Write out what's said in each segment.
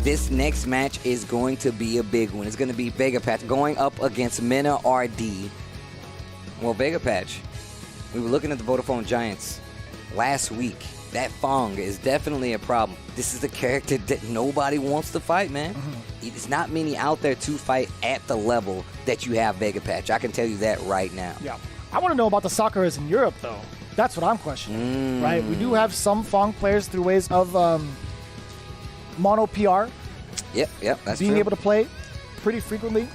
this next match is going to be a big one. It's going to be Vega Patch going up against Mena RD. Well, Vega Patch, we were looking at the Vodafone Giants last week. That Fong is definitely a problem. This is the character that nobody wants to fight, man. There's not many out there to fight at the level that you have Vega Patch. I can tell you that right now. Yeah. I want to know about the Sakuras in Europe, though. That's what I'm questioning, right? We do have some Fong players through ways of mono PR. Yep, that's being true. able to play pretty frequently.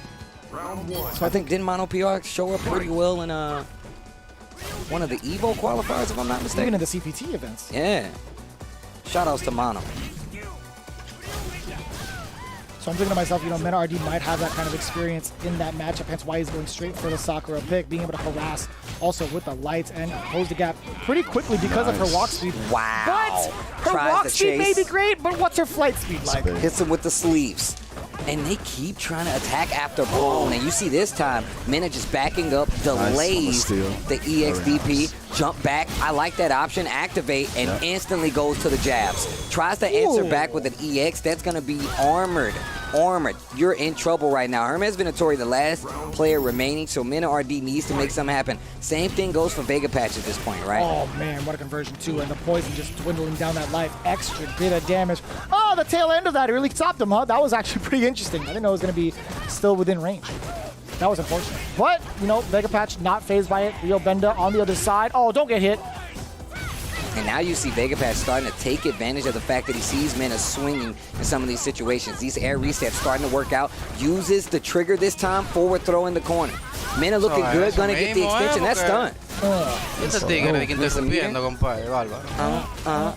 Round one. So I think didn't mono PR show up pretty well in one of the Evo qualifiers, if I'm not mistaken? Even in the CPT events. Yeah. Shout-outs to Mono. So I'm thinking to myself, you know, Mena RD might have that kind of experience in that matchup, hence why he's going straight for the Sakura pick, being able to harass also with the lights and close the gap pretty quickly because of her walk speed. Wow. But her Tries walk to speed may chase. be great, but what's her flight speed like? Hits him with the sleeves. And they keep trying to attack after blown. And you see this time, Mena just backing up, delays the EXDP, jump back. I like that option, activate, and instantly goes to the jabs. Tries to answer back with an EX. That's going to be armored. You're in trouble right now. Hermes Venatori, the last player remaining, so Mena RD needs to make something happen. Same thing goes for Vega Patch at this point, right? Oh, man, what a conversion, too. And the poison just dwindling down that life. Extra bit of damage. Oh, the tail end of that really stopped him, huh? That was actually pretty interesting. I didn't know it was going to be still within range. That was unfortunate. But, you know, Vega Patch not phased by it. Rio Benda on the other side. Oh, don't get hit. And now you see Vega Patch starting to take advantage of the fact that he sees Mena swinging in some of these situations. These air resets starting to work out. Uses the trigger this time, forward throw in the corner. Mena looking good, gonna get the extension. That's done. Ese tigre que interrumpiendo, compadre, bárbaro.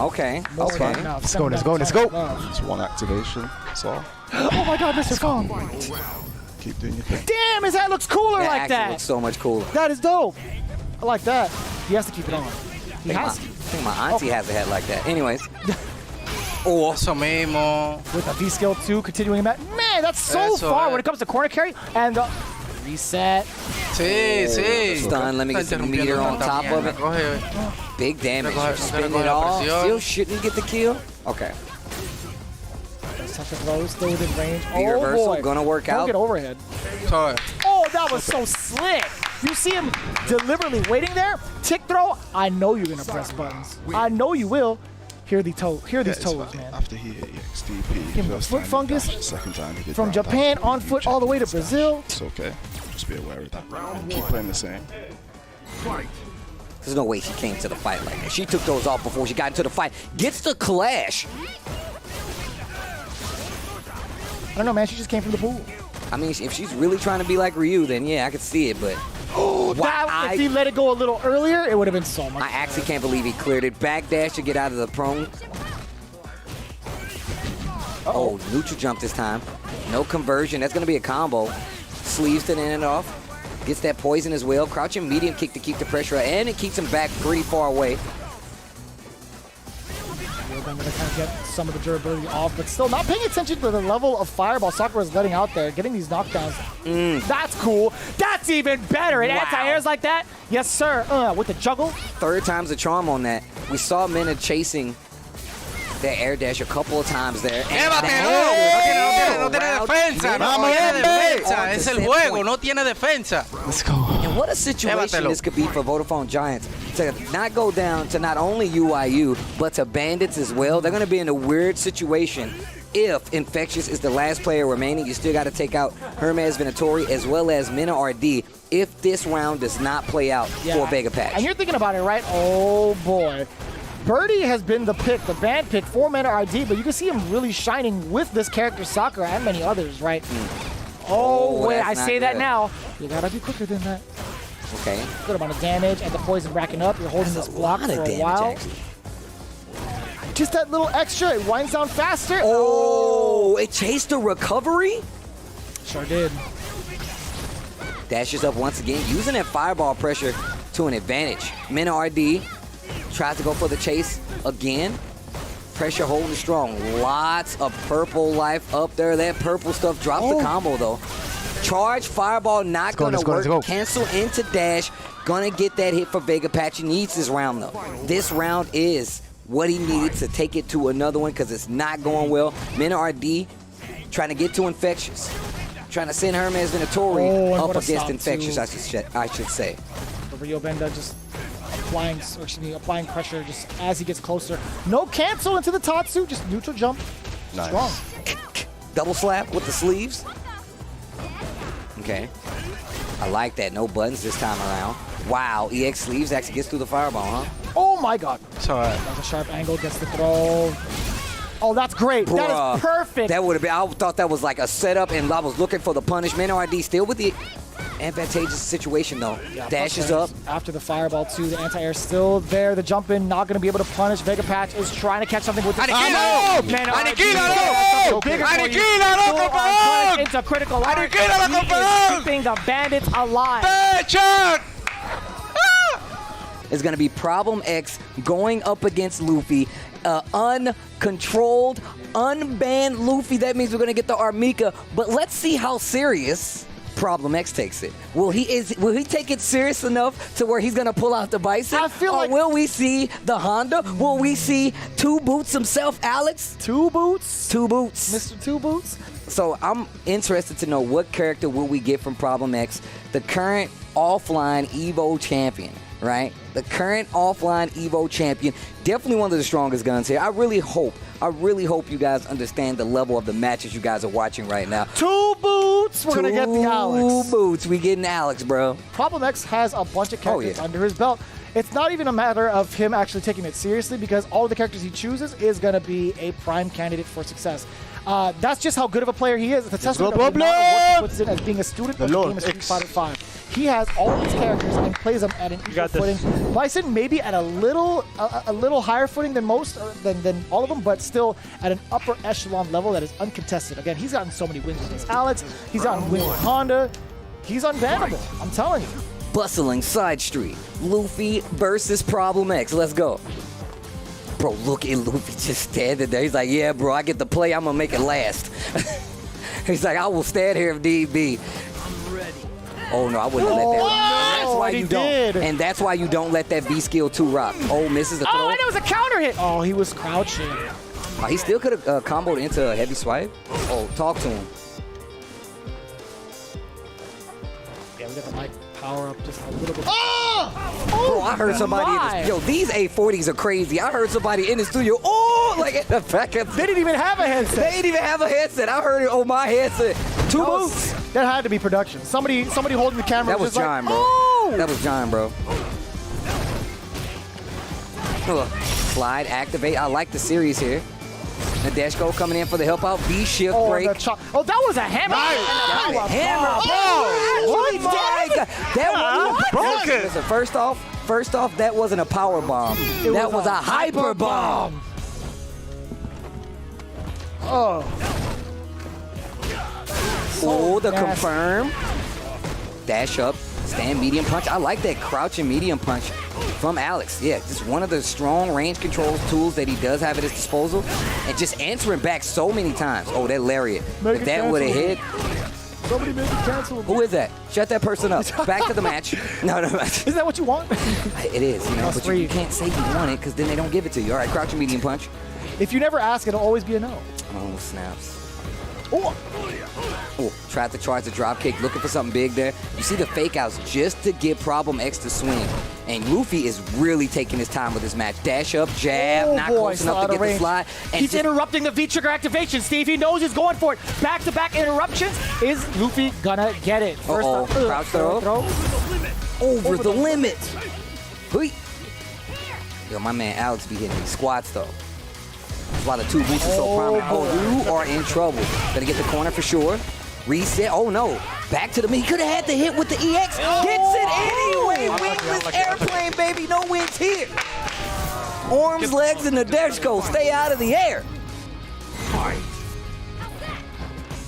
Okay. Let's go. Just one activation, that's all. Oh my God, Mr. Fong. Keep doing your thing. Damn, his head looks cooler like actually that. looks so much cooler. That is dope. I like that. He has to keep it on. He I has to. think my auntie has a head like that. Anyways. Oh, Eso mismo. With a V-skill 2 continuing that. Man, that's so far when it comes to corner carry. And reset. Sí. Stun, let me get some meter on top of it. Big damage. Spin it all. Still shouldn't get the kill. Okay. Such a throw, still within range. Big reversal, gonna work out. Don't get overhead. Oh, that was so slick. You see him deliberately waiting there. Tick throw. I know you're gonna press buttons. I know you will. Hear these toes, man. After he hit EXDP, Give him a foot fungus. Second time he did From Japan on foot all the way to Brazil. It's okay. Just be aware of that. Keep playing the same. There's no way she came to the fight like that. She took those off before she got into the fight. Gets the clash. I don't know, man. She just came from the pool. I mean, if she's really trying to be like Ryu, then yeah, I could see it, but... If he let it go a little earlier, it would have been so much I actually can't believe he cleared it. Backdash to get out of the prone. Oh, neutral jump this time. No conversion. That's going to be a combo. Sleeves to the end off. Gets that poison as well. Crouching medium kick to keep the pressure, and it keeps him back pretty far away. I'm going to kind of get some of the durability off, but still not paying attention to the level of fireball Sakura's letting out there, getting these knockdowns. That's cool. That's even better. It anti-airs like that. Yes, sir. With the juggle. Third time's a charm on that. We saw Mena chasing that air dash a couple of times there. No tiene defensa. No tiene defensa. Es el juego. No tiene defensa. Let's go. And what a situation this could be for Vodafone Giants to not go down to not only UYU, but to Bandits as well. They're going to be in a weird situation. If Infectious is the last player remaining, you still got to take out Hermes Venatori as well as Mena RD if this round does not play out for Vega Patch. And you're thinking about it, right? Oh, boy. Birdie has been the pick, the band pick for Mena RD, but you can see him really shining with this character Sakura and many others, right? Oh, wait, I say that now. You gotta be quicker than that. Okay. Good amount of damage and the poison racking up. You're holding this block for a while. Actually. Just that little extra, it winds down faster. Oh, it chased the recovery? Sure did. Dashes up once again, using that fireball pressure to an advantage. Mena RD tries to go for the chase again. Pressure holding strong. Lots of purple life up there. That purple stuff drops the combo, though. Charge, fireball, not going to work. Cancel into dash. Going to get that hit for Vega Patch. He needs this round, though. This round is what he needed to take it to another one because it's not going well. Mena RD trying to get to Infectious. Trying to send Hermes Venatori up against Infectious, I should say. The Rio Benda just applying pressure just as he gets closer. No cancel into the Tatsu, just neutral jump. Nice. Strong. Double slap with the sleeves. Okay. I like that. No buttons this time around. Wow, EX sleeves actually gets through the fireball, huh? Oh my god. It's all right. That's a sharp angle, gets the throw. Oh, that's great. Bruh, that is perfect. That would have been, I thought that was like a setup, and I was looking for the punishment. RD still with the advantageous situation, though. Yeah, dashes up. After the fireball, too. The anti-air still there. The jump in, not going to be able to punish. Vega Patch is trying to catch something with the... Into critical line. Keeping the Bandits alive. It's going to be Problem X going up against Luffy. Uncontrolled, unbanned Luffy. That means we're going to get the Armika. But let's see how serious Problem X takes it. Will he take it serious enough to where he's going to pull out the Bison? I feel like... will we see the Honda? Will we see Two Boots himself, Alex? Two Boots? Two Boots. Mr. Two Boots? So I'm interested to know what character will we get from Problem X, the current offline Evo champion, right? The current offline Evo champion. Definitely one of the strongest guns here. I really hope you guys understand the level of the matches you guys are watching right now. Two Boots! We're going to get the Alex. Two Boots. We getting Alex, bro. Problem X has a bunch of characters under his belt. It's not even a matter of him actually taking it seriously because all of the characters he chooses is going to be a prime candidate for success. That's just how good of a player he is. It's a testament of the amount of work he puts in as being a student of the game of Street Fighter 5. He has all of these characters and plays them at an equal footing. Bison maybe at a little higher footing than most, than all of them, but still at an upper echelon level that is uncontested. Again, he's gotten so many wins against Alex. He's gotten wins with Honda. He's unbannable. I'm telling you. Bustling side street. Luffy versus Problem X. Let's go. Bro, look at Luffy just standing there. He's like, yeah, bro, I get the play. I'm going to make it last. He's like, I will stand here if need be. I'm ready. Oh, no, I wouldn't let that. That's why you don't. And that's why you don't let that V skill 2 rock. Oh, misses the throw. Oh, and it was a counter hit. Oh, he was crouching. He still could have comboed into a heavy swipe. Oh, talk to him. Yeah, we got the mic power up just a little bit. Bro, I heard somebody in the, yo, these A40s are crazy. I heard somebody in the studio, like in the back of, they didn't even have a headset. They didn't even have a headset. I heard it on my headset. Two Boots. That had to be production. Somebody holding the camera. That was John, bro. That was John, bro. Slide, activate. I like the series here. Nadeshko coming in for the help out. B-shift break. That was a hammer. Hammer. That was broken. First off, that wasn't a power bomb. That was a hyper bomb. Oh, the confirm. Dash up. Stand medium punch. I like that crouching medium punch from Alex. Yeah, just one of the strong range control tools that he does have at his disposal. And just answering back so many times. Oh, that lariat. If that would have hit. Somebody make it cancel. Who is that? Shut that person up. Back to the match. No. Is that what you want? It is, you know, but you can't say you want it because then they don't give it to you. All right, crouching medium punch. If you never ask, it'll always be a no. Oh, snaps. Oh, tried to charge the drop kick, looking for something big there. You see the fake outs just to get Problem X to swing. And Luffy is really taking his time with this match. Dash up, jab, not close enough to get the slide. And he's interrupting the V-trigger activation, Steve. He knows he's going for it. Back-to-back interruptions. Is Luffy gonna get it? First crouch throw. Over the limit. Yo, my man Alex be hitting these squats, though. That's why the Two Boots are so prominent. You are in trouble. Gonna get the corner for sure. Reset. Oh, no. Back to the mid. He could have had the hit with the EX. Gets it anyway. Wingless airplane, baby. No wins here. Arms, legs, and the Nadeshko. Stay out of the air.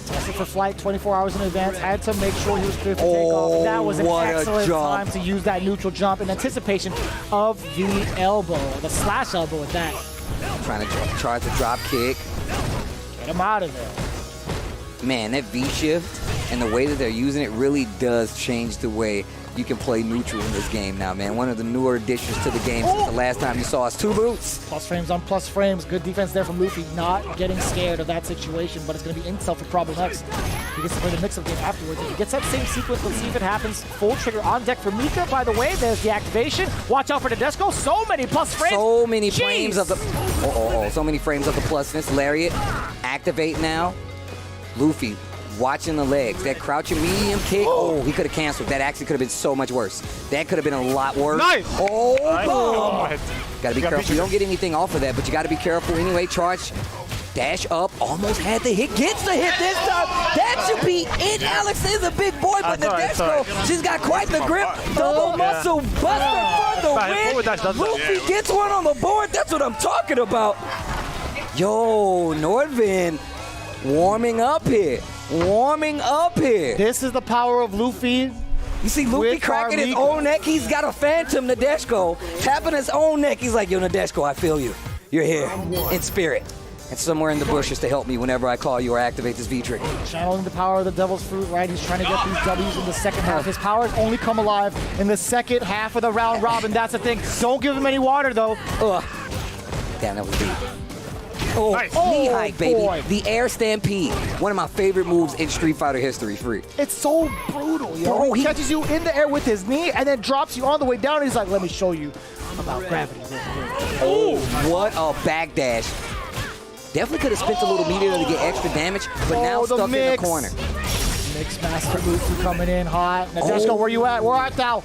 Tested for flight 24 hours in advance. Had to make sure he was clear for takeoff. That was an excellent time to use that neutral jump in anticipation of the elbow. The slash elbow at that. Trying to charge the drop kick. Get him out of there. Man, that V-shift and the way that they're using it really does change the way you can play neutral in this game now, man. One of the newer additions to the game since the last time you saw us. 2 boots. Plus frames on plus frames. Good defense there from Luffy, not getting scared of that situation, but it's going to be intel for Problem X. He gets to play the mix-up game afterwards. If he gets that same sequence, let's see if it happens. Full trigger on deck for Mika, by the way. There's the activation. Watch out for Nadeshko. So many plus frames. So many frames of the... So many frames of the plusness. Lariat, activate now. Luffy, watching the legs. That crouching medium kick. Oh, he could have canceled. That actually could have been so much worse. That could have been a lot worse. Nice. Oh, gotta be careful. You don't get anything off of that, but you gotta be careful anyway. Charge, dash up, almost had the hit. Gets the hit this time. That should be it. Alex is a big boy, but Nadeshko, she's got quite the grip. Double muscle buster for the win. Luffy gets one on the board. That's what I'm talking about. Yo, Nordvin warming up here. Warming up here. This is the power of Luffy. You see Luffy cracking his own neck. He's got a phantom Nadeshko tapping his own neck. He's like, yo, Nadeshko, I feel you. You're here in spirit. And somewhere in the bushes to help me whenever I call you or activate this V-trigger. Channeling the power of the Devil's Fruit, right? He's trying to get these W's in the second half. His powers only come alive in the second half of the round robin. That's the thing. Don't give him any water, though. Damn, that was deep. Oh, knee hike, baby. Boy. The air stampede. One of my favorite moves in Street Fighter history, free. It's so brutal, yo. Bro, he catches you in the air with his knee and then drops you on the way down. And he's like, let me show you about gravity. Oh, what a backdash. Definitely could have spent a little meter to get extra damage, but now stuck in the corner. Mix Master Luffy coming in hot. Nadeshko, where you at? Where art thou?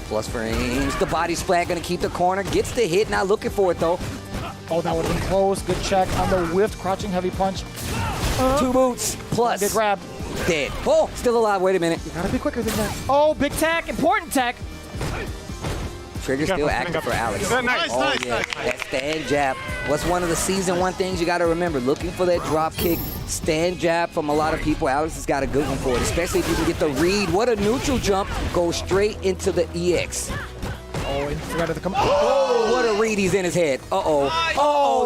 Plus frames. The body splat gonna keep the corner. Gets the hit, not looking for it though. Oh, that would have been close. Good check on the whiffed crouching heavy punch. 2 boots plus. Good grab. Dead. Oh, still alive. Wait a minute. You gotta be quicker than that. Oh, big tech, important tech. Trigger still active for Alex. Nice, nice. That stand jab. What's one of the season 1 things you got to remember? Looking for that drop kick, stand jab from a lot of people. Alex has got a good one for it, especially if you can get the read. What a neutral jump. Go straight into the EX. Oh, in threat of the come. Oh, what a read he's in his head. Oh,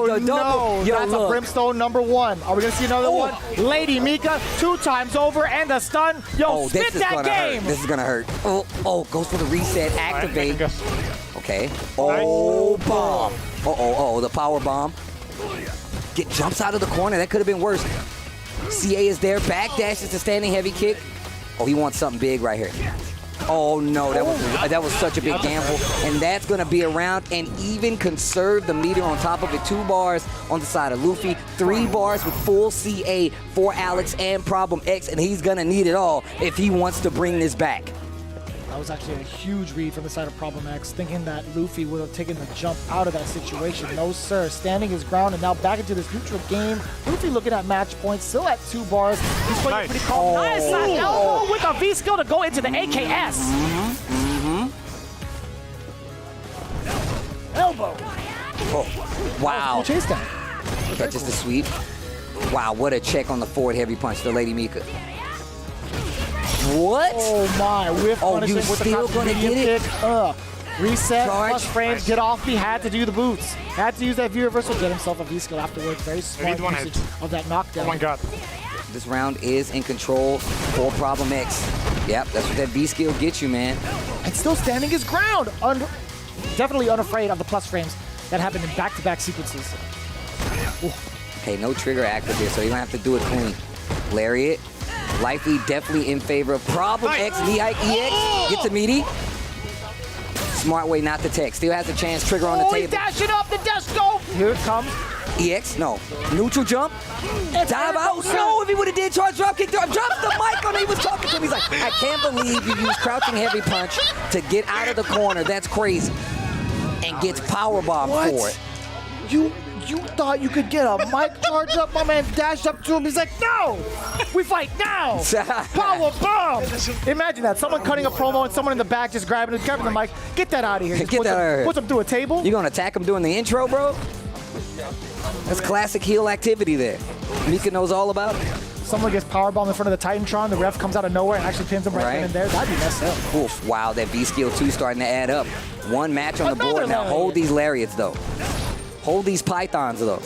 the double. No, Yo, that's look. a Brimstone #1. Are we gonna see another one? Lady Mika, 2 times over, and the stun. Yo, spit this is that gonna game. hurt. This is gonna hurt. Oh, goes for the reset, activate. Okay. Oh, bomb. The power bomb. Jumps out of the corner. That could have been worse. CA is there. Backdashes to standing heavy kick. Oh, he wants something big right here. Oh no, that was such a big gamble. And that's gonna be around and even conserve the meter on top of it. 2 bars on the side of Luffy, 3 bars with full CA for Alex and Problem X, and he's gonna need it all if he wants to bring this back. That was actually a huge read from the side of Problem X, thinking that Luffy would have taken the jump out of that situation. No, sir. Standing his ground and now back into this neutral game. Luffy looking at match points, still at 2 bars. He's playing pretty calm. Nice elbow with a V skill to go into the AKS. Elbow. Oh, wow. Cool chase down. Catches the sweep. Wow, what a check on the forward heavy punch to Lady Mika. What? Oh my, whiff punishing with still the gonna get it? kick. Reset, Charge. plus frames, get off. He had to do the boots. Had to use that V reversal, get himself a V skill afterwards. Very smart usage of that knockdown. Oh my god. This round is in control for Problem X. Yep, that's what that V skill gets you, man. And still standing his ground. Definitely unafraid of the plus frames that happened in back-to-back sequences. Okay, no trigger active here, so you don't have to do it clean. Lariat. Likely definitely in favor of Problem X, knee hike, EX, gets a meaty. Smart way not to tech. Still has a chance, trigger on the table. He's dashing up the Deathstroke. Here it comes. EX, no. Neutral jump. Dive out. No, if he would have did charge drop kick, drops the mic on him. He was talking to him. He's like, I can't believe you used crouching heavy punch to get out of the corner. That's crazy. And gets powerbomb for it. You thought you could get a mic charge up? My man dashed up to him. He's like, no! We fight now! Power bomb! Imagine that. Someone cutting a promo and someone in the back just grabbing the mic. Get that out of here. Get that out of here. Puts him through a table. You gonna attack him during the intro, bro? That's classic heel activity there. Mika knows all about it. Someone gets powerbombed in front of the Titantron. The ref comes out of nowhere and actually pins him right then and there. That'd be messed up. Oof, wow, that V skill 2 starting to add up. 1 match on the board. Now lariat. hold these lariats though. Hold these pythons though.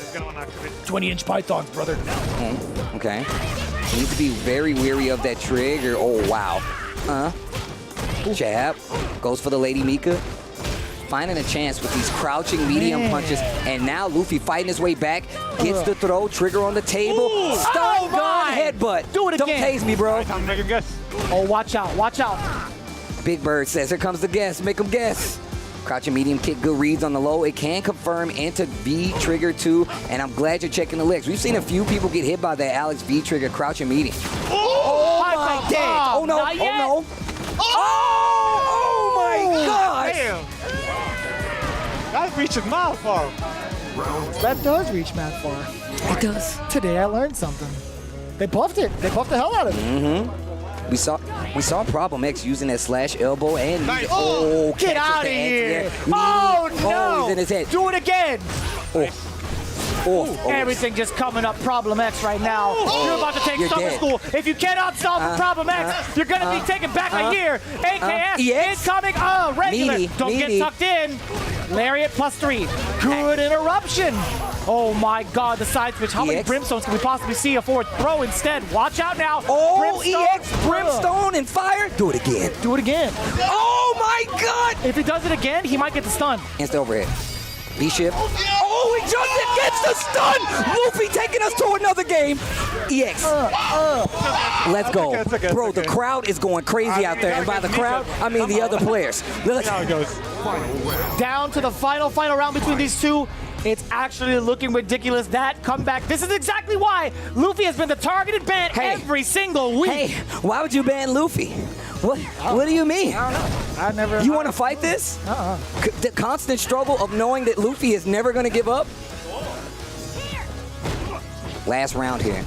20-inch pythons, brother. Okay. You need to be very weary of that trigger. Oh wow. Jab. Goes for the Lady Mika. Finding a chance with these crouching medium punches. And now Luffy fighting his way back. Gets the throw. Trigger on the table. Stun gun headbutt. Do it again. Don't tase me, bro. Time to make a guess. Oh, watch out. Watch out. Big Bird says, here comes the guess. Make him guess. Crouching medium kick, good reads on the low. It can confirm into V trigger 2, and I'm glad you're checking the legs. We've seen a few people get hit by that Alex V trigger crouching medium. Oh, my God. Oh no, oh no. Oh my God. Damn. That reaches mad far. That does reach mad far. It does. Today I learned something. They buffed it. They buffed the hell out of it. Mm-hmm. We saw Problem X using that slash elbow and Nice. oh, Get catches out of the here. anti-air. Oh, no. Oh, he's in his head. Do it again. Oh, Everything just coming up Problem X right now. You're about to take You're summer dead. school. If you cannot solve Problem X, you're going to be taken back a year. AKS EX. incoming. Regular. Meaty, Don't meaty. get sucked in. Lariat +3. Good interruption. Oh my God, the side switch. How many EX. Brimstones can we possibly see? A forward throw instead. Watch out now. Oh, Brimstone. EX, Brimstone and fire. Do it again. Do it again. Oh my God. If he does it again, he might get the stun. Instant overhead. B-ship. Oh, he just gets the stun. Luffy taking us to another game. EX. Let's go. It's okay, Bro, the crowd is going crazy out there. And by the crowd, I mean the other players. Let's- How it goes. Down to the final round between these two. It's actually looking ridiculous. That comeback. This is exactly why Luffy has been the targeted ban Hey. every single week. Hey, why would you ban Luffy? What do you mean? I don't know. I never. You want to fight this? The constant struggle of knowing that Luffy is never going to give up? Last round here.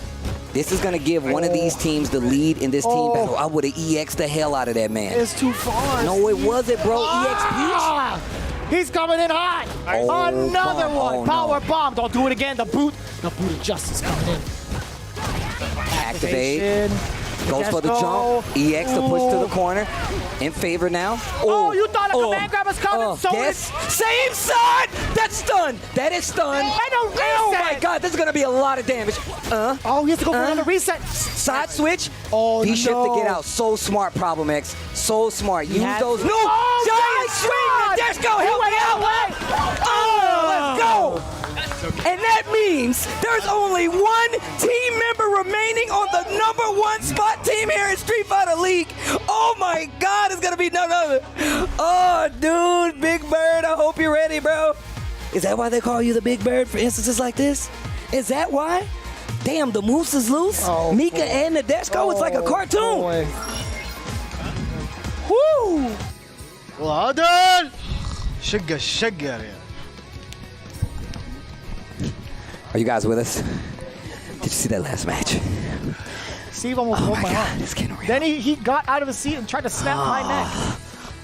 This is going to give one of these teams the lead in this team battle. I would have EX'd the hell out of that man. It's too far. No, it wasn't, bro. EX Peach. He's coming in hot. Oh, Another bomb. one. Oh, Power no. bomb. Don't do it again. The boot of justice coming in. Activate. Goes for the jump. EX to push to the corner. In favor now. Oh, you thought a command grab was coming? So yes. Same side. That's stun. That is stun. And a reset. Oh my God, this is gonna be a lot of damage. Oh, he has to go for another reset. Side switch. Oh, B-ship no. to get out. So smart, Problem X. So smart. Use has- those. No. Oh, Giant yes, swing. God. Let's go. He Help went me out. out. Oh, let's go. And that means there's only one team member remaining on the #1 spot team here in Street Fighter League. Oh my God, it's gonna be none other. Oh, dude, Big Bird, I hope you're ready, bro. Is that why they call you the Big Bird for instances like this? Is that why? Damn, the moose is loose. Oh, Mika boy. and Nadeshko, it's like a cartoon. Boy. Woo! Well done. Sugar. Are you guys with us? Did you see that last match? Steve almost Oh broke my my God, arm. it's getting real. Then he got out of his seat and tried to snap my neck.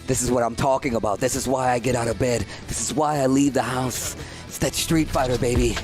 This is what I'm talking about. This is why I get out of bed. This is why I leave the house. It's that Street Fighter, baby.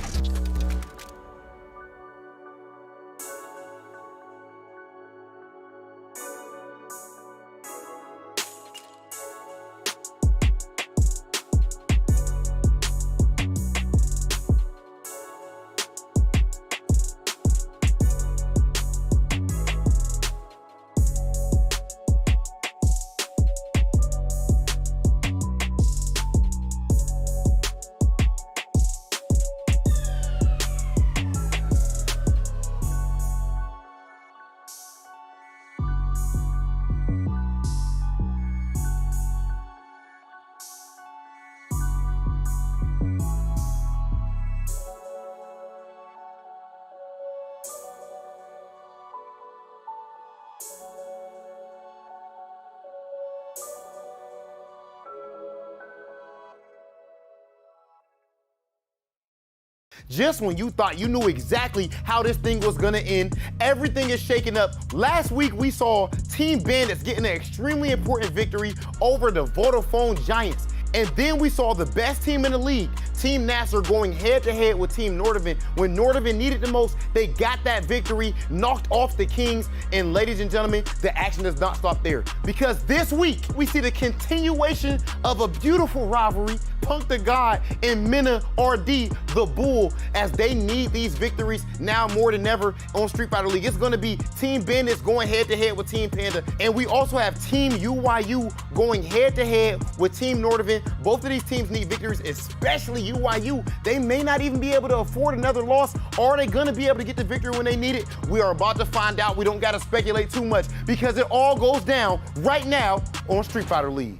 Just when you thought you knew exactly how this thing was gonna end, everything is shaking up. Last week we saw Team Bandits getting an extremely important victory over the Vodafone Giants. And then we saw the best team in the league, Team Nasser, going head-to-head with Team Nordavind. When Nordavind needed the most, they got that victory, knocked off the Kings. And ladies and gentlemen, the action does not stop there. Because this week, we see the continuation of a beautiful rivalry Punk the God, and Mena RD the Bull, as they need these victories now more than ever on Street Fighter League. It's gonna be Team Bandits going head-to-head with Team Panda, and we also have Team UYU going head-to-head with Team Nordovan. Both of these teams need victories, especially UYU. They may not even be able to afford another loss. Are they gonna be able to get the victory when they need it? We are about to find out. We don't gotta speculate too much because it all goes down right now on Street Fighter League.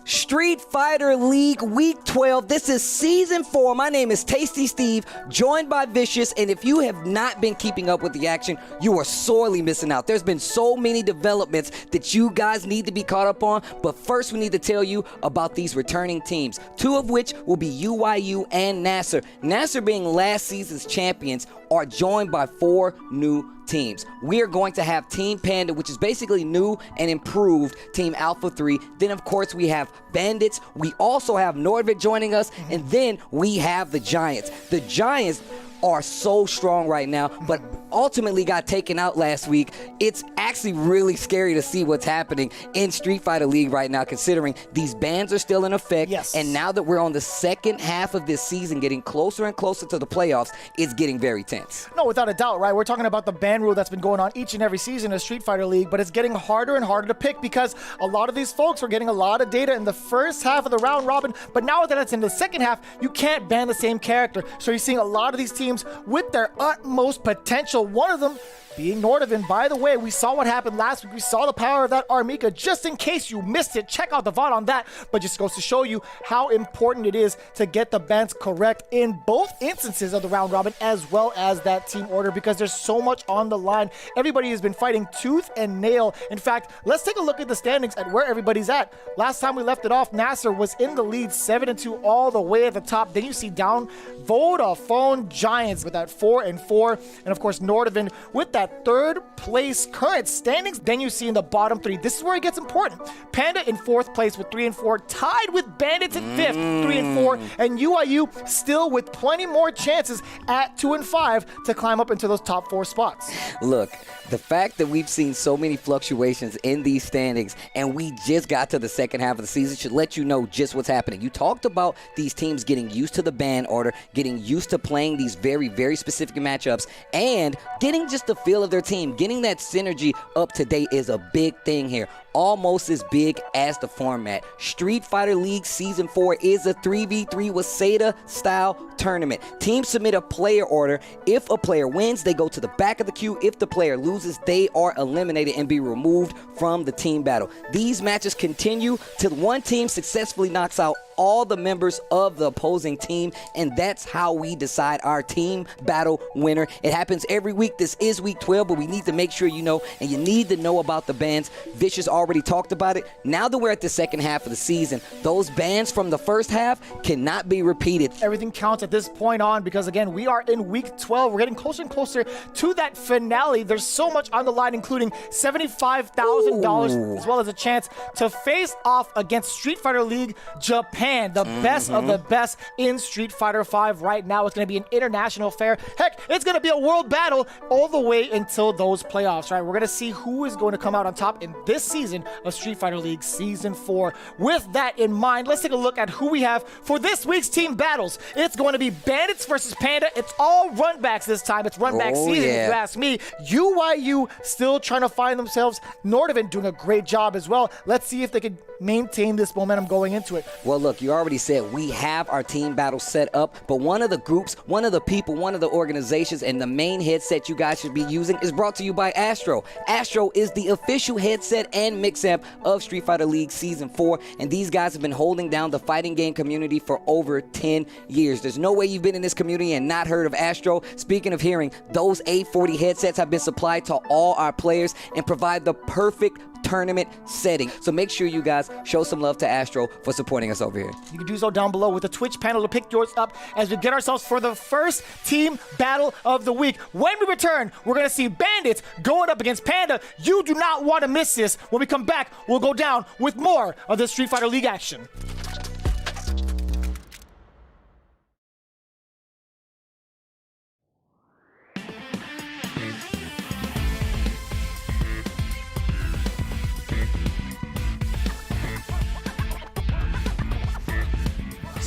Street Fighter League Week 12. This is Season 4. My name is Tasty Steve, joined by Vicious, and if you have not been keeping up with the action, you are sorely missing out. There's been so many developments that you guys need to be caught up on, but first we need to tell you about these returning teams, two of which will be UYU and Nasser. Nasser, being last season's champions, are joined by 4 new teams. We are going to have Team Panda, which is basically new and improved Team Alpha 3. Then, of course, we have Bandits. We also have Nordvik joining us, and then we have the Giants. The Giants are so strong right now, but ultimately got taken out last week. It's actually really scary to see what's happening in Street Fighter League right now, considering these bans are still in effect. Yes. And now that we're on the second half of this season, getting closer and closer to the playoffs, it's getting very tense. No, without a doubt, right? We're talking about the ban rule that's been going on each and every season of Street Fighter League, but it's getting harder and harder to pick because a lot of these folks were getting a lot of data in the first half of the round robin, but now that it's in the second half, you can't ban the same character. So you're seeing a lot of these teams with their utmost potential. One of them being Nordovan. By the way, we saw what happened last week. We saw the power of that Armika. Just in case you missed it, check out the VOD on that. But just goes to show you how important it is to get the bans correct in both instances of the round robin as well as that team order, because there's so much on the line. Everybody has been fighting tooth and nail. In fact, let's take a look at the standings at where everybody's at. Last time we left it off, Nasser was in the lead 7-2 all the way at the top. Then you see down Vodafone Giants with that 4-4. And of course, Nordovan with that third place current standings. Then you see in the bottom 3, this is where it gets important. Panda in 4th place with 3-4, tied with Bandits in 5th, 3-4, and UYU still with plenty more chances at 2-5 to climb up into those top 4 spots. Look, the fact that we've seen so many fluctuations in these standings and we just got to the second half of the season should let you know just what's happening. You talked about these teams getting used to the ban order, getting used to playing these very, very specific matchups, and getting just the feel of their team. Getting that synergy up to date is a big thing here. Almost as big as the format. Street Fighter League Season 4 is a 3v3 Waseda style tournament. Teams submit a player order. If a player wins, they go to the back of the queue. If the player loses, they are eliminated and be removed from the team battle. These matches continue till one team successfully knocks out all the members of the opposing team, and that's how we decide our team battle winner. It happens every week. This is week 12, but we need to make sure you know, and you need to know about the bans. Vicious already talked about it. Now that we're at the second half of the season, those bans from the first half cannot be repeated. Everything counts at this point on, because again, we are in week 12. We're getting closer and closer to that finale. There's so much on the line, including $75,000, as well as a chance to face off against Street Fighter League Japan. The best of the best in Street Fighter V right now. It's going to be an international affair. Heck, it's going to be a world battle all the way until those playoffs, right? We're going to see who is going to come out on top in this season of Street Fighter League Season 4. With that in mind, let's take a look at who we have for this week's team battles. It's going to be Bandits versus Panda. It's all runbacks this time. It's runback season, if you ask me. UYU still trying to find themselves. Nordovan doing a great job as well. Let's see if they can maintain this momentum going into it. Well, look, you already said we have our team battle set up, but one of the groups, one of the people, one of the organizations, and the main headset you guys should be using is brought to you by Astro. Astro is the official headset and mix amp of Street Fighter League Season 4, and these guys have been holding down the fighting game community for over 10 years. There's no way you've been in this community and not heard of Astro. Speaking of hearing, those A40 headsets have been supplied to all our players and provide the perfect tournament setting. So make sure you guys show some love to Astro for supporting us over here. You can do so down below with the Twitch panel to pick yours up as we get ourselves for the first team battle of the week. When we return, we're going to see Bandits going up against Panda. You do not want to miss this. When we come back, we'll go down with more of the Street Fighter League action.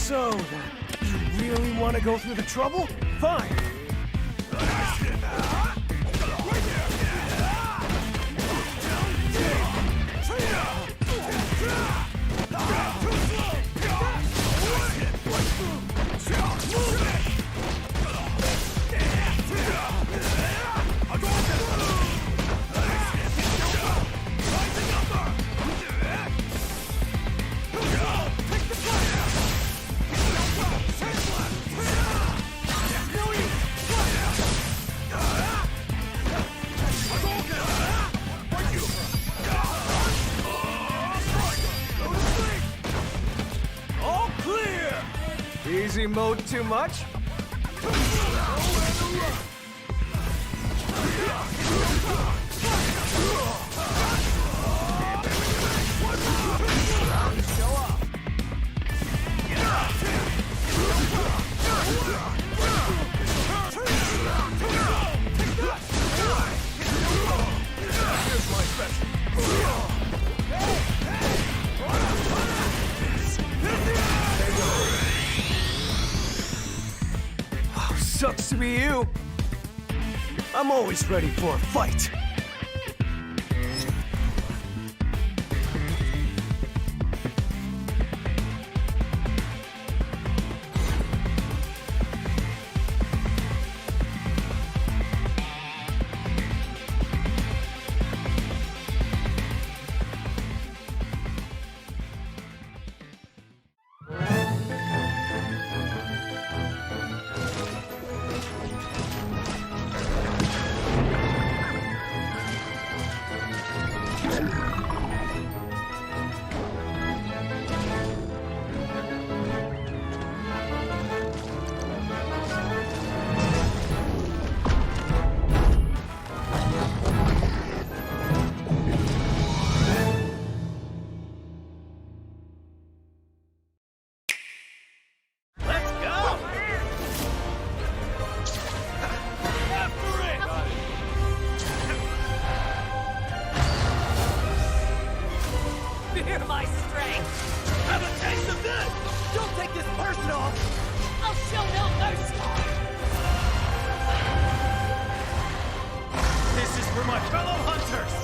So, you really want to go through the trouble? Fine. Easy mode too much? Sucks to be you. I'm always ready for a fight. Fear my strength! Have a taste of this! Don't take this personal! I'll show no mercy! This is for my fellow hunters!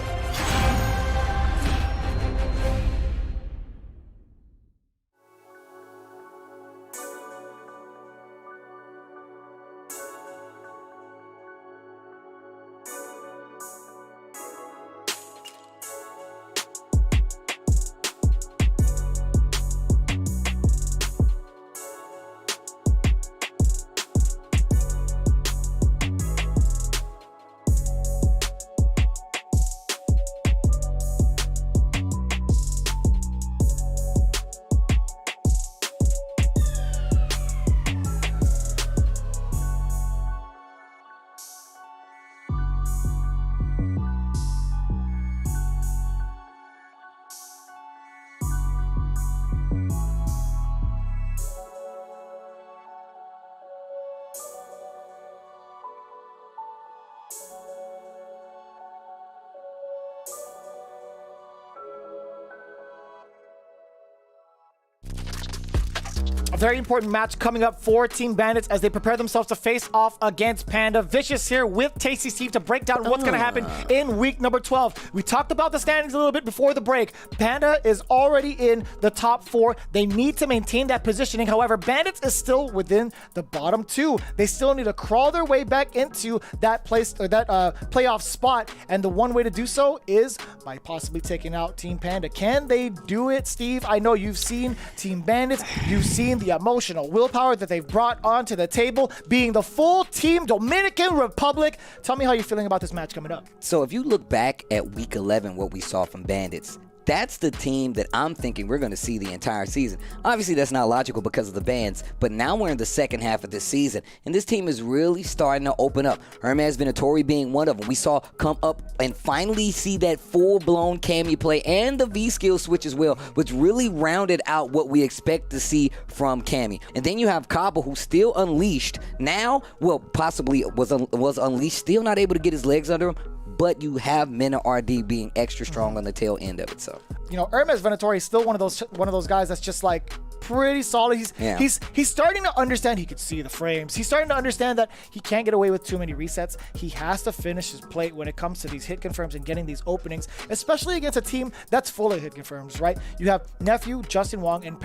A very important match coming up for Team Bandits as they prepare themselves to face off against Panda. Vicious here with Tasty Steve to break down what's going to happen in week number 12. We talked about the standings a little bit before the break. Panda is already in the top 4. They need to maintain that positioning. However, Bandits is still within the bottom 2. They still need to crawl their way back into that place or that playoff spot. And the one way to do so is by possibly taking out Team Panda. Can they do it, Steve? I know you've seen Team Bandits. You've seen the emotional willpower that they've brought onto the table, being the full team Dominican Republic. Tell me how you're feeling about this match coming up. So if you look back at week 11, what we saw from Bandits, that's the team that I'm thinking we're going to see the entire season. Obviously, that's not logical because of the bans, but now we're in the second half of this season, and this team is really starting to open up. Hermes Venatori being one of them. We saw come up and finally see that full-blown Cammy play and the V-skill switch as well, which really rounded out what we expect to see from Cammy. And then you have Cabo, who's still unleashed. Now, well, possibly was unleashed, still not able to get his legs under him, but you have Mena RD being extra strong on the tail end of it. So you know, Hermes Venatori is still one of those guys that's just like pretty solid. He's starting to understand. He could see the frames. He's starting to understand that he can't get away with too many resets. He has to finish his plate when it comes to these hit confirms and getting these openings, especially against a team that's full of hit confirms, right? You have Nephew, Justin Wong, and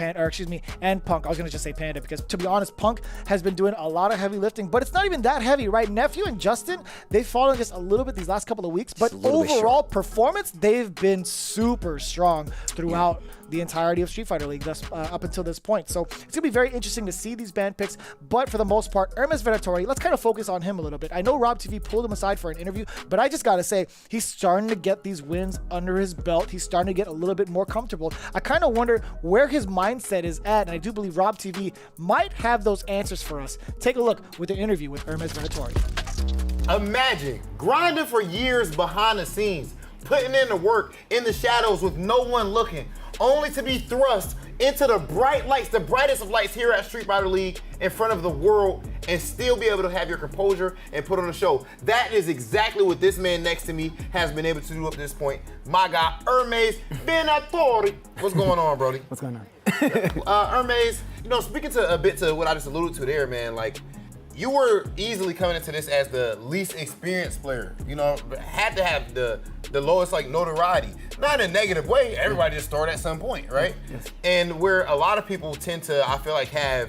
and Punk. I was gonna just say Panda because, to be honest, Punk has been doing a lot of heavy lifting, but it's not even that heavy, right? Nephew and Justin, they've fallen just a little bit these last couple of weeks, but overall performance, they've been super strong throughout the entirety of Street Fighter League up until this point. So it's gonna be very interesting to see these band picks, but for the most part, Hermes Venatori, let's kind of focus on him a little bit. I know Rob TV pulled him aside for an interview, but I just gotta say, he's starting to get these wins under his belt. He's starting to get a little bit more comfortable. I kind of wonder where his mindset is at, and I do believe Rob TV might have those answers for us. Take a look with the interview with Hermes Venatori. Imagine grinding for years behind the scenes, putting in the work in the shadows with no one looking, only to be thrust into the bright lights, the brightest of lights here at Street Fighter League in front of the world, and still be able to have your composure and put on a show. That is exactly what this man next to me has been able to do up to this point. My guy, Hermes Venatori. What's going on, Brody? What's going on? Hermes, you know, speaking to a bit to what I just alluded to there, man, like, you were easily coming into this as the least experienced player. You know, had to have the lowest like notoriety. Not in a negative way. Everybody just started at some point, right? Yes. And where a lot of people tend to, I feel like, have,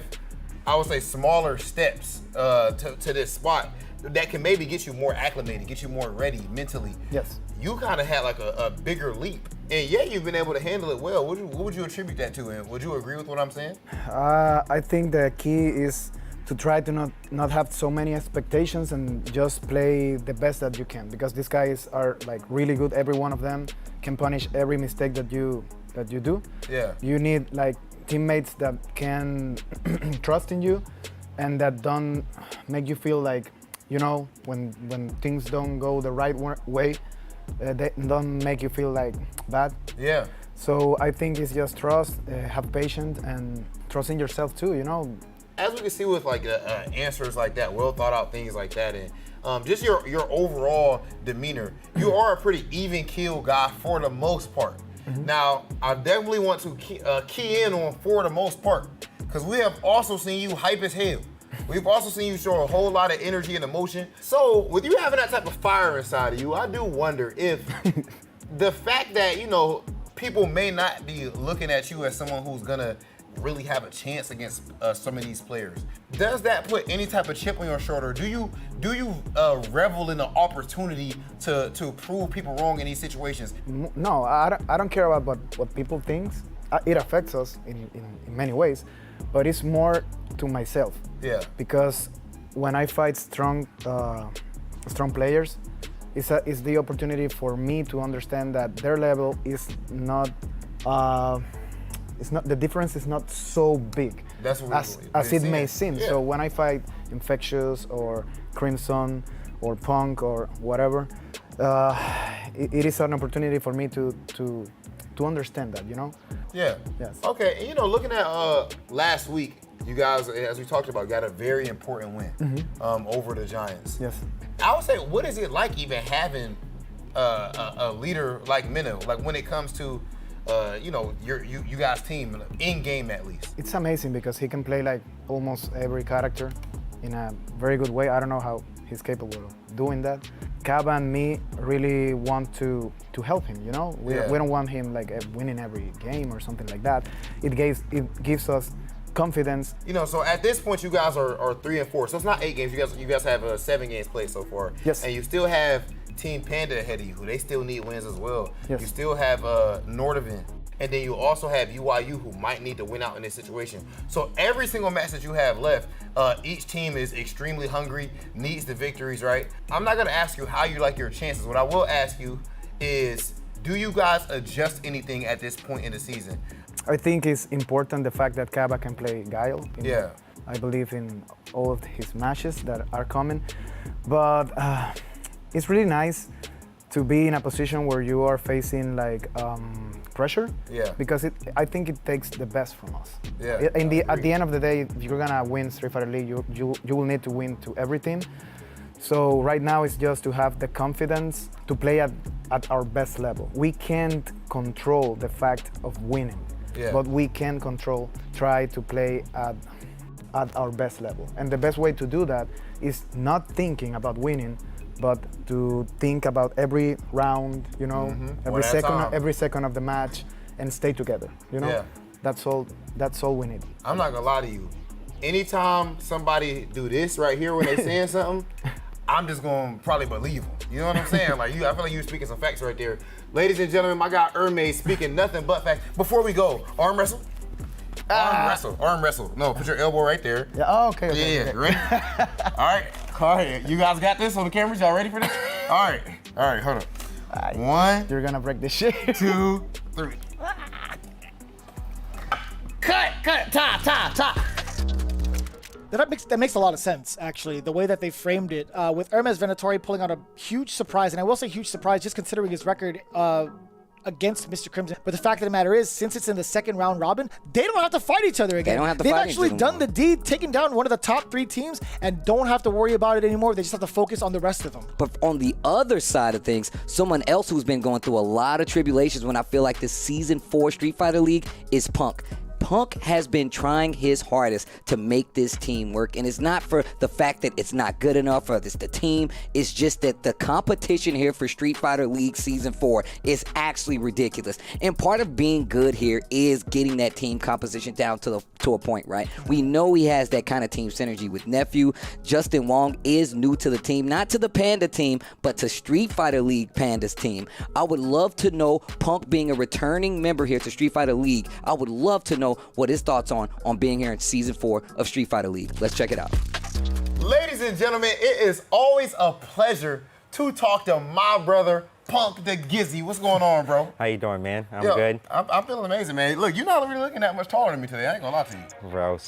I would say, smaller steps to this spot that can maybe get you more acclimated, get you more ready mentally. Yes. You kind of had like a bigger leap. And yeah, you've been able to handle it well. What would you attribute that to? And would you agree with what I'm saying? I think the key is to try to not have so many expectations and just play the best that you can, because these guys are like really good. Every one of them can punish every mistake that you do. Yeah. You need like teammates that can trust in you and that don't make you feel like, you know, when things don't go the right way, they don't make you feel like bad. Yeah. So I think it's just trust, have patience, and trust in yourself too, you know. As we can see with like answers like that, well thought out things like that, and just your overall demeanor, you are a pretty even keel guy for the most part. Mm-hmm. Now, I definitely want to key in on for the most part, because we have also seen you hype as hell. We've also seen you show a whole lot of energy and emotion. So with you having that type of fire inside of you, I do wonder if the fact that, you know, people may not be looking at you as someone who's gonna really have a chance against some of these players, does that put any type of chip on your shoulder? Do you revel in the opportunity to prove people wrong in these situations? No, I don't care about what people think. It affects us in many ways, but it's more to myself. Yeah. Because when I fight strong players, it's the opportunity for me to understand that their level is not. The difference is not so big as it may seem. Yeah. So when I fight Infectious or Crimson or Punk or whatever, it is an opportunity for me to understand that, you know? Yeah. Yes. Okay, and you know, looking at last week, you guys, as we talked about, got a very important win over the Giants. Yes. I would say, what is it like even having a leader like Minnow, like when it comes to you know, you guys' team, in game at least? It's amazing because he can play like almost every character in a very good way. I don't know how he's capable of doing that. Cab and me really want to help him, you know? We don't want him like winning every game or something like that. It gives us confidence. You know, so at this point you guys are 3-4, so it's not 8 games. You guys have 7 games played so far. Yes. And you still have Team Panda ahead of you, who they still need wins as well. Yes. You still have Nordovan, and then you also have UYU, who might need to win out in this situation. So every single match that you have left, each team is extremely hungry, needs the victories, right? I'm not gonna ask you how you like your chances. What I will ask you is, do you guys adjust anything at this point in the season? I think it's important the fact that Kaba can play Guile. Yeah. I believe in all of his matches that are coming, but it's really nice to be in a position where you are facing like pressure. Yeah. Because I think it takes the best from us. Yeah. At the end of the day, if you're gonna win Street Fighter League, you will need to win to every team. So right now it's just to have the confidence to play at our best level. We can't control the fact of winning, but we can try to play at our best level. And the best way to do that is not thinking about winning, but to think about every round, you know, every second of the match, and stay together, you know? Yeah. That's all we need. I'm not gonna lie to you. Anytime somebody do this right here when they saying something, I'm just gonna probably believe them. You know what I'm saying? Like I feel like you speaking some facts right there. Ladies and gentlemen, my guy Hermes speaking nothing but facts. Before we go, arm wrestle. Arm wrestle. No, put your elbow right there. Yeah. Oh, okay. Yeah. Ready? All right. You guys got this on the cameras? Y'all ready for this? All right. Hold up. 1. You're gonna break this shit. 2, 3. Cut. Top. That makes a lot of sense, actually, the way that they framed it. With Hermes Venatori pulling out a huge surprise, and I will say huge surprise just considering his record against Mr. Crimson. But the fact of the matter is, since it's in the second round robin, they don't have to fight each other again. They don't have to They've fight actually each other done the deed, taken down one of the top 3 teams, and don't have to worry about it anymore. They just have to focus on the rest of them. But on the other side of things, someone else who's been going through a lot of tribulations when I feel like this Season 4 Street Fighter League is Punk. Punk has been trying his hardest to make this team work, and it's not for the fact that it's not good enough or it's the team. It's just that the competition here for Street Fighter League Season 4 is actually ridiculous. And part of being good here is getting that team composition down to a point, right? We know he has that kind of team synergy with Nephew. Justin Wong is new to the team, not to the Panda team, but to Street Fighter League Panda's team. I would love to know, Punk being a returning member here to Street Fighter League, I would love to know what his thoughts on being here in Season 4 of Street Fighter League. Let's check it out. Ladies and gentlemen, it is always a pleasure to talk to my brother, Punk the Gizzy. What's going on, bro? How you doing, man? I'm Yo, good. I'm feeling amazing, man. Look, you're not really looking that much taller than me today. I ain't gonna lie to you. Bro,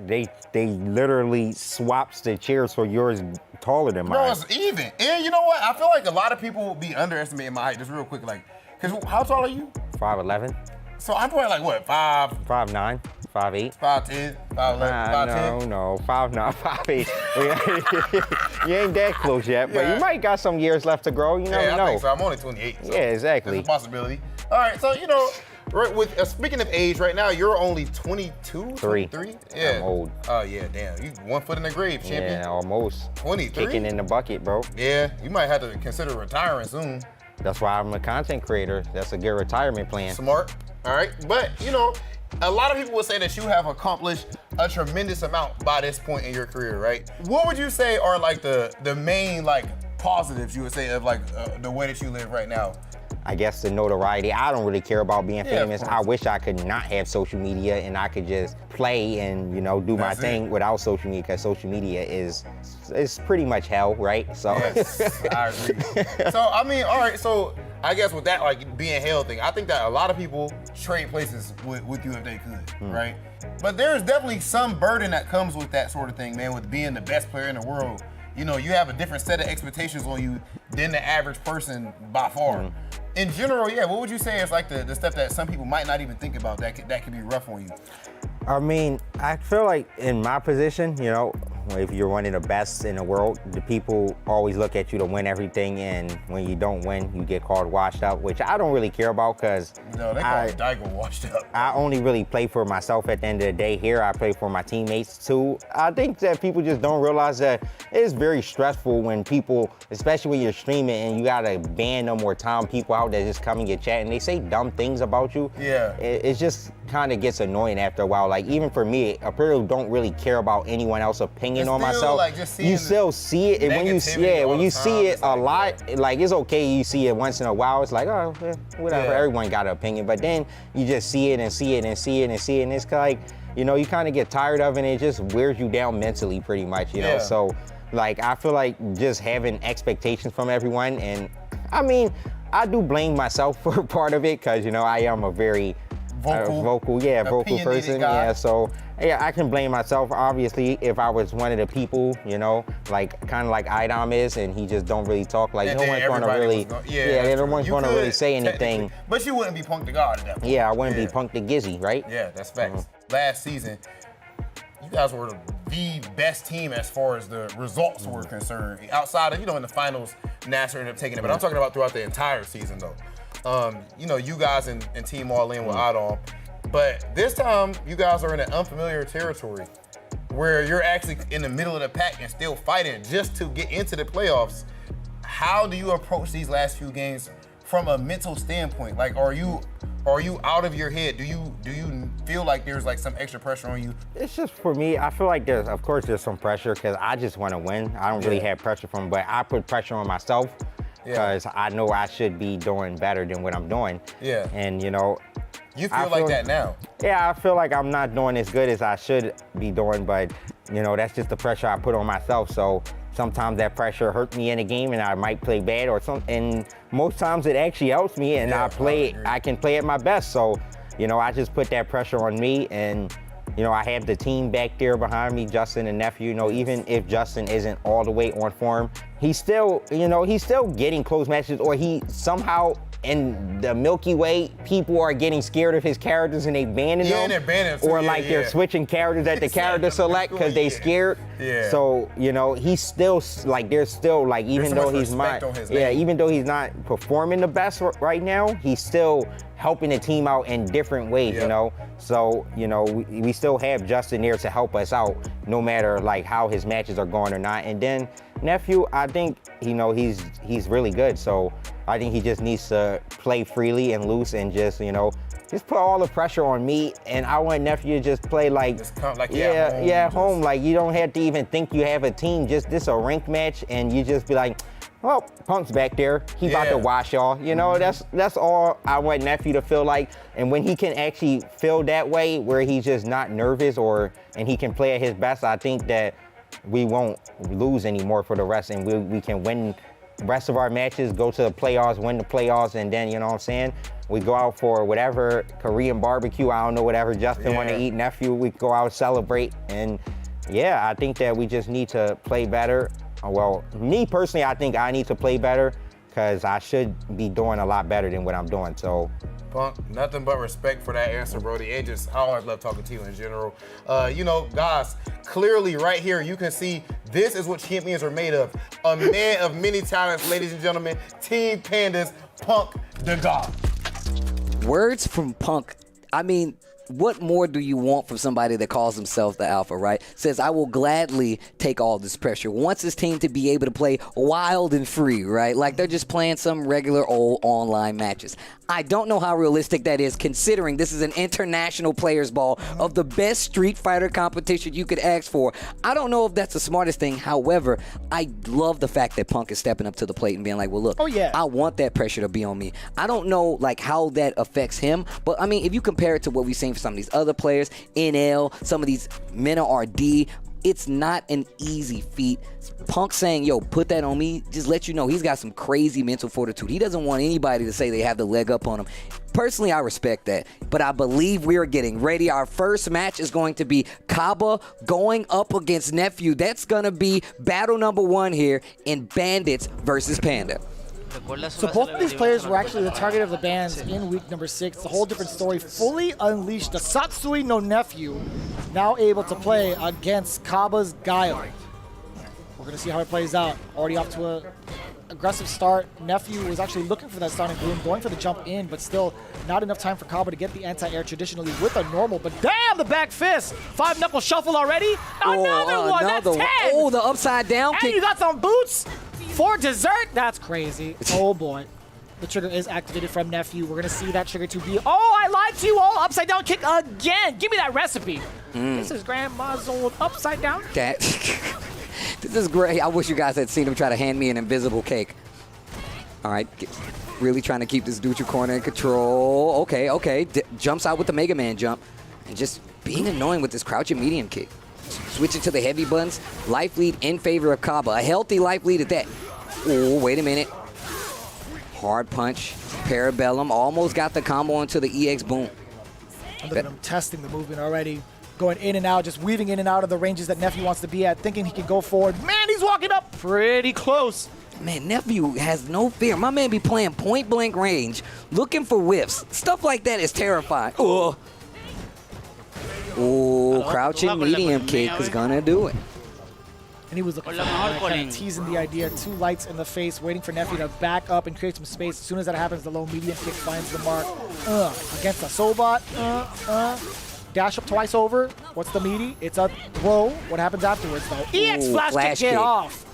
they literally swaps the chairs for yours taller than mine. Bro, it's even. And you know what? I feel like a lot of people will be underestimating my height just real quick. Like, cause how tall are you? 5'11". So I'm probably like what, 5'9", 5'8". 5'10", 5'11", 5'10"? No, 5'9", 5'8". You ain't that close yet, but you might got some years left to grow. You never know. I think so. I'm only 28. So yeah, exactly. There's a possibility. All right, so you know, right, with speaking of age, right now you're only 22, 23. Yeah. I'm old. Oh yeah, damn. You 1 foot in the grave, champion. Yeah, almost. 23. Kicking in the bucket, bro. Yeah, you might have to consider retiring soon. That's why I'm a content creator. That's a good retirement plan. Smart. All right, but you know, a lot of people would say that you have accomplished a tremendous amount by this point in your career, right? What would you say are like the main like positives you would say of like the way that you live right now? I guess the notoriety. I don't really care about being famous. I wish I could not have social media and I could just play and, you know, do my thing without social media, because social media is pretty much hell, right? So yes, I agree. So I mean, all right, so I guess with that like being hell thing, I think that a lot of people trade places with you if they could, right? But there's definitely some burden that comes with that sort of thing, man, with being the best player in the world. You know, you have a different set of expectations on you than the average person by far. In general, yeah, what would you say is like the stuff that some people might not even think about that could be rough on you? I mean, I feel like in my position, you know, if you're one of the best in the world, the people always look at you to win everything, and when you don't win, you get called washed up, which I don't really care about, because no, they call Daigo washed up. I only really play for myself at the end of the day. Here, I play for my teammates too. I think that people just don't realize that it's very stressful when people, especially when you're streaming and you gotta ban them or time people out that just come in your chat and they say dumb things about you. Yeah. It just kind of gets annoying after a while. Like, even for me, a people don't really care about anyone else's opinion on myself. Like, you still see it, and when you see it a lot, like, it's okay, you see it once in a while, it's like, oh, yeah, whatever, everyone got an opinion. But then you just see it and see it and see it and see it, and it's like, you know, you kind of get tired of it, and it just wears you down mentally pretty much, you know? So, like, I feel like just having expectations from everyone, and I mean, I do blame myself for part of it, because, you know, I am a very vocal person. Guy. Yeah, so yeah, I can blame myself. Obviously, if I was one of the people, you know, like kind of like Idom is, and he just don't really talk. Like, no one's gonna really, no one's gonna really say anything. But you wouldn't be Punk the God at that point. Yeah, I wouldn't be Punk the Gizzy, right? Yeah, that's facts. Last season, you guys were the the best team as far as the results were concerned. Outside of, in the finals, Nasser ended up taking it. But I'm talking about throughout the entire season, though. You guys and Team All In with Adam. But this time, you guys are in an unfamiliar territory where you're actually in the middle of the pack and still fighting just to get into the playoffs. How do you approach these last few games from a mental standpoint? Like, are you out of your head? Do you feel like there's like some extra pressure on you? It's just for me, I feel like of course there's some pressure because I just want to win. I don't really have pressure from, but I put pressure on myself because I know I should be doing better than what I'm doing. Yeah. And you feel like that now? Yeah, I feel like I'm not doing as good as I should be doing, but that's just the pressure I put on myself. So sometimes that pressure hurts me in a game and I might play bad or something. And most times it actually helps me and I can play at my best. So, I just put that pressure on me and, I have the team back there behind me, Justin and Nephew. Even if Justin isn't all the way on form, he's still getting close matches, or he somehow in the Milky Way, people are getting scared of his characters and they banning them. They're banning them. Or they're switching characters at the character select because they scared. Yeah. So, he's still there's still even though he's not, even though he's not performing the best right now, he's still helping the team out in different ways, So, we still have Justin there to help us out no matter how his matches are going or not. And then Nephew, I think, he's really good. So I think he just needs to play freely and loose and just put all the pressure on me. And I want Nephew to just play home. Like, you don't have to even think you have a team. Just this a rink match, and you just be like, well, Punk's back there. He about to wash y'all. That's all I want Nephew to feel like. And when he can actually feel that way, where he's just not nervous and he can play at his best, I think that we won't lose anymore for the rest, and we can win the rest of our matches, go to the playoffs, win the playoffs, and then, we go out for whatever Korean barbecue, I don't know, whatever Justin want to eat, Nephew, we go out, celebrate, and I think that we just need to play better. Well, me personally, I think I need to play better because I should be doing a lot better than what I'm doing, so. Punk, nothing but respect for that answer, Brody, and just I always love talking to you in general. Guys, clearly right here, you can see this is what champions are made of. A man of many talents, ladies and gentlemen, Team Panda's Punk the God. Words from Punk. I mean, what more do you want from somebody that calls himself the Alpha, right? Says, I will gladly take all this pressure. Wants his team to be able to play wild and free, right? Like they're just playing some regular old online matches. I don't know how realistic that is, considering this is an international players ball of the best Street Fighter competition you could ask for. I don't know if that's the smartest thing. However, I love the fact that Punk is stepping up to the plate and being like, well, look, I want that pressure to be on me. I don't know how that affects him, but I mean, if you compare it to what we've seen for some of these other players, NL, some of these Mena RD, it's not an easy feat. Punk saying, yo, put that on me, just let you know he's got some crazy mental fortitude. He doesn't want anybody to say they have the leg up on him. Personally, I respect that, but I believe we are getting ready. Our first match is going to be Kaba going up against Nephew. That's going to be battle number 1 here in Bandits versus Panda. So both of these players were actually the target of the bans in week number 6. It's a whole different story. Fully unleashed. The Satsui no Nephew now able to play against Kaba's Guile. We're going to see how it plays out. Already off to a aggressive start. Nephew was actually looking for that sonic boom, going for the jump in, but still not enough time for Kaba to get the anti-air traditionally with a normal. But damn, the back fist. 5-knuckle shuffle already. Another one. That's 10. Oh, the upside down and kick. You got some boots for dessert. That's crazy. Oh boy. The trigger is activated from Nephew. We're going to see that trigger to be, oh, I lied to you all. Upside down kick again. Give me that recipe. This is Grandma's old upside down. This is great. I wish you guys had seen him try to hand me an invisible cake. All right. Really trying to keep this Dutra corner in control. Okay. Jumps out with the Mega Man jump. And just being annoying with this crouching medium kick. Switching to the heavy buttons. Life lead in favor of Kaba. A healthy life lead at that. Oh, wait a minute. Hard punch. Parabellum. Almost got the combo into the EX boom. Look at him testing the movement already. Going in and out, just weaving in and out of the ranges that Nephew wants to be at, thinking he can go forward. Man, he's walking up pretty close. Man, Nephew has no fear. My man be playing point blank range, looking for whiffs. Stuff like that is terrifying. Oh, crouching medium kick is gonna do it. And he was looking for that, kind of teasing the idea. 2 lights in the face, waiting for Nephew to back up and create some space. As soon as that happens, the low medium kick finds the mark. Against a Sobot. Dash up twice over. What's the meaty? It's a throw. What happens afterwards, though? EX flash kick, get off.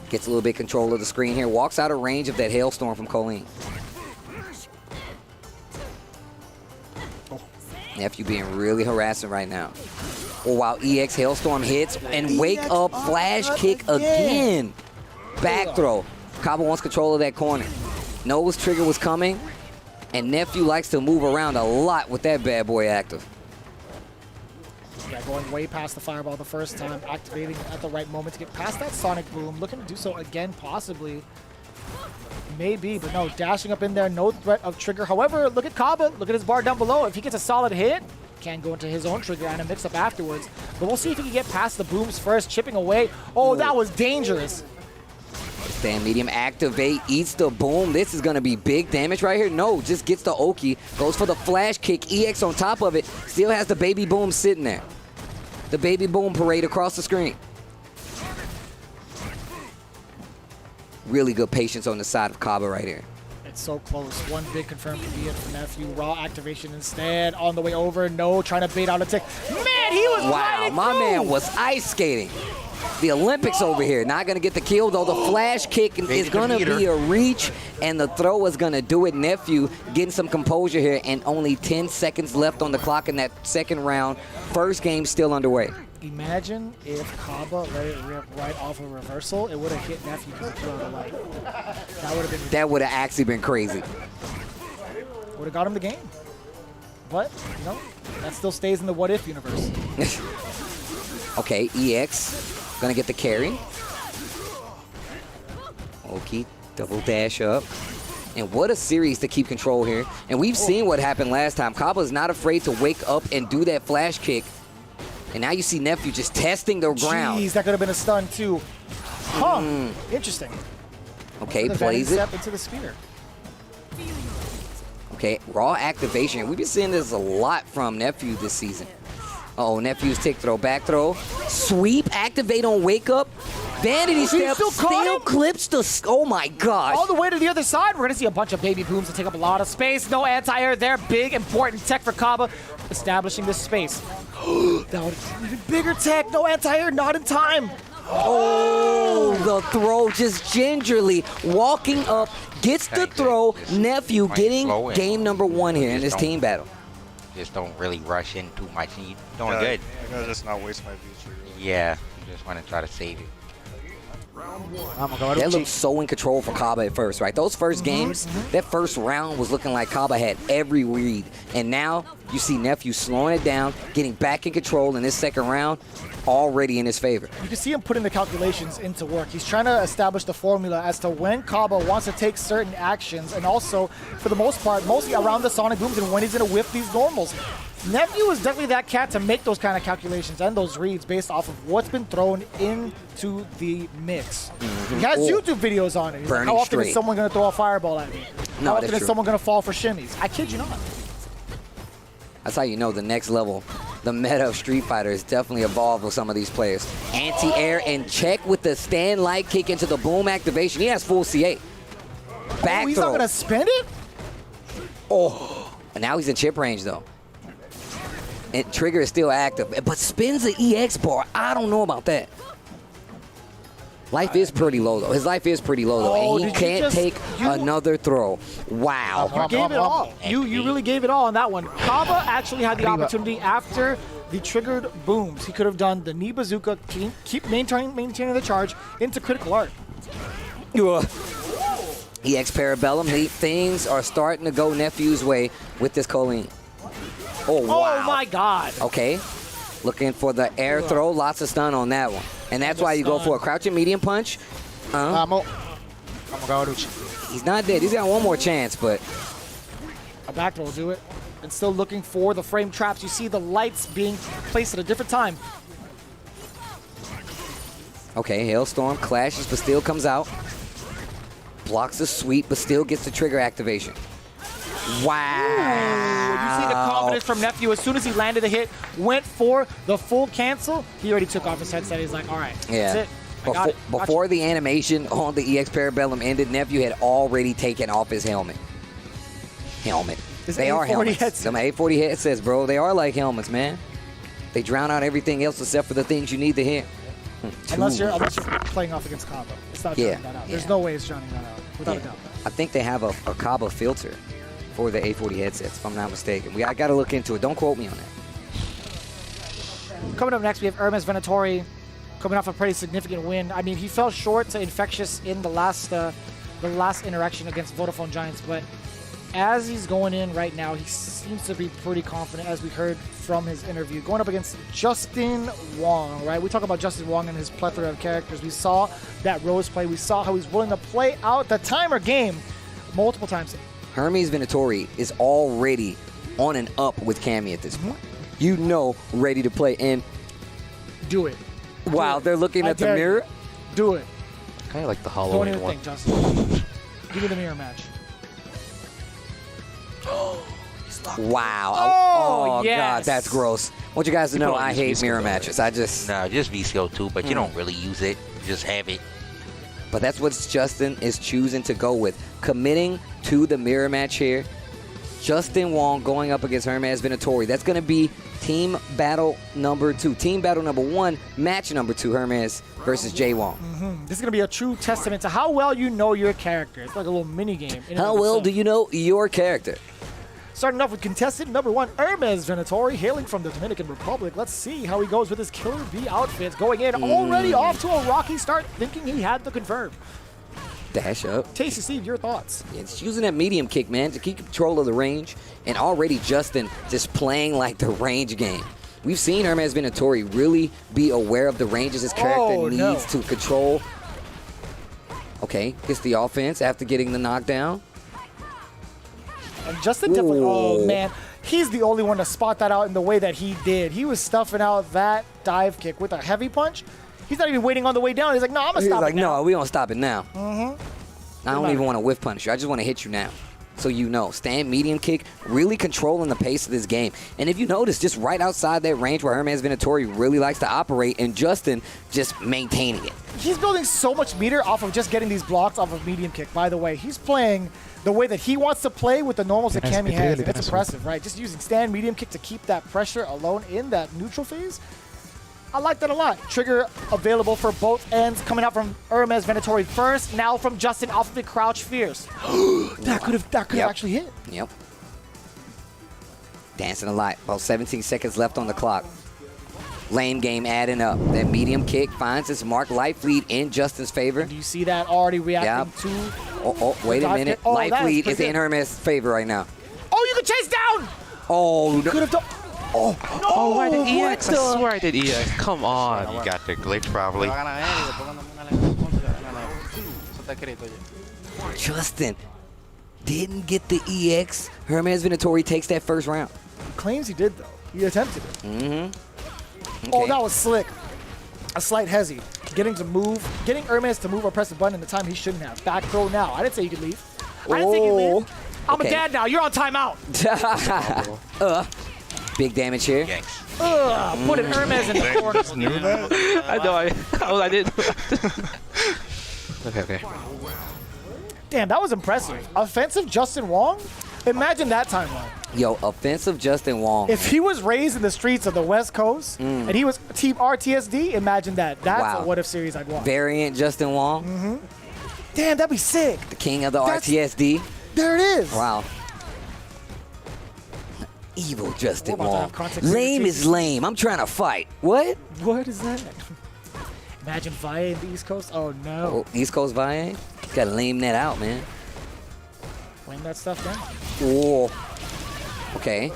Gets a little bit control of the screen here. Walks out of range of that hailstorm from Colleen. Nephew being really harassing right now. Oh, wow, EX Hailstorm hits and wake up flash kick again. Back throw. Kaba wants control of that corner. Knows trigger was coming, and Nephew likes to move around a lot with that bad boy active. Yeah, going way past the fireball the first time, activating at the right moment to get past that sonic boom. Looking to do so again, possibly. Maybe, but no, dashing up in there, no threat of trigger. However, look at Kaba. Look at his bar down below. If he gets a solid hit, can go into his own trigger and a mix-up afterwards. But we'll see if he can get past the booms first, chipping away. Oh, that was dangerous. Stand medium, activate, eats the boom. This is going to be big damage right here. No, just gets the Oki. Goes for the flash kick. EX on top of it. Still has the baby boom sitting there. The baby boom parade across the screen. Really good patience on the side of Kaba right here. It's so close. One big confirmed to be it for Nephew. Raw activation instead. On the way over. No, trying to bait out a tick. Man, he was wow, my man was ice skating. The Olympics over here. Not going to get the kill, though. The flash kick is going to be a reach, and the throw is going to do it. Nephew getting some composure here, and only 10 seconds left on the clock in that second round. First game still underway. Imagine if Kaba let it rip right off a reversal. It would have hit Nephew because he threw out the light. That would have actually been crazy. Would have got him the game. But, you know, that still stays in the what-if universe. Okay, EX gonna get the carry. Oki, double dash up. And what a series to keep control here. And we've seen what happened last time. Kaba's not afraid to wake up and do that flash kick. And now you see Nephew just testing the ground. Jeez, that could have been a stun too. Huh, interesting. Okay, plays it. Into the spear. Okay, raw activation. We've been seeing this a lot from Nephew this season. Uh-oh, Nephew's tick throw, back throw. Sweep, activate on wake up. Vanity step, still clips the, oh my gosh. All the way to the other side. We're gonna see a bunch of baby booms that take up a lot of space. No anti-air there, big, important tech for Kaba, establishing this space. That would be even bigger tech, no anti-air, not in time. Oh, the throw just gingerly walking up, gets the throw. Nephew getting game number 1 here in this team battle. Just don't really rush in too much, and you're doing good. I gotta just not waste my V-trigger. Yeah, you just want to try to save it. That looked so in control for Kaba at first, right? Those first games, that first round was looking like Kaba had every read. And now you see Nephew slowing it down, getting back in control in this second round, already in his favor. You can see him putting the calculations into work. He's trying to establish the formula as to when Kaba wants to take certain actions, and also, for the most part, mostly around the sonic booms and when he's going to whip these normals. Nephew is definitely that cat to make those kind of calculations and those reads based off of what's been thrown into the mix. He has YouTube videos on it. He's like, how often is someone going to throw a fireball at me? How often is someone going to fall for shimmies? I kid you not. That's how you know the next level. The meta of Street Fighter has definitely evolved with some of these players. Anti-air and check with the stand light kick into the boom activation. He has full C8. Back he's throw. not going to spend it? Oh, and now he's in chip range though. And trigger is still active, but spins the EX bar. I don't know about that. Life is pretty low though. His life is pretty low though, and he can't take another throw. Wow. You gave it all. You really gave it all on that one. Kaba actually had the opportunity after the triggered booms. He could have done the knee bazooka, keep maintaining the charge into critical art. EX Parabellum, things are starting to go Nephew's way with this Colleen. Oh, wow. Oh, my God. Okay. Looking for the air throw. Lots of stun on that one. And that's why you go for a crouching medium punch. He's not dead. He's got one more chance, but... A back throw will do it. And still looking for the frame traps. You see the lights being placed at a different time. Okay, Hailstorm clashes, but still comes out. Blocks the sweep, but still gets the trigger activation. Wow. You see the confidence from Nephew. As soon as he landed the hit, went for the full cancel, he already took off his headset. He's like, all right, that's it. Before the animation on the EX Parabellum ended, Nephew had already taken off his helmet. They are helmets. Headset. Some 840 headsets, bro. They are like helmets, man. They drown out everything else except for the things you need to hear. Unless you're playing off against Kaba. It's not drowning that out. There's no way it's drowning that out, without a doubt. I think they have a Kaba filter for the 840 headsets, if I'm not mistaken. I got to look into it. Don't quote me on that. Coming up next, we have Hermes Venatori coming off a pretty significant win. I mean, he fell short to Infectious in the last interaction against Vodafone Giants, but as he's going in right now, he seems to be pretty confident, as we heard from his interview. Going up against Justin Wong, right? We talk about Justin Wong and his plethora of characters. We saw that Rose play. We saw how he's willing to play out the timer game multiple times. Hermes Venatori is already on an up with Cammy at this point. You know, ready to play. And do it. Wow, they're looking at the mirror. Do it. Kind of like the Hollow Don't even think, Justin. Give me the mirror match. Wow. Oh, yes. God, that's gross. I want you guys to know I hate mirror matches. Nah, just VCO too, but you don't really use it. You just have it. But that's what Justin is choosing to go with. Committing to the mirror match here. Justin Wong going up against Hermes Venatori. That's going to be team battle number 2. Team battle number 1, match number 2, Hermes versus Jay Wong. This is going to be a true testament to how well you know your character. It's like a little mini game. How well do you know your character? Starting off with contestant number 1, Hermes Venatori, hailing from the Dominican Republic. Let's see how he goes with his Killer Bee outfits. Going in already off to a rocky start, thinking he had the confirm. Dash up. Tasty Steve, your thoughts? It's using that medium kick, man, to keep control of the range. And already Justin just playing like the range game. We've seen Hermes Venatori really be aware of the ranges his character needs to control. Okay, gets the offense after getting the knockdown. And Justin definitely, oh man, he's the only one to spot that out in the way that he did. He was stuffing out that dive kick with a heavy punch. He's not even waiting on the way down. He's like, no, I'm going to stop it now. He's like, no, we don't stop it now. I don't even want to whiff punish you. I just want to hit you now. So you know, stand medium kick, really controlling the pace of this game. And if you notice, just right outside that range where Hermes Venatori really likes to operate, and Justin just maintaining it. He's building so much meter off of just getting these blocks off of medium kick, by the way. He's playing the way that he wants to play with the normals that Cammy has. And it's impressive, right? Just using stand medium kick to keep that pressure alone in that neutral phase. I like that a lot. Trigger available for both ends. Coming out from Hermes Venatori first. Now from Justin off of the crouch fierce. That could have actually hit. Yep. Dancing a lot. About 17 seconds left on the clock. Lane game adding up. That medium kick finds its mark. Life lead in Justin's favor. Do you see that already reacting to? Oh, wait a minute. Life lead is in Hermes' favor right now. Oh, you can chase down. Oh, could have done. Oh, I did EX. I swear I did EX. Come on. You got the glitch probably. Justin didn't get the EX. Hermes Venatori takes that first round. Claims he did, though. He attempted it. Okay. Oh, that was slick. A slight hezzy. Getting Hermes to move or press the button in the time he shouldn't have. Back throw now. I didn't say you could leave. I didn't say you could leave. I'm a dad now. You're on timeout. Big damage here. Putting Hermes in the corner. Knew that? I know. I didn't. Okay. Damn, that was impressive. Offensive Justin Wong? Imagine that timeline. Yo, offensive Justin Wong. If he was raised in the streets of the West Coast and he was Team RTSD, imagine that. That's a what-if series I'd want. Variant Justin Wong. Damn, that'd be sick. The king of the RTSD. There it is. Wow. Evil Justin Wong. Lame is lame. I'm trying to fight. What? What is that? Imagine Valle in the East Coast. Oh, no. Oh, East Coast Valle? Gotta lame that out, man. Lame that stuff down. Oh. Okay.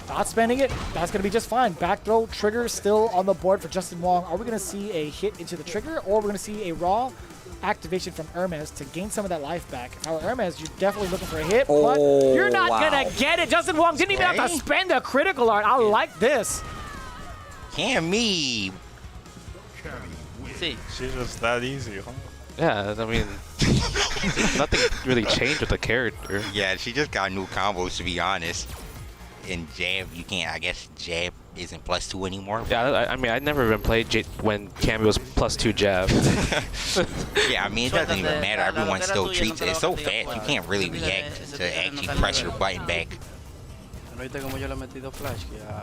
Not spending it. That's going to be just fine. Back throw, trigger still on the board for Justin Wong. Are we going to see a hit into the trigger, or we're going to see a raw activation from Hermes to gain some of that life back? If I were Hermes, you're definitely looking for a hit, but you're not going to get it. Justin Wong didn't even have to spend a critical art. I like this. Cammy. She's just that easy, huh? Yeah, I mean, Nothing really changed with the character. Yeah, she just got new combos, to be honest. And jab, you can't, I guess jab isn't +2 anymore. Yeah, I mean, I'd never even played when Cammy was +2 jab. Yeah, I mean, it doesn't even matter. Everyone still treats it. It's so fast, you can't really react to actually press your button back.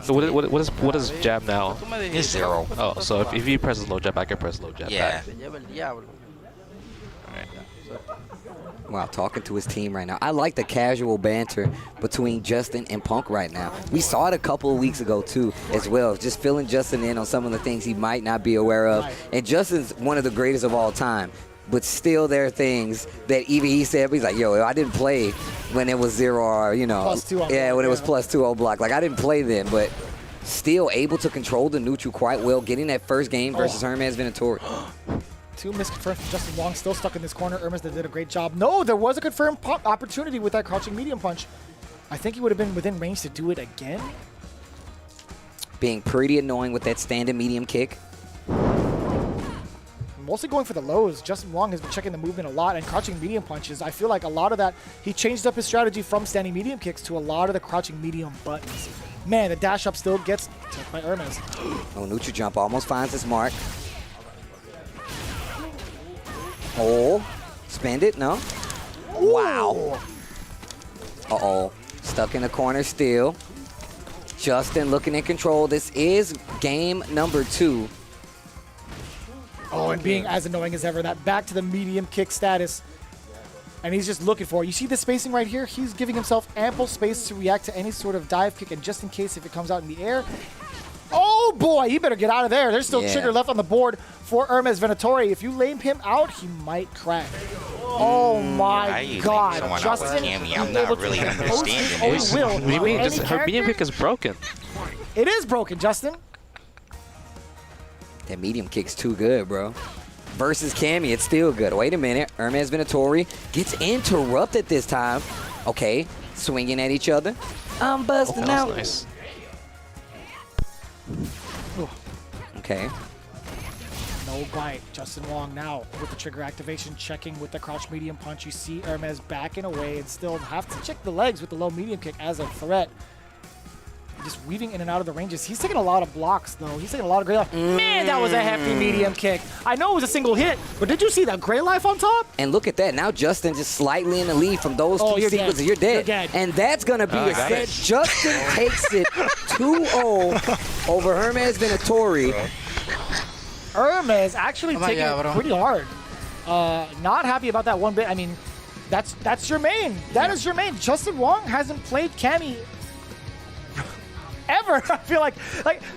So what is jab now? It's 0. Oh, so if you press low jab, I can press low jab Yeah. back. Wow, talking to his team right now. I like the casual banter between Justin and Punk right now. We saw it a couple of weeks ago, too, as well. Just filling Justin in on some of the things he might not be aware of. And Justin's one of the greatest of all time. But still, there are things that even he said, he's like, yo, I didn't play when it was 0 or, you know. +2 on yeah, block, when it was +2 on block. Like, I didn't play then, but still able to control the neutral quite well, getting that first game versus Hermes Venatori. 2 misconfirmed from Justin Wong, still stuck in this corner. Hermes did a great job. No, there was a confirmed opportunity with that crouching medium punch. I think he would have been within range to do it again. Being pretty annoying with that standing medium kick. Mostly going for the lows. Justin Wong has been checking the movement a lot, and crouching medium punches. I feel like a lot of that, he changed up his strategy from standing medium kicks to a lot of the crouching medium buttons. Man, the dash up still gets took by Hermes. Oh, neutral jump almost finds his mark. Oh, spend it, no? Wow. Uh-oh, stuck in the corner still. Justin looking in control. This is game number 2. Oh, and being as annoying as ever. That back to the medium kick status. And he's just looking for it. You see the spacing right here? He's giving himself ample space to react to any sort of dive kick, and just in case if it comes out in the air. Oh boy, he better get out of there. There's still trigger left on the board for Hermes Venatori. If you lame him out, he might crack. Oh my God, Justin, I'm not really understanding this. What do you mean? Her medium kick is broken. It is broken, Justin. That medium kick's too good, bro. Versus Cammy, it's still good. Wait a minute. Hermes Venatori gets interrupted this time. Okay, swinging at each other. I'm busting out. Nice. Okay. No bite. Justin Wong now with the trigger activation, checking with the crouch medium punch. You see Hermes backing away and still have to check the legs with the low medium kick as a threat. Just weaving in and out of the ranges. He's taking a lot of blocks, though. He's taking a lot of gray life. Man, that was a hefty medium kick. I know it was a single hit, but did you see that gray life on top? And look at that. Now Justin just slightly in the lead from those two sequences. You're dead. You're dead. And that's going to be a set. Justin takes it 2-0 over Hermes Venatori. Hermes actually taking it pretty hard. Not happy about that one bit. I mean, that's your main. That is your main. Justin Wong hasn't played Cammy ever. I feel like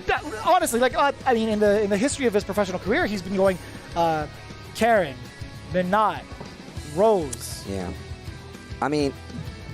that, honestly, I mean, in the history of his professional career, he's been going Karen, Minot, Rose. Yeah. I mean,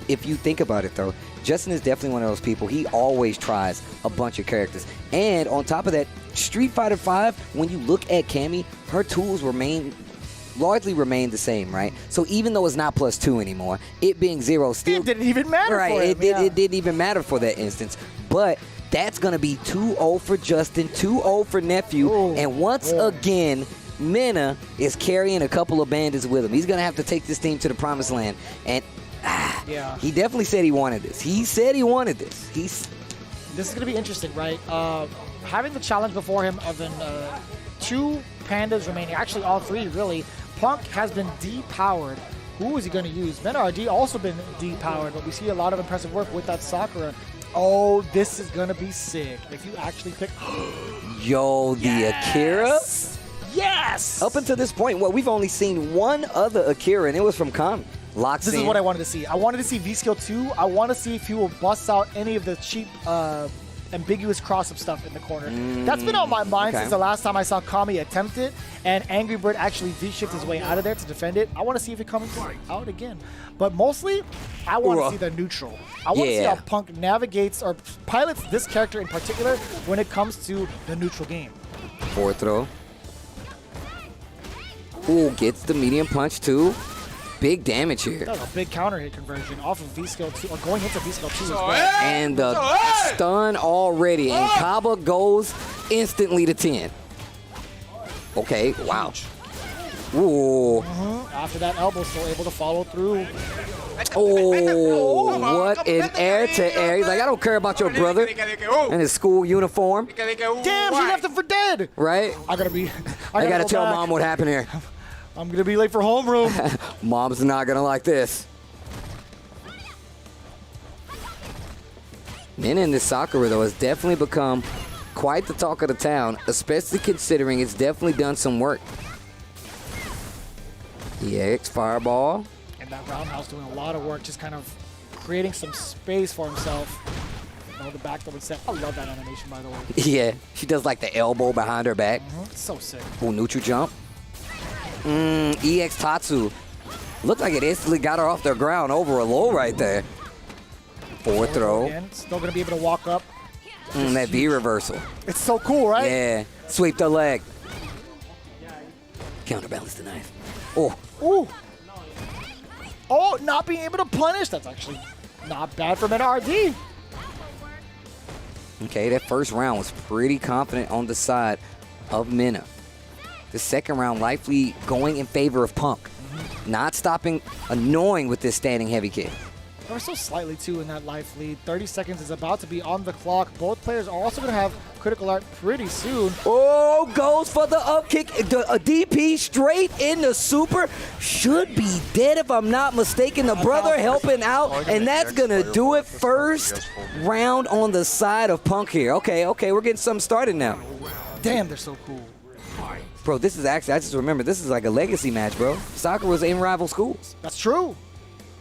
if you think about it, though, Justin is definitely one of those people. He always tries a bunch of characters. And on top of that, Street Fighter V, when you look at Cammy, her tools largely remain the same, right? So even though it's not +2 anymore, it being 0 still... It didn't even matter for him. It didn't even matter for that instance. But that's going to be 2-0 for Justin, 2-0 for Nephew. Ooh, and once again, Mena is carrying a couple of bandits with him. He's going to have to take this team to the promised land. And he definitely said he wanted this. He said he wanted this. This is going to be interesting, right? Having the challenge before him of 2 pandas remaining, actually all 3, really. Punk has been depowered. Who is he going to use? Mena RD also been depowered, but we see a lot of impressive work with that Sakura. Oh, this is going to be sick. If you actually pick... Yo, the Akira? Yes! Up until this point, we've only seen one other Akira, and it was from Kami. This is what I wanted to see. I wanted to see V-Skill 2. I want to see if he will bust out any of the cheap, ambiguous cross-up stuff in the corner. That's been on my mind since the last time I saw Kami attempt it, and Angry Bird actually V-shift his way out of there to defend it. I want to see if it comes out again. But mostly, I want to see the neutral. I want to see how Punk navigates or pilots this character in particular when it comes to the neutral game. Forward throw. Ooh, gets the medium punch too. Big damage here. That was a big counter hit conversion off of V-Skill 2, or going into V-Skill 2 as well. And the stun already, and Kaba goes instantly to 10. Okay, wow. Ooh. After that elbow, still able to follow through. Oh, what an air-to-air. He's like, I don't care about your brother in his school uniform. Damn, she left him for dead. Right? I gotta tell Mom what happened here. I'm gonna be late for homeroom. Mom's not gonna like this. Nina in this Sakura, though, has definitely become quite the talk of the town, especially considering it's definitely done some work. EX Fireball. And that roundhouse doing a lot of work, just kind of creating some space for himself. The back that would set. I love that animation, by the way. Yeah, she does like the elbow behind her back. It's so sick. Oh, neutral jump. EX Tatsu. Looked like it instantly got her off the ground over a low right there. Forward throw. Again, still going to be able to walk up. That V reversal. It's so cool, right? Yeah. Sweep the leg. Counterbalance the knife. Oh. Ooh. Oh, not being able to punish. That's actually not bad from an RD. Okay, that first round was pretty confident on the side of Minna. The second round likely going in favor of Punk. Not stopping, annoying with this standing heavy kick. We're still slightly, too, in that life lead. 30 seconds is about to be on the clock. Both players are also going to have critical art pretty soon. Oh, goes for the up kick. A DP straight in the super. Should be dead if I'm not mistaken. The brother helping out, and that's going to do it. First round on the side of Punk here. Okay, we're getting something started now. Damn, they're so cool. Bro, this is actually, I just remember, this is like a legacy match, bro. Sakura was in rival schools. That's true.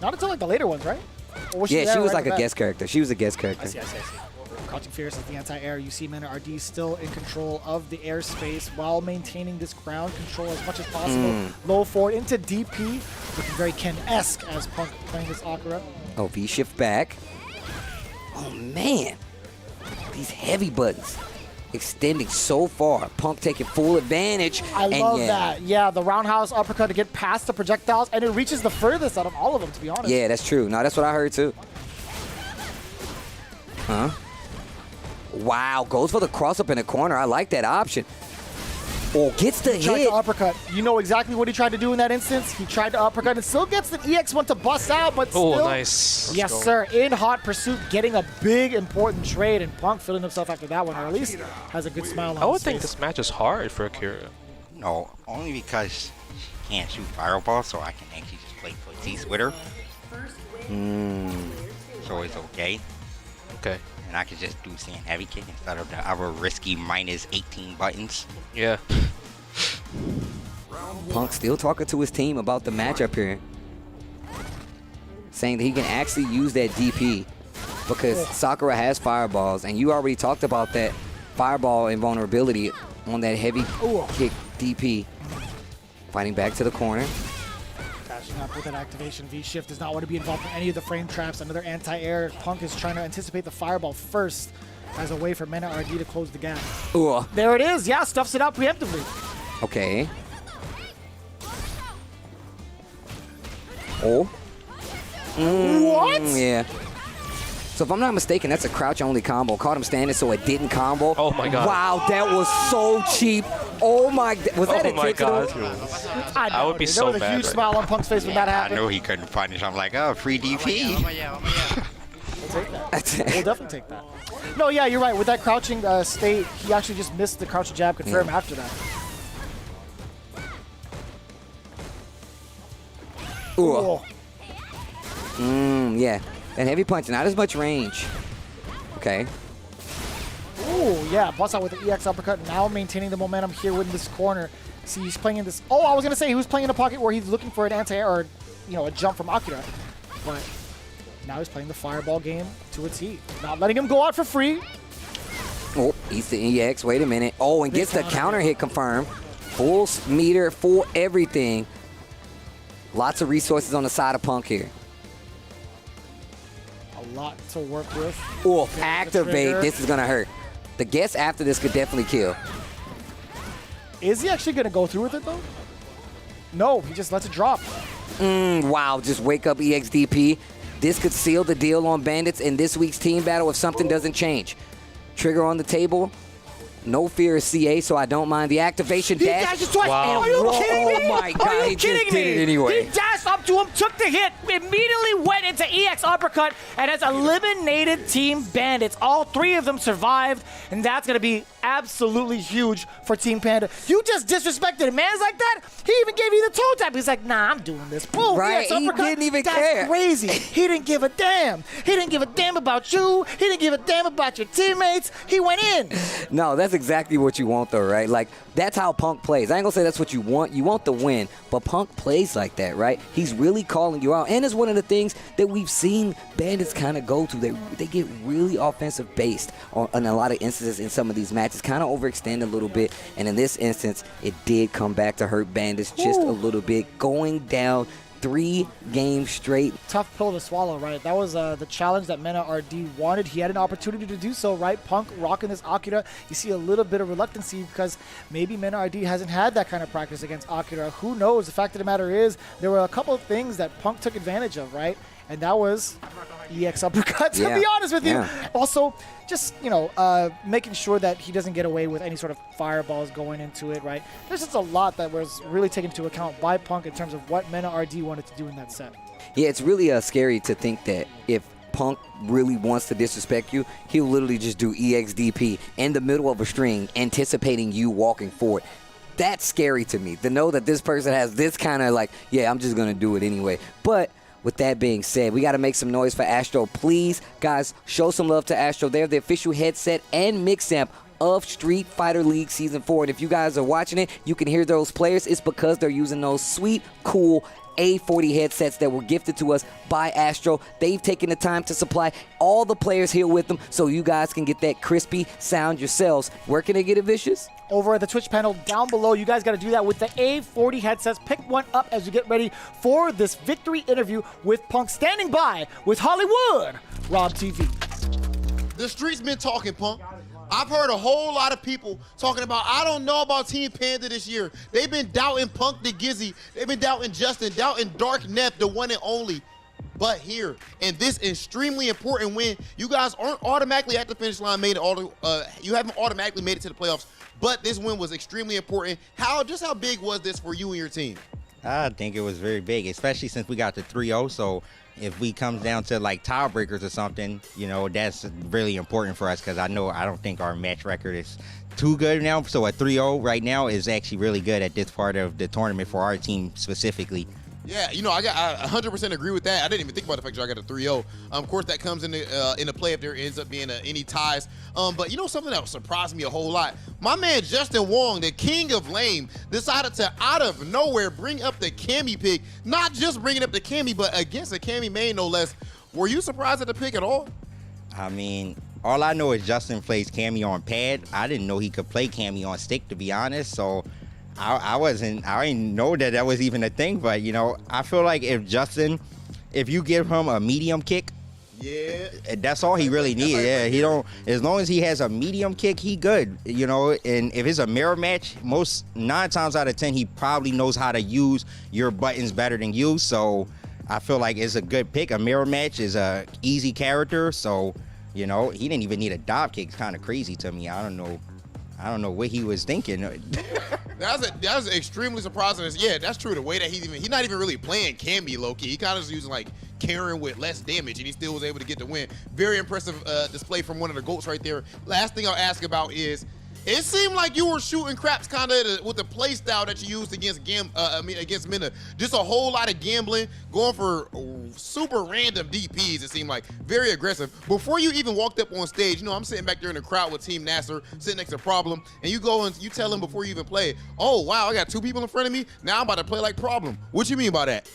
Not until like the later ones, right? Yeah, she was like a guest character. She was a guest character. I see. Crouching Fierce is the anti-air. You see Minna RD still in control of the airspace while maintaining this ground control as much as possible. Low forward into DP, looking very Ken-esque as Punk playing this Akira. Oh, V-shift back. Oh, man. These heavy buttons extending so far. Punk taking full advantage. I love that. Yeah, the roundhouse uppercut to get past the projectiles, and it reaches the furthest out of all of them, to be honest. Yeah, that's true. No, that's what I heard, too. Huh? Wow, goes for the cross-up in the corner. I like that option. Oh, gets the hit. Tried to uppercut. You know exactly what he tried to do in that instance. He tried to uppercut and still gets the EX1 to bust out, but still. Oh, nice. Yes, sir. In hot pursuit, getting a big, important trade, and Punk filling himself after that one, or at least has a good smile on his face. I would think this match is hard for Akira. No, only because she can't shoot fireball, so I can actually just play footsies with her. So it's okay. Okay. And I could just do sand heavy kick instead of the other risky minus 18 buttons. Yeah. Punk still talking to his team about the matchup here. Saying that he can actually use that DP because Sakura has fireballs, and you already talked about that fireball invulnerability on that heavy kick DP. Fighting back to the corner. Catching up with that activation. V-shift does not want to be involved in any of the frame traps. Another anti-air. Punk is trying to anticipate the fireball first as a way for Minna RD to close the gap. Ooh. There it is. Yeah, stuffs it out preemptively. Okay. Oh. What? Yeah. So if I'm not mistaken, that's a crouch-only combo. Caught him standing, so it didn't combo. Oh my god. Wow, that was so cheap. Oh my, was that intentional? I would be so mad. There was a huge smile on Punk's face when that happened. I knew he couldn't punish. I'm like, oh, free DP. We'll take that. We'll definitely take that. No, yeah, you're right. With that crouching state, he actually just missed the crouch jab confirm after that. Ooh. Yeah. And heavy punch, not as much range. Okay. Ooh, yeah, bust out with the EX uppercut. Now maintaining the momentum here within this corner. See, he's playing in this. Oh, I was gonna say he was playing in a pocket where he's looking for an anti-air or, a jump from Akira, but now he's playing the fireball game to a T. Not letting him go out for free. Oh, eats the EX. Wait a minute. Oh, and gets the counter hit confirmed. Full meter, full everything. Lots of resources on the side of Punk here. A lot to work with. Oh, activate. This is gonna hurt. The guess after this could definitely kill. Is he actually gonna go through with it though? No, he just lets it drop. Wow, just wake up EXDP. This could seal the deal on Bandits in this week's team battle if something doesn't change. Trigger on the table. No fear of CA, so I don't mind the activation He dash. dashes twice. Wow. Are you kidding me? Oh my God, Are you he just kidding did me? it anyway. He dashed up to him, took the hit, immediately went into EX uppercut, and has eliminated Team Bandits. All 3 of them survived, and that's going to be absolutely huge for Team Panda. You just disrespected a man's like that? He even gave you the toe tap. He's like, nah, I'm doing this. Boom, Right, EX he uppercut. didn't even That's care. crazy. He didn't give a damn. He didn't give a damn about you. He didn't give a damn about your teammates. He went in. No, that's exactly what you want, though, right? Like, that's how Punk plays. I ain't gonna say that's what you want. You want the win, but Punk plays like that, right? He's really calling you out, and it's one of the things that we've seen Bandits kind of go to. They get really offensive based on a lot of instances in some of these matches, kind of overextend a little bit, and in this instance, it did come back to hurt Bandits just a little bit, going down 3 games straight. Tough pill to swallow, right? That was the challenge that Mena RD wanted. He had an opportunity to do so, right? Punk rocking this Akira. You see a little bit of reluctancy because maybe Mena RD hasn't had that kind of practice against Akira. Who knows? The fact of the matter is there were a couple of things that Punk took advantage of, right? And that was EX uppercut, to be honest with you. Also, just, making sure that he doesn't get away with any sort of fireballs going into it, right? There's just a lot that was really taken into account by Punk in terms of what Mena RD wanted to do in that set. Yeah, it's really scary to think that if Punk really wants to disrespect you, he'll literally just do EXDP in the middle of a string, anticipating you walking forward. That's scary to me, to know that this person has this kind of like, yeah, I'm just going to do it anyway. But with that being said, we got to make some noise for Astro. Please, guys, show some love to Astro. They're the official headset and mix amp of Street Fighter League Season 4. And if you guys are watching it, you can hear those players. It's because they're using those sweet, cool A40 headsets that were gifted to us by Astro. They've taken the time to supply all the players here with them so you guys can get that crispy sound yourselves. Where can they get it, Vicious? Over at the Twitch panel down below. You guys got to do that with the A40 headsets. Pick one up as you get ready for this victory interview with Punk. Standing by with Hollywood, Rob TV. The streets been talking, Punk. I've heard a whole lot of people talking about, I don't know about Team Panda this year. They've been doubting Punk the Gizzy. They've been doubting Justin, doubting Dark Neff, the one and only. But here, in this extremely important win, you guys aren't automatically at the finish line, you haven't automatically made it to the playoffs, but this win was extremely important. How big was this for you and your team? I think it was very big, especially since we got the 3-0. So if we come down to like tiebreakers or something, that's really important for us because I don't think our match record is too good now. So a 3-0 right now is actually really good at this part of the tournament for our team specifically. Yeah, I 100% agree with that. I didn't even think about the fact that I got a 3-0. Of course, that comes into play if there ends up being any ties. But something that surprised me a whole lot? My man Justin Wong, the king of lame, decided to, out of nowhere, bring up the Cammy pick. Not just bringing up the Cammy, but against a Cammy main, no less. Were you surprised at the pick at all? I mean, all I know is Justin plays Cammy on pad. I didn't know he could play Cammy on stick, to be honest. So I didn't know that was even a thing, but I feel like if you give him a medium kick, that's all he really needs. Yeah, as long as he has a medium kick, he good. And if it's a mirror match, 9 times out of 10, he probably knows how to use your buttons better than you. So I feel like it's a good pick. A mirror match is a easy character, so he didn't even need a dive kick. It's kind of crazy to me. I don't know what he was thinking. That was extremely surprising. Yeah, that's true. The way that he's not even really playing Cammy low-key. He kind of just using like Karen with less damage, and he still was able to get the win. Very impressive display from one of the GOATs right there. Last thing I'll ask about is, it seemed like you were shooting craps kind of with the play style that you used against Mena. Just a whole lot of gambling, going for super random DPs, it seemed like. Very aggressive. Before you even walked up on stage, I'm sitting back there in the crowd with Team Nasser, sitting next to Problem, and you go and you tell him before you even play, oh, wow, I got 2 people in front of me, now I'm about to play like Problem. What you mean by that?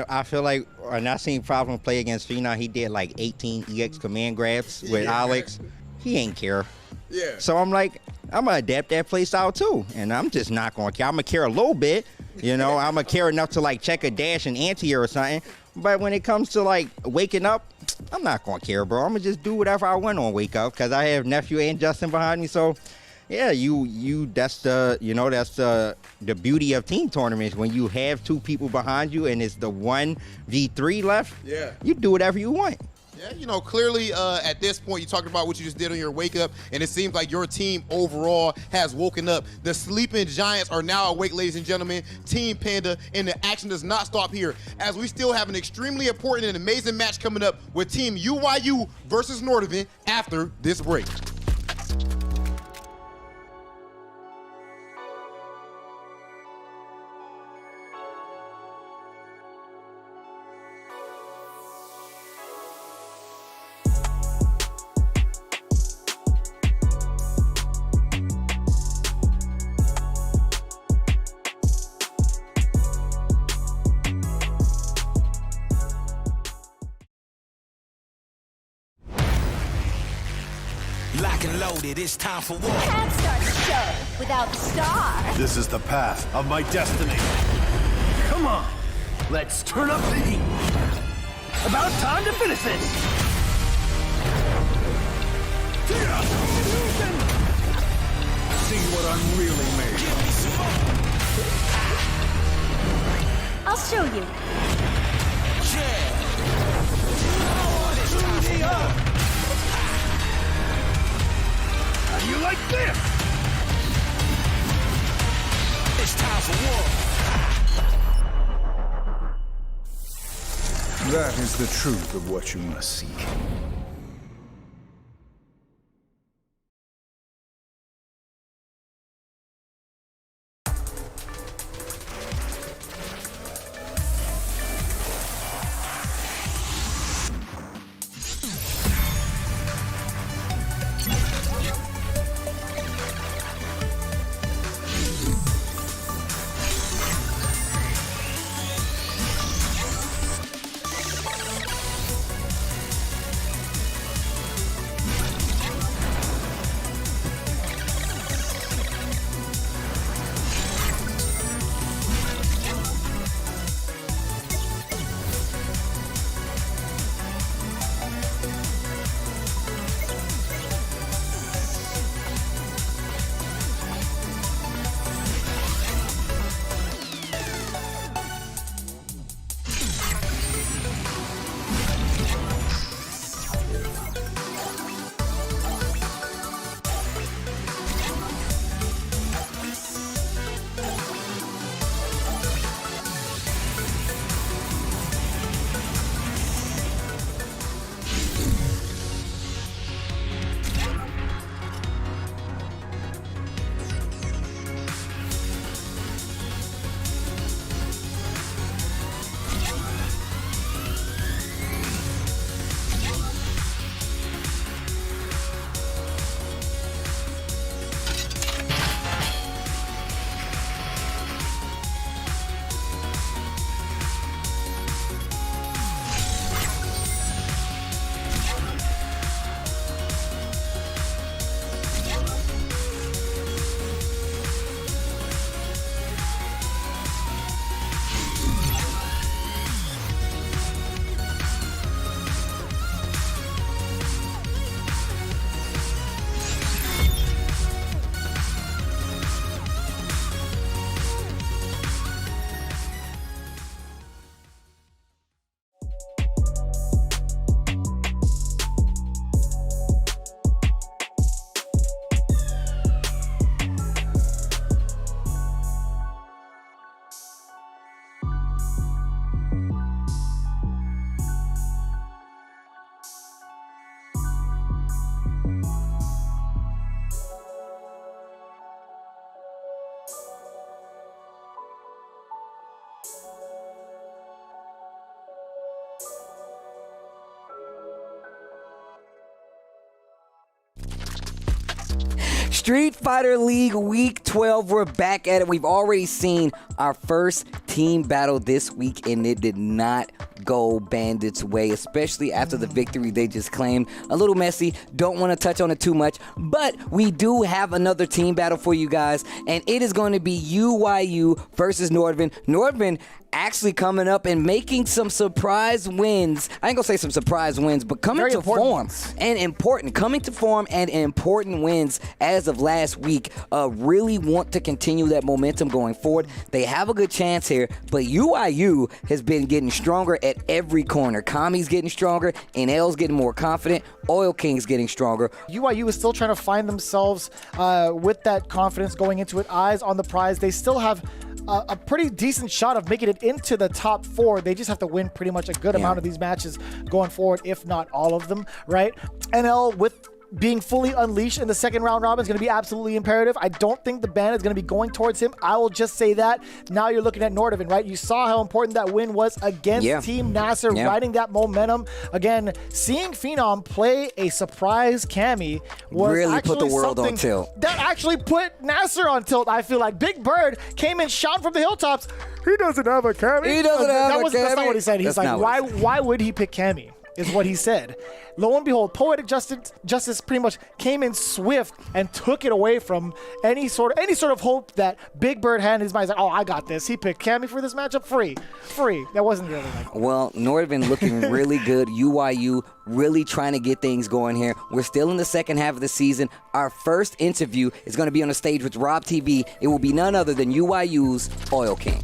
I feel like when I seen Problem play against Phenom, he did like 18 EX command grabs with Alex. He ain't care. Yeah. So I'm like, I'm going to adapt that play style too. And I'm just not going to care. I'm going to care a little bit. I'm going to care enough to like check a dash and anti or something. But when it comes to like waking up, I'm not going to care, bro. I'm going to just do whatever I want on wake up because I have nephew and Justin behind me. So yeah, that's the beauty of team tournaments. When you have 2 people behind you and it's the 1v3 left, you do whatever you want. Yeah, you know, clearly at this point, you talked about what you just did on your wake up, and it seems like your team overall has woken up. The sleeping giants are now awake, ladies and gentlemen. Team Panda, and the action does not stop here, as we still have an extremely important and amazing match coming up with Team UYU versus Northern after this break. Lock and loaded, it's time for war. Can't start a show without the star. This is the path of my destiny. Come on, let's turn up the heat. About time to finish this. See what I'm really made of. I'll show you. How do you like this? It's time for war. That is the truth of what you must seek. Street Fighter League Week 12, we're back at it. We've already seen our first team battle this week, and it did not go Bandits' way, especially after the victory they just claimed. A little messy, don't want to touch on it too much, but we do have another team battle for you guys, and it is going to be UYU versus Northern. Northern actually coming up and making some surprise wins. I ain't gonna say some surprise wins, but coming to form and important wins as of last week. Really want to continue that momentum going forward. They have a good chance here, but UYU has been getting stronger at every corner. Kami's getting stronger, NL's getting more confident, Oil King's getting stronger. UYU is still trying to find themselves with that confidence going into it. Eyes on the prize. They still have a pretty decent shot of making it into the top 4. They just have to win pretty much a good amount of these matches going forward, if not all of them, right? NL with being fully unleashed in the second round robin is going to be absolutely imperative. I don't think the Bandit is going to be going towards him. I will just say that. Now you're looking at Nordovan, right? You saw how important that win was against Team Nasser, riding that momentum. Again, seeing Phenom play a surprise Cammy was really put the world on tilt. That actually put Nasser on tilt, I feel like. Big Bird came in, shot from the hilltops. He doesn't have a Cammy. He doesn't have a Cammy. That's not what he said. He's like, why would he pick Cammy? Is what he said. Lo and behold, Poetic Justice pretty much came in swift and took it away from any sort of hope that Big Bird had in his mind. He's like, oh, I got this. He picked Cammy for this matchup free. That wasn't really like. Well, Nordovan looking really good. UYU really trying to get things going here. We're still in the second half of the season. Our first interview is going to be on the stage with Rob TV. It will be none other than UYU's Oil King.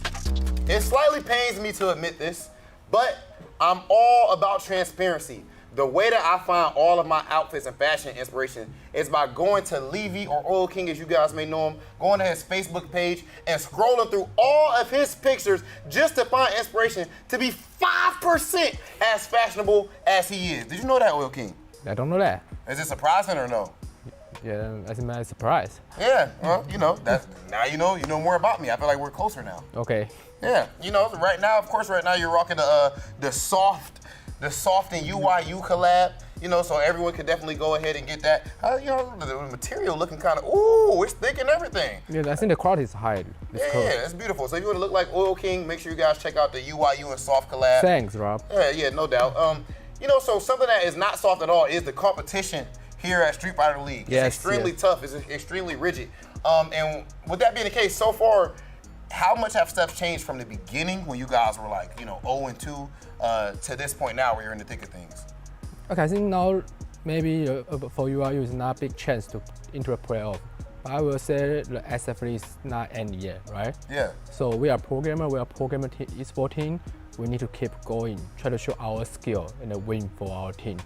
It slightly pains me to admit this, but I'm all about transparency. The way that I find all of my outfits and fashion inspiration is by going to Levy, or Oil King as you guys may know him, going to his Facebook page and scrolling through all of his pictures just to find inspiration to be 5% as fashionable as he is. Did you know that, Oil King? I don't know that. Is it surprising or no? Yeah, I think I'm surprised. Yeah, well, now you know more about me. I feel like we're closer now. Okay. Yeah, right now, of course, you're rocking the soft and UYU collab, so everyone can definitely go ahead and get that. The material looking kind of, it's thick and everything. Yeah, I think the quality is high. Yeah, it's beautiful. So if you want to look like Oil King, make sure you guys check out the UYU and soft collab. Thanks, Rob. Yeah, no doubt. So something that is not soft at all is the competition here at Street Fighter League. It's extremely tough. It's extremely rigid. And with that being the case, so far, how much have steps changed from the beginning when you guys were like, 0-2 to this point now where you're in the thick of things? Okay, I think now maybe for UYU it's not a big chance to enter a playoff. But I will say the SF is not end yet, right? Yeah. So we are programmer esports team. We need to keep going, try to show our skill and a win for our team.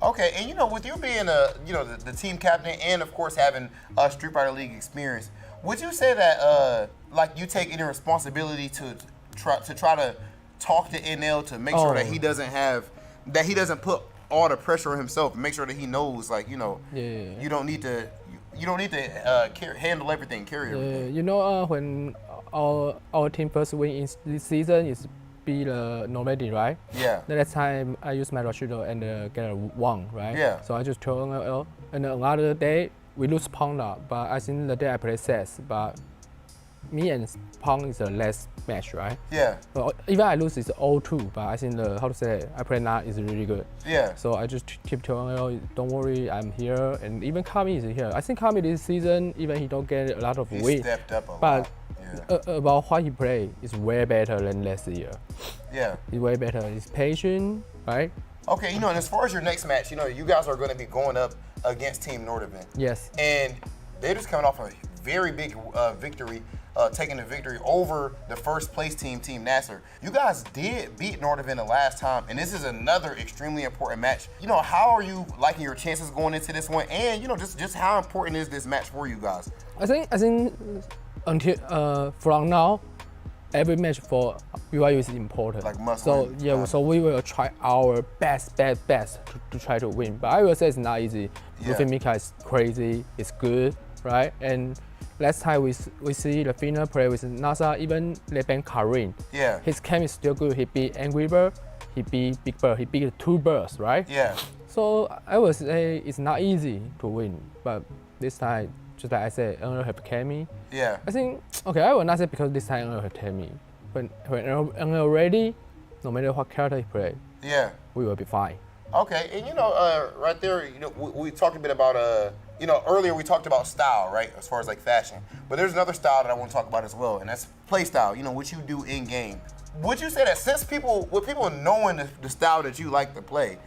Okay, and with you being the team captain and of course having a Street Fighter League experience, would you say that you take any responsibility to try to talk to NL to make sure that he doesn't put all the pressure on himself, and make sure that he knows you don't need to handle everything, carry everything. When our team first win in this season is be the NVD, right? Yeah. The next time I use my Rashido and get a 1, right? Yeah. So I just told NL, and another day we lose Panda, but I think the day I play CS, but me and Pong is the last match, right? Yeah. But even I lose, it's 0-2, but I think I play now is really good. Yeah. So I just keep telling NL, don't worry, I'm here, and even Kami is here. I think Kami this season, even he don't get a lot of wins. He stepped up a lot. About what he played is way better than last year. Yeah. He's way better. He's patient, right? Okay, and as far as your next match, you guys are going to be going up against Team Nordovan. Yes. And they're just coming off a very big victory, taking the victory over the first place team, Team Nasser. You guys did beat Nordovan the last time, and this is another extremely important match. How are you liking your chances going into this one? And, just how important is this match for you guys? I think until from now, every match for UYU is important. Like must win. Yeah, so we will try our best to try to win. But I will say it's not easy. Yeah. Mika is crazy, it's good, right? And last time we see the final play with NASA, even they ban Karin. Yeah. His cam is still good. He beat Angry Bird, he beat Big Bird, he beat 2 birds, right? Yeah. So I would say it's not easy to win, but this time, just like I said, NL have Cammy. Yeah. I think, I will not say because this time NL have Cammy. When NL ready, no matter what character he play, we will be fine. Okay, and right there, we talked a bit about, earlier we talked about style, right, as far as like fashion. But there's another style that I want to talk about as well, and that's play style, what you do in game. would you say that since with people knowing the style that you like to play,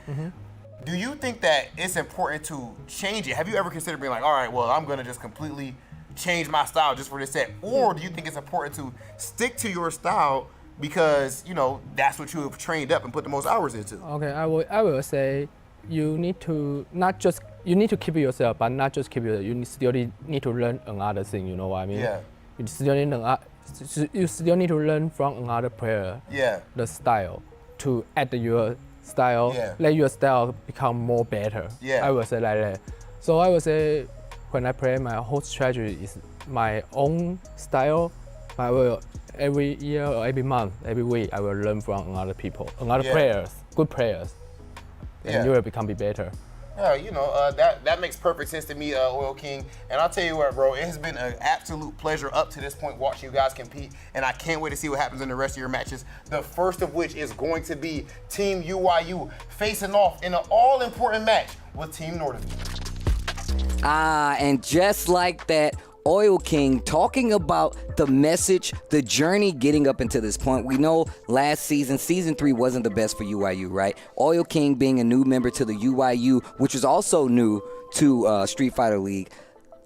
do you think that it's important to change it? Have you ever considered being like, all right, well, I'm gonna just completely change my style just for this set? Or do you think it's important to stick to your style because, you know, that's what you have trained up and put the most hours into? Okay, I will say you need to keep yourself, but not just keep yourself. You still need to learn another thing, you know what I mean? Yeah. You still need to learn from another player the style to add your style, let your style become more better. I will say like that. So I will say when I play, my whole strategy is my own style. I will every year or every month, every week, I will learn from other people, players, good players, and you will become better. Yeah, you know, that makes perfect sense to me, Oil King. And I'll tell you what, bro, it has been an absolute pleasure up to this point watching you guys compete, and I can't wait to see what happens in the rest of your matches. The first of which is going to be Team UYU facing off in an all-important match with Team Northern. And just like that, Oil King talking about the message, the journey getting up into this point. We know last season, season 3 wasn't the best for UYU, right? Oil King being a new member to the UYU, which was also new to Street Fighter League,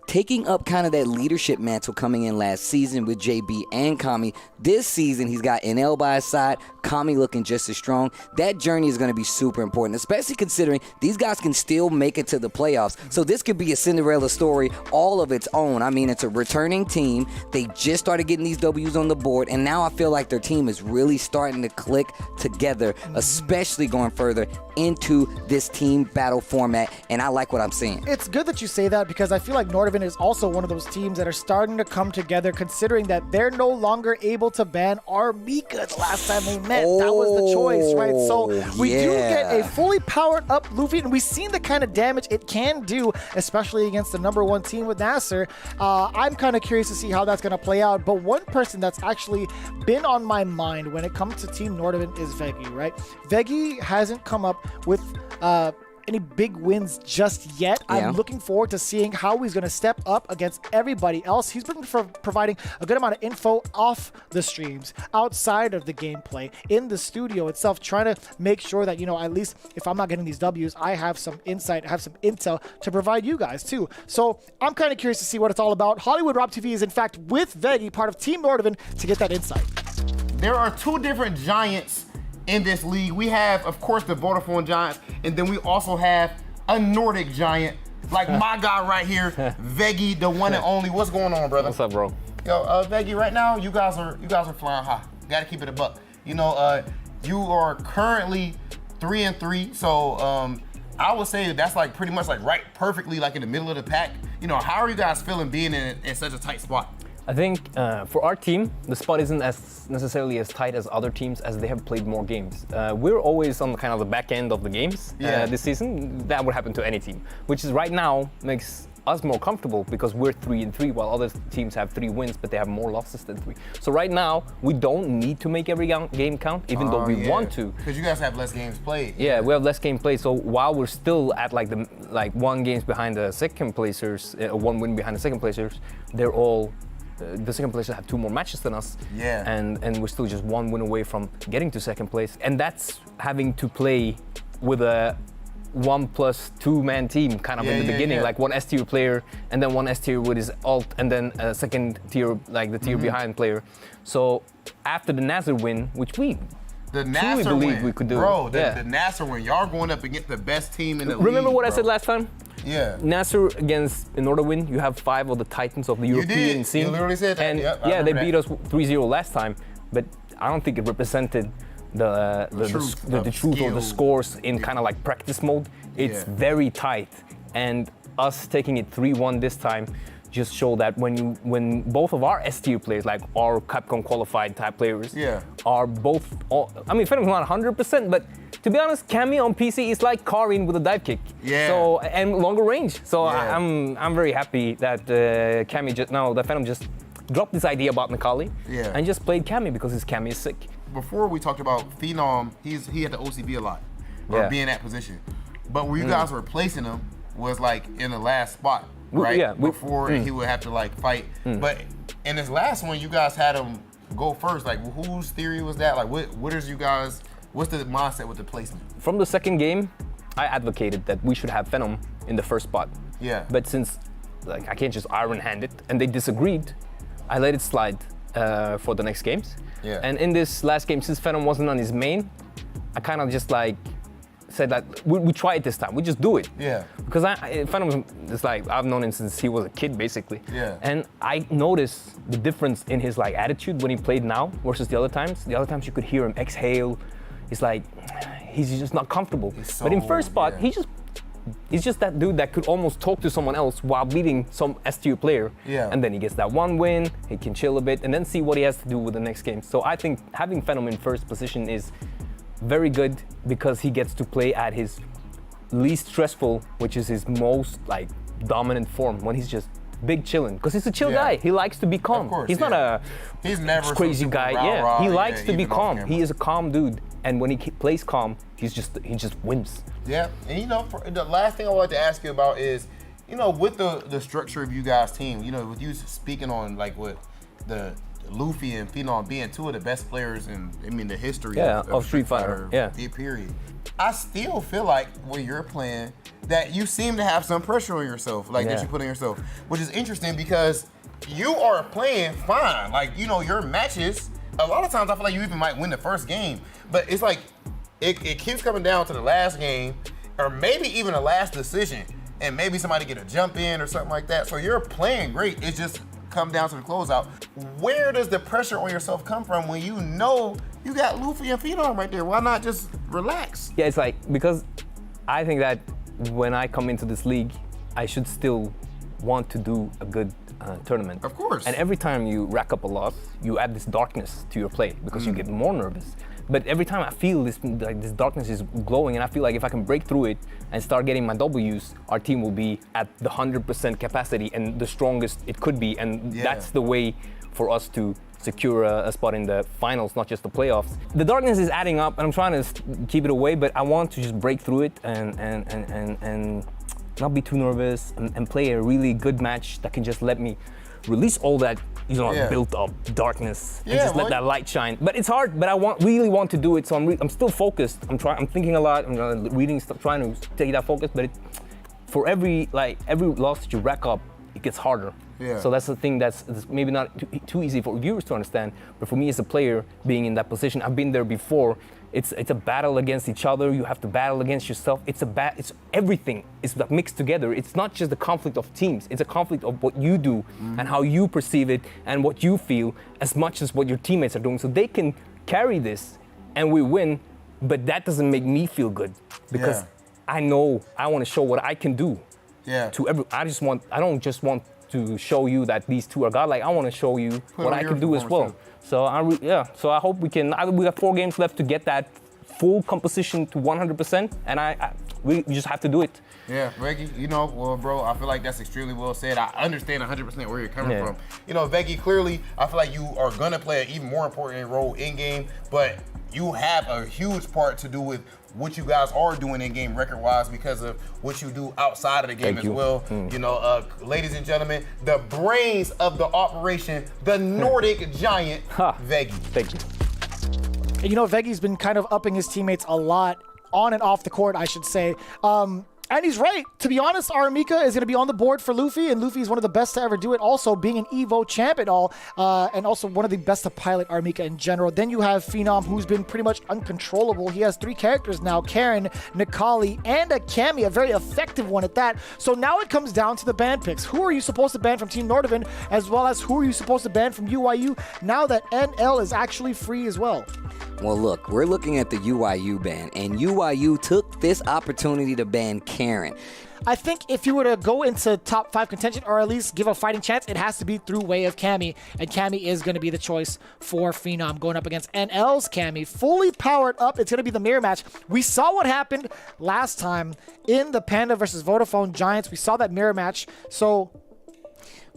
taking up kind of that leadership mantle coming in last season with JB and Kami. This season, he's got NL by his side, Kami looking just as strong. That journey is going to be super important, especially considering these guys can still make it to the playoffs. So this could be a Cinderella story all of its own. I mean, it's a returning team. They just started getting these W's on the board, and now I feel like their team is really starting to click together, especially going further into this team battle format, and I like what I'm seeing. It's good that you say that because I feel like Nordavind is also one of those teams that are starting to come together, considering that they're no longer able to ban Armika the last time they met. That was the choice, right? So we do get a fully powered up Luffy, and we've seen the kind of damage it can do, especially against the #1 team with Nasser. I'm kind of curious to see how that's going to play out, but one person that's actually been on my mind when it comes to Team Nordavind is Veggie, right? Veggie hasn't come up with any big wins just yet. I'm looking forward to seeing how he's going to step up against everybody else. He's been providing a good amount of info off the streams, outside of the gameplay, in the studio itself, trying to make sure that, you know, at least if I'm not getting these W's, I have some insight, have some intel to provide you guys too. So I'm kind of curious to see what it's all about. Hollywood Rob TV is in fact with Veggie, part of Team Nordavind, to get that insight. There are 2 different giants in this league. We have, of course, the Vodafone Giants, and then we also have a Nordic giant, like my guy right here, Veggie, the one and only. What's going on, brother? What's up, bro? Yo, Veggie, right now you guys are flying high. Gotta keep it a buck. You know, you are currently 3-3, so I would say that's like pretty much like right perfectly like in the middle of the pack. You know, how are you guys feeling being in such a tight spot? I think for our team, the spot isn't as necessarily as tight as other teams as they have played more games. We're always on kind of the back end of the games this season. That would happen to any team, which is right now makes us more comfortable because we're 3-3 while other teams have 3 wins, but they have more losses than 3. So right now, we don't need to make every game count, even though we want to. Because you guys have less games played. Yeah, we have less game played. So while we're still at like 1 games behind the second placers, 1 win behind the second placers, they're all the second placers have 2 more matches than us. Yeah. And we're still just 1 win away from getting to second place. And that's having to play with a 1+2 man team kind of in the beginning, like 1 S tier player and then 1 S tier with his ult and then a second tier, like the tier behind player. So after the Nasser win, which we truly believe we could do. Bro, the Nasser win, y'all going up against the best team in the league. Remember what I said last time? Yeah. Nasser against, in order to win, you have 5 of the titans of the European scene. You literally said that. And yep, they beat us 3-0 last time, but I don't think it represented the truth or the scores in kind of like practice mode. It's very tight, and us taking it 3-1 this time just show that when both of our S tier players, like our Capcom qualified type players, are both. I mean, Phantom's not 100%, but to be honest, Cammy on PC is like Karin with a dive kick. Yeah. So and longer range. So I'm very happy that that Phantom just dropped this idea about Nakali and just played Cammy because his Cammy is sick. Before we talked about Phenom, he had the OCB a lot, or be in that position. But where you guys were placing him was like in the last spot. Right? Yeah, before he would have to like fight. But in his last one, you guys had him go first, like whose theory was that? Like what is you guys, what's the mindset with the placement? From the second game, I advocated that we should have Venom in the first spot. Yeah. But since like I can't just iron hand it, and they disagreed, I let it slide for the next games. Yeah. And in this last game, since Venom wasn't on his main, I kind of just like said that we try it this time. We just do it. Yeah. Because Venom is like, I've known him since he was a kid, basically. Yeah. And I noticed the difference in his like attitude when he played now versus the other times. The other times you could hear him exhale. He's like, he's just not comfortable. But in first spot, he's just that dude that could almost talk to someone else while beating some S-tier player. Yeah. And then he gets that one win, he can chill a bit, and then see what he has to do with the next game. So I think having Venom in first position is very good because he gets to play at his least stressful, which is his most like dominant form, when he's just big chilling. Because he's a chill guy. He likes to be calm. Of course, he's not a he's never crazy guy. rah-rah, He likes to be even off calm. camera. He is a calm dude. And when he plays calm, he just wins. Yeah, and you know, the last thing I would like to ask you about is, you know, with the structure of you guys' team, you know, with you speaking on like what the Luffy and Phenom being two of the best players in, the history of Street Fighter. Yeah. Period. I still feel like when you're playing that you seem to have some pressure on yourself, like that you put on yourself, which is interesting because you are playing fine. Like, you know, your matches, a lot of times I feel like you even might win the first game, but it's like, it keeps coming down to the last game, or maybe even the last decision, and maybe somebody get a jump in or something like that. So you're playing great. It's just come down to the closeout. Where does the pressure on yourself come from when you know you got Luffy and Phenom right there? Why not just relax? Yeah, it's like, because I think that when I come into this league, I should still want to do a good tournament. Of course. And every time you rack up a loss, you add this darkness to your play because you get more nervous. But every time I feel this darkness is glowing, and I feel like if I can break through it and start getting my W's, our team will be at the 100% capacity and the strongest it could be. And that's the way for us to secure a spot in the finals, not just the playoffs. The darkness is adding up, and I'm trying to keep it away, but I want to just break through it and not be too nervous and play a really good match that can just let me release all that built up darkness and just let that light shine. But it's hard, but I really want to do it, so I'm still focused. I'm thinking a lot, I'm reading stuff, trying to take that focus, but for every loss that you rack up, it gets harder. Yeah. So that's the thing that's maybe not too easy for viewers to understand, but for me as a player, being in that position, I've been there before. It's a battle against each other. You have to battle against yourself. It's everything is mixed together. It's not just the conflict of teams. It's a conflict of what you do and how you perceive it and what you feel, as much as what your teammates are doing. So they can carry this and we win, but that doesn't make me feel good because I know I want to show what I can do. Yeah. I don't just want to show you that these two are godlike. I want to show you what I can do as well. So so I hope we can. We got 4 games left to get that full composition to 100%, and we just have to do it. Yeah, Veggie, you know, well, bro, I feel like that's extremely well said. I understand 100% where you're coming from. You know, Veggie, clearly, I feel like you are gonna play an even more important role in game, but you have a huge part to do with what you guys are doing in game record-wise because of what you do outside of the game well. You know, ladies and gentlemen, the brains of the operation, the Nordic giant, Veggie. Thank you. You know, Veggie's been kind of upping his teammates a lot, on and off the court, I should say. And he's right. To be honest, Aramika is going to be on the board for Luffy, and Luffy is one of the best to ever do it. Also, being an Evo champ and all, and also one of the best to pilot Aramika in general. Then you have Phenom, who's been pretty much uncontrollable. He has 3 characters now, Karen, Nikali, and a Cammy, a very effective one at that. So now it comes down to the ban picks. Who are you supposed to ban from Team Nordavind, as well as who are you supposed to ban from UYU, now that NL is actually free as well? Well, look, we're looking at the UYU ban, and UYU took this opportunity to ban Karen. I think if you were to go into top 5 contention, or at least give a fighting chance, it has to be through way of Cammy, and Cammy is going to be the choice for Phenom going up against NL's Cammy. Fully powered up, it's going to be the mirror match. We saw what happened last time in the Panda versus Vodafone Giants. We saw that mirror match, so...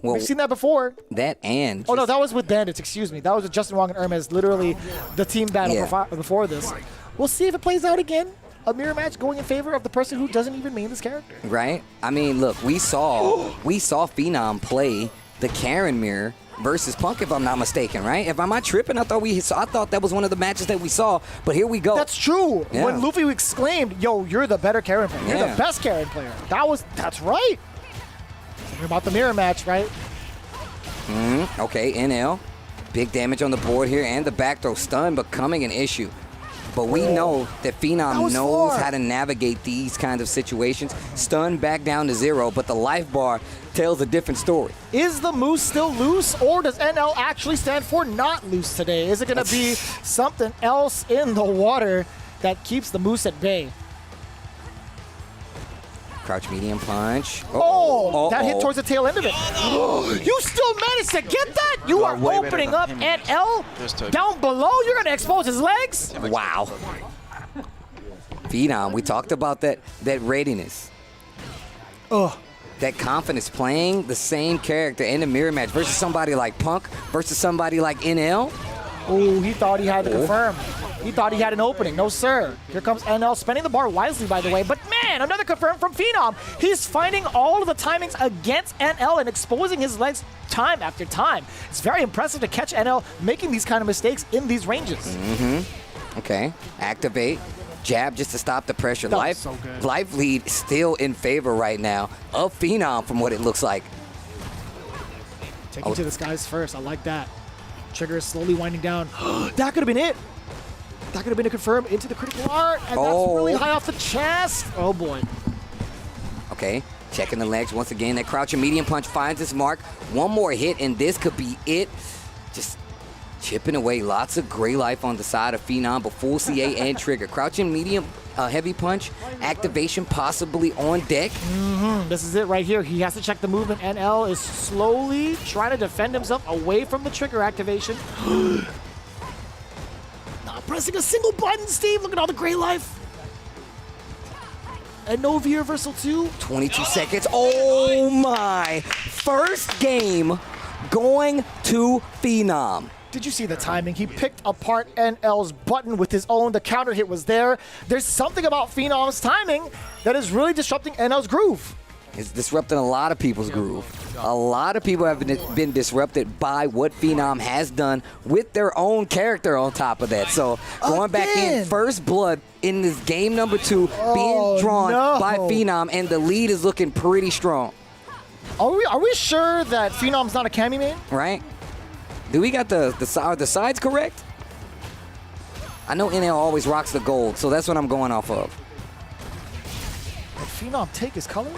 Well, we've seen that before. That and... Oh, no, that was with Bandits, excuse me. That was with Justin Wong and Hermes, literally the team battle before this. We'll see if it plays out again. A mirror match going in favor of the person who doesn't even main this character. Right? I mean, look, we saw Phenom play the Karen mirror versus Punk, if I'm not mistaken, right? If I'm not tripping, I thought that was one of the matches that we saw, but here we go. That's true. Yeah. When Luffy exclaimed, "Yo, you're the better Karen player. You're the best Karen player." That's right. Something about the mirror match, right? Okay, NL. Big damage on the board here, and the back throw stun becoming an issue. But we know that Phenom knows how to navigate these kinds of situations. Stun back down to 0, but the life bar tells a different story. Is the Moose still loose, or does NL actually stand for not loose today? Is it going to be something else in the water that keeps the Moose at bay? Crouch medium punch. That hit towards the tail end of it. You still managed to get that? You are opening up NL down below. You're going to expose his legs? Wow. Phenom, we talked about that readiness. That confidence playing the same character in the mirror match versus somebody like Punk versus somebody like NL. Oh, he thought he had to confirm. He thought he had an opening. No, sir. Here comes NL, spending the bar wisely, by the way. But, man, another confirm from Phenom. He's finding all of the timings against NL and exposing his legs time after time. It's very impressive to catch NL making these kind of mistakes in these ranges. Okay. Activate. Jab just to stop the pressure. Life lead still in favor right now of Phenom from what it looks like. Taking to the skies first. I like that. Trigger is slowly winding down. That could have been it. That could have been a confirm into the critical art, and that's really high off the chest. Oh, boy. Okay, checking the legs once again. That crouching medium punch finds its mark. One more hit, and this could be it. Just chipping away. Lots of gray life on the side of Phenom, but full CA and trigger. Crouching medium heavy punch. Activation possibly on deck. This is it right here. He has to check the movement. NL is slowly trying to defend himself away from the trigger activation. Not pressing a single button, Steve. Look at all the gray life. And no V reversal too. 22 seconds. Oh my. First game going to Phenom. Did you see the timing? He picked apart NL's button with his own. The counter hit was there. There's something about Phenom's timing that is really disrupting NL's groove. It's disrupting a lot of people's groove. A lot of people have been disrupted by what Phenom has done with their own character on top of that. So going back in, first blood in this game number 2, being drawn by Phenom, and the lead is looking pretty strong. Are we sure that Phenom's not a Cammy main? Right. Do we got the sides correct? I know NL always rocks the gold, so that's what I'm going off of. Did Phenom take his color?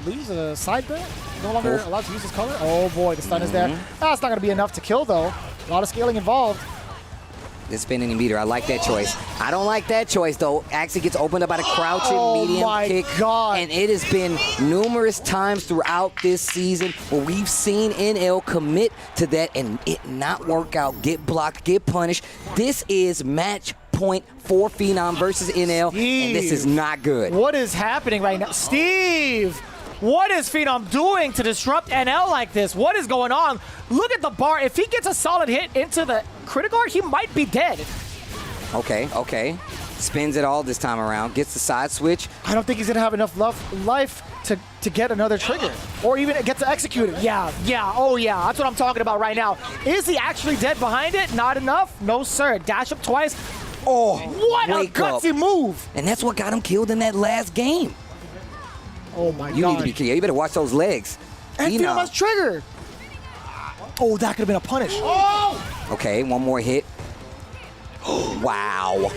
Lose a side bet? No longer allowed to use his color? Oh boy, the stun is there. That's not going to be enough to kill though. A lot of scaling involved. The spinning meter, I like that choice. I don't like that choice though. Actually gets opened up by the crouching medium kick. And it has been numerous times throughout this season where we've seen NL commit to that and it not work out, get blocked, get punished. This is match point for Phenom versus NL, and this is not good. What is happening right now? Steve! What is Phenom doing to disrupt NL like this? What is going on? Look at the bar. If he gets a solid hit into the critical art, he might be dead. Okay. Spins it all this time around. Gets the side switch. I don't think he's going to have enough life to get another trigger. Or even get to execute it. Yeah. Oh, yeah. That's what I'm talking about right now. Is he actually dead behind it? Not enough? No, sir. Dash up twice. Oh, what a gutsy move. And that's what got him killed in that last game. Oh my God. You need to be careful. You better watch those legs. And Phenom has trigger. Oh, that could have been a punish. Oh! Okay, one more hit. Wow.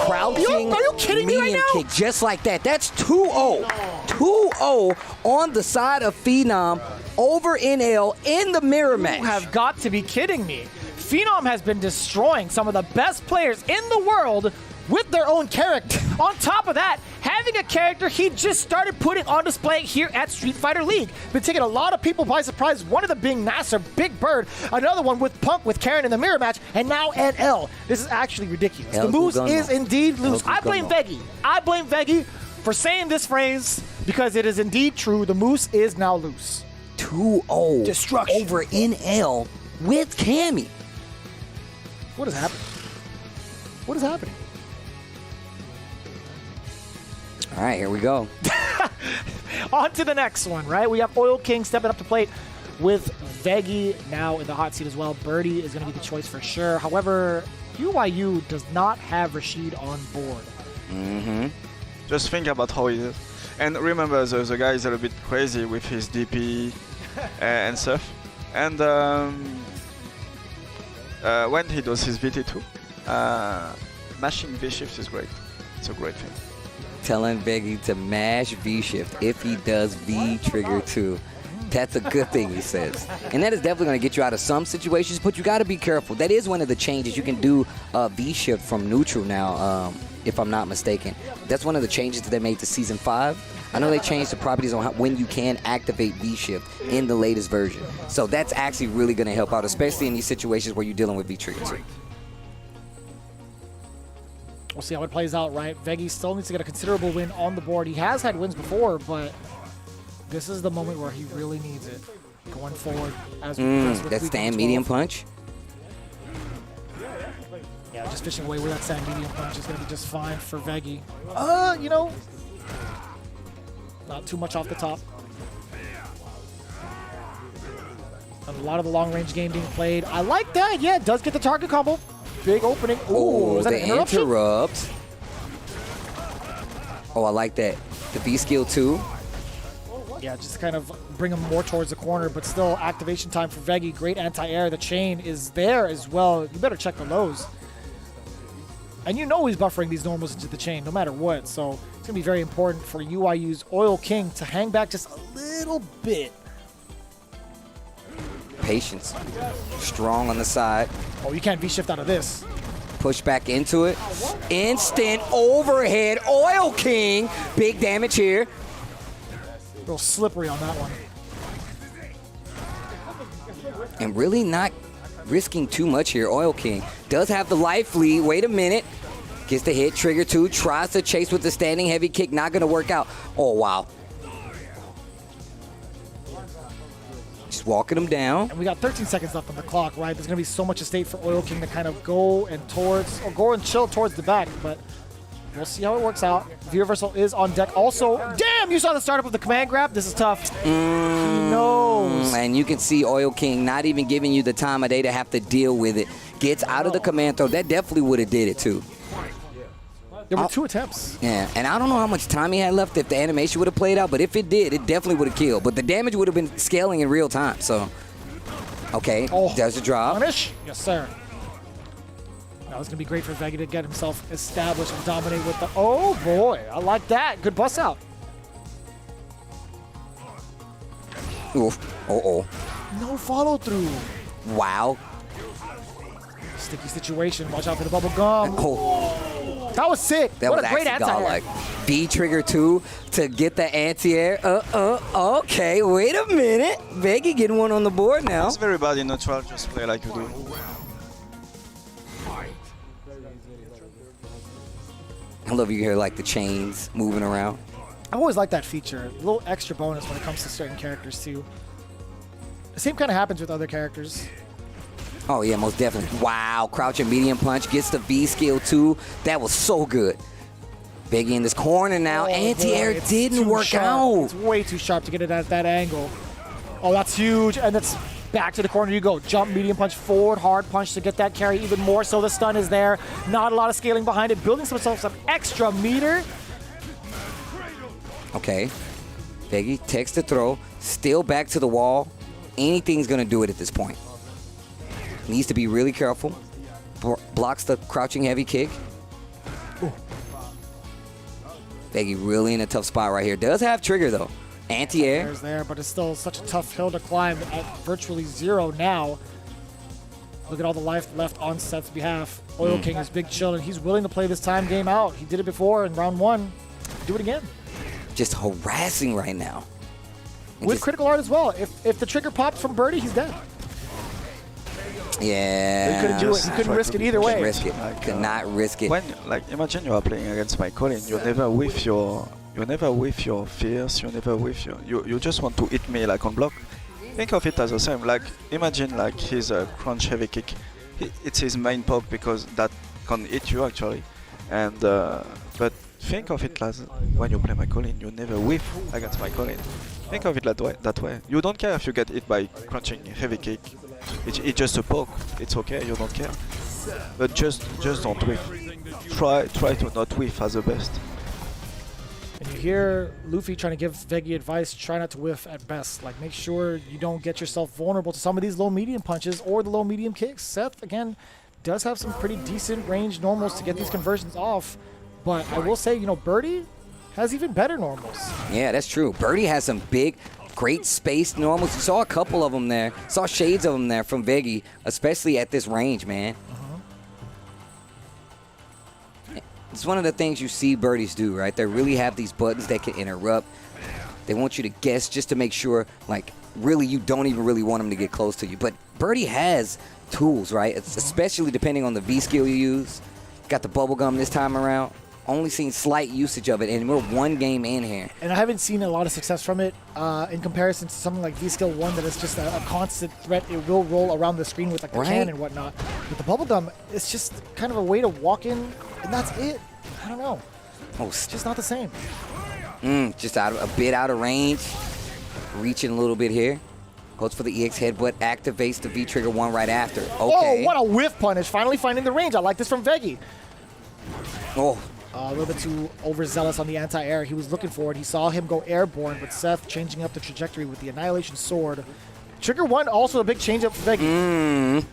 Crouching are you kidding me right medium now? kick just like that. That's 2-0. 2-0 on the side of Phenom over NL in the mirror match. You have got to be kidding me. Phenom has been destroying some of the best players in the world with their own character. On top of that, having a character he just started putting on display here at Street Fighter League. Been taking a lot of people by surprise, one of them being Nasser, Big Bird, another one with Punk with Karen in the mirror match, and now NL. This is actually ridiculous. The Moose is indeed loose. I blame Veggie. I blame Veggie for saying this phrase because it is indeed true. The Moose is now loose. 2-0 destruction over NL with Cammy. What is happening? What is happening? All right, here we go. On to the next one, right? We have Oil King stepping up to plate with Veggie now in the hot seat as well. Birdie is going to be the choice for sure. However, UYU does not have Rashid on board. Mm-hmm. Just think about how he is. And remember, the guy is a little bit crazy with his DP and stuff. And when he does his VT2, mashing V-shift is great. It's a great thing. Telling Veggie to mash V-shift if he does V-trigger 2. That's a good thing, he says. And that is definitely going to get you out of some situations, but you got to be careful. That is one of the changes. You can do V-shift from neutral now, if I'm not mistaken. That's one of the changes that they made to Season 5. I know they changed the properties on when you can activate V-shift in the latest version. So that's actually really going to help out, especially in these situations where you're dealing with V-trigger 2. We'll see how it plays out, right? Veggie still needs to get a considerable win on the board. He has had wins before, but this is the moment where he really needs it. Going forward as we progress with that stand medium punch. Yeah, just fishing away with that stand medium punch is going to be just fine for Veggie. You know, not too much off the top. A lot of the long-range game being played. I like that. Yeah, it does get the target combo. Big opening. Ooh, was that the an interruption? interrupt. Oh, I like that. The V skill 2. Yeah, just kind of bring him more towards the corner, but still activation time for Veggie. Great anti-air. The chain is there as well. You better check the lows. And you know he's buffering these normals into the chain no matter what. So it's going to be very important for UYU's Oil King to hang back just a little bit. Patience. Strong on the side. Oh, you can't V-shift out of this. Push back into it. Instant overhead. Oil King. Big damage here. A little slippery on that one. And really not risking too much here. Oil King does have the life lead. Wait a minute. Gets the hit. Trigger 2. Tries to chase with the standing heavy kick. Not going to work out. Oh, wow. Just walking him down. And we got 13 seconds left on the clock, right? There's going to be so much at stake for Oil King to kind of go and chill towards the back, but we'll see how it works out. V-reversal is on deck. Also, damn, you saw the startup of the command grab. This is tough. He knows. And you can see Oil King not even giving you the time of day to have to deal with it. Gets out of the command throw. That definitely would have did it too. There were 2 attempts. Yeah, and I don't know how much time he had left if the animation would have played out, but if it did, it definitely would have killed. But the damage would have been scaling in real time, so. Okay, does the drop. Punish? Yes, sir. Now it's going to be great for Veggie to get himself established and dominate with the... Oh, boy. I like that. Good bust out. Oof. Uh-oh. No follow-through. Wow. Sticky situation. Watch out for the bubble gum. Oh. That was sick. That what was a great actually anti-air. godlike. V-trigger 2 to get the anti-air. Okay, wait a minute. Veggie getting one on the board now. It's very bad in neutral, just play like you do. I love you hear like the chains moving around. I always like that feature. A little extra bonus when it comes to certain characters too. The same kind of happens with other characters. Oh yeah, most definitely. Wow, crouching medium punch gets the V skill 2. That was so good. Veggie in this corner now. Anti-air didn't work out. It's way too sharp to get it at that angle. Oh, that's huge. And it's back to the corner you go. Jump, medium punch, forward, hard punch to get that carry even more. So the stun is there. Not a lot of scaling behind it. Building himself some extra meter. Okay. Veggie takes the throw. Still back to the wall. Anything's going to do it at this point. Needs to be really careful. Blocks the crouching heavy kick. Ooh. Veggie really in a tough spot right here. Does have trigger though. Anti-air. There's there, but it's still such a tough hill to climb at virtually 0 now. Look at all the life left on Seth's behalf. Oil King is big chill, and he's willing to play this time game out. He did it before in round 1. Do it again. Just harassing right now. And with critical art as well. If the trigger pops from Birdie, he's dead. Yeah. He couldn't do it. He couldn't risk it either way. Couldn't risk it. Could not risk it. When, like, imagine you are playing against my Colin. You never with your fears. You never with your. You just want to hit me like on block. Think of it as the same. Like, imagine like his crunch heavy kick. It's his main poke because that can hit you actually. And but think of it as when you play my Colin, you never whiff against my Colin. Think of it that way. You don't care if you get hit by crunching heavy kick. It's just a poke. It's okay. You don't care. But just don't whiff. Try to not whiff as the best. And you hear Luffy trying to give Veggie advice, try not to whiff at best. Like, make sure you don't get yourself vulnerable to some of these low-medium punches or the low-medium kicks. Seth, again, does have some pretty decent range normals to get these conversions off. But I will say, Birdie has even better normals. Yeah, that's true. Birdie has some big, great space normals. You saw a couple of them there. Saw shades of them there from Veggie, especially at this range, man. It's one of the things you see birdies do, right? They really have these buttons that can interrupt. They want you to guess just to make sure, like, really you don't even really want them to get close to you. But Birdie has tools, right? It's especially depending on the V skill you use. Got the bubble gum this time around. Only seen slight usage of it, and we're one game in here. And I haven't seen a lot of success from it in comparison to something like V-Skill 1 that is just a constant threat. It will roll around the screen with like the can and whatnot. But the bubblegum, it's just kind of a way to walk in, and that's it. I don't know. It's just not the same. Just a bit out of range. Reaching a little bit here. Goes for the EX headbutt, activates the V-Trigger 1 right after. Okay. Oh, what a whiff punish. Finally finding the range. I like this from Veggie. Oh. A little bit too overzealous on the anti-air. He was looking for it. He saw him go airborne, but Seth changing up the trajectory with the Annihilation Sword. Trigger 1, also a big change up for Veggie.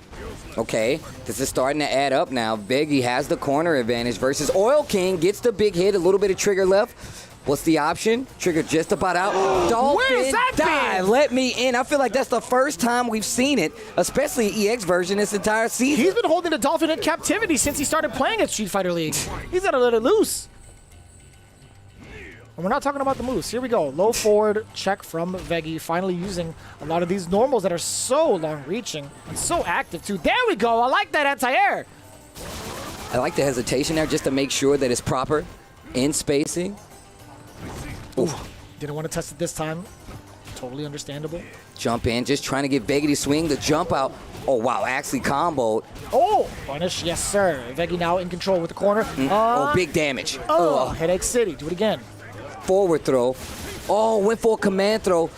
Okay, this is starting to add up now. Veggie has the corner advantage versus Oil King. Gets the big hit, a little bit of trigger left. What's the option? Trigger just about out. Dolphin dive. Let me in. I feel like that's the first time we've seen it, especially EX version this entire season. He's been holding the Dolphin in captivity since he started playing at Street Fighter League. He's got to let it loose. And we're not talking about the moves. Here we go. Low forward check from Veggie, finally using a lot of these normals that are so long-reaching and so active, too. There we go. I like that anti-air. I like the hesitation there just to make sure that it's proper in spacing. Ooh, didn't want to test it this time. Totally understandable. Jump in, just trying to get Veggie to swing the jump out. Oh, wow, actually comboed. Oh, punish, yes, sir. Veggie now in control with the corner. Oh, big damage. Oh, Headache City. Do it again. Forward throw. Oh, went for a command throw.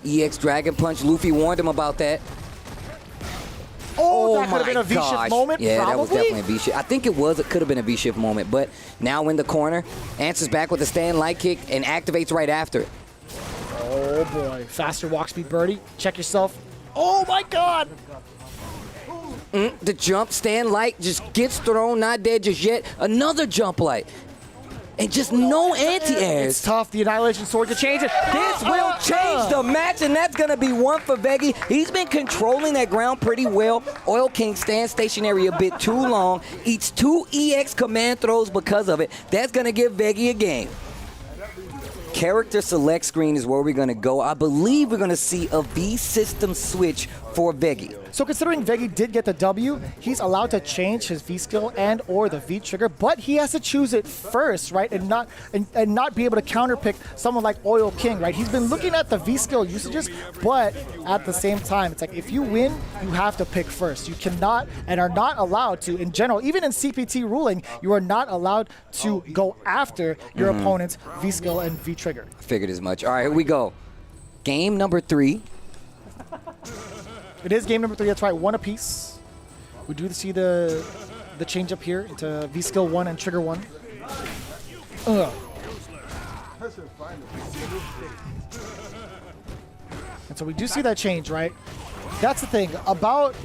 EX Dragon Punch. Luffy warned him about that. Oh, that could have been a V-shift moment, yeah, probably? That was definitely a V-shift. I think it was. It could have been a V-shift moment, but now in the corner, answers back with a stand light kick and activates right after it. Oh, boy. Faster walk speed birdie. Check yourself. Oh, my God. The jump, stand light, just gets thrown, not dead just yet. Another jump light. And just no anti-airs. It's tough. The Annihilation Sword to change it. This will change the match, and that's going to be one for Veggie. He's been controlling that ground pretty well. Oil King stands stationary a bit too long. Eats 2 EX command throws because of it. That's going to give Veggie a game. Character select screen is where we're going to go. I believe we're going to see a V-system switch for Veggie. So considering Veggie did get the W, he's allowed to change his V-skill and or the V-trigger, but he has to choose it first, right? And not be able to counterpick someone like Oil King, right? He's been looking at the V-skill usages, but at the same time, it's like if you win, you have to pick first. You cannot and are not allowed to, in general, even in CPT ruling, you are not allowed to go after your opponent's V-skill and V-trigger. I figured as much. All right, here we go. Game number 3. It is game number 3, that's right, 1 apiece. We do see the change up here into V-Skill 1 and Trigger 1. And so we do see that change, right? That's the thing about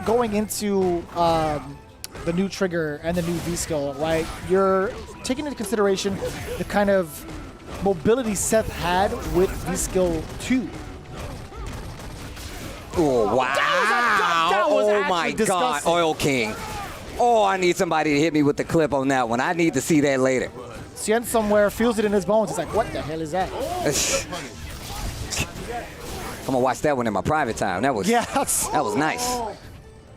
going into the new trigger and the new V-Skill, right? You're taking into consideration the kind of mobility Seth had with V-Skill 2. Oh, wow. That was oh, my God. Oil King. Oh, I need somebody to hit me with the clip on that one. I need to see that later. Sien somewhere feels it in his bones. He's like, what the hell is that? I'm going to watch that one in my private time. That was nice.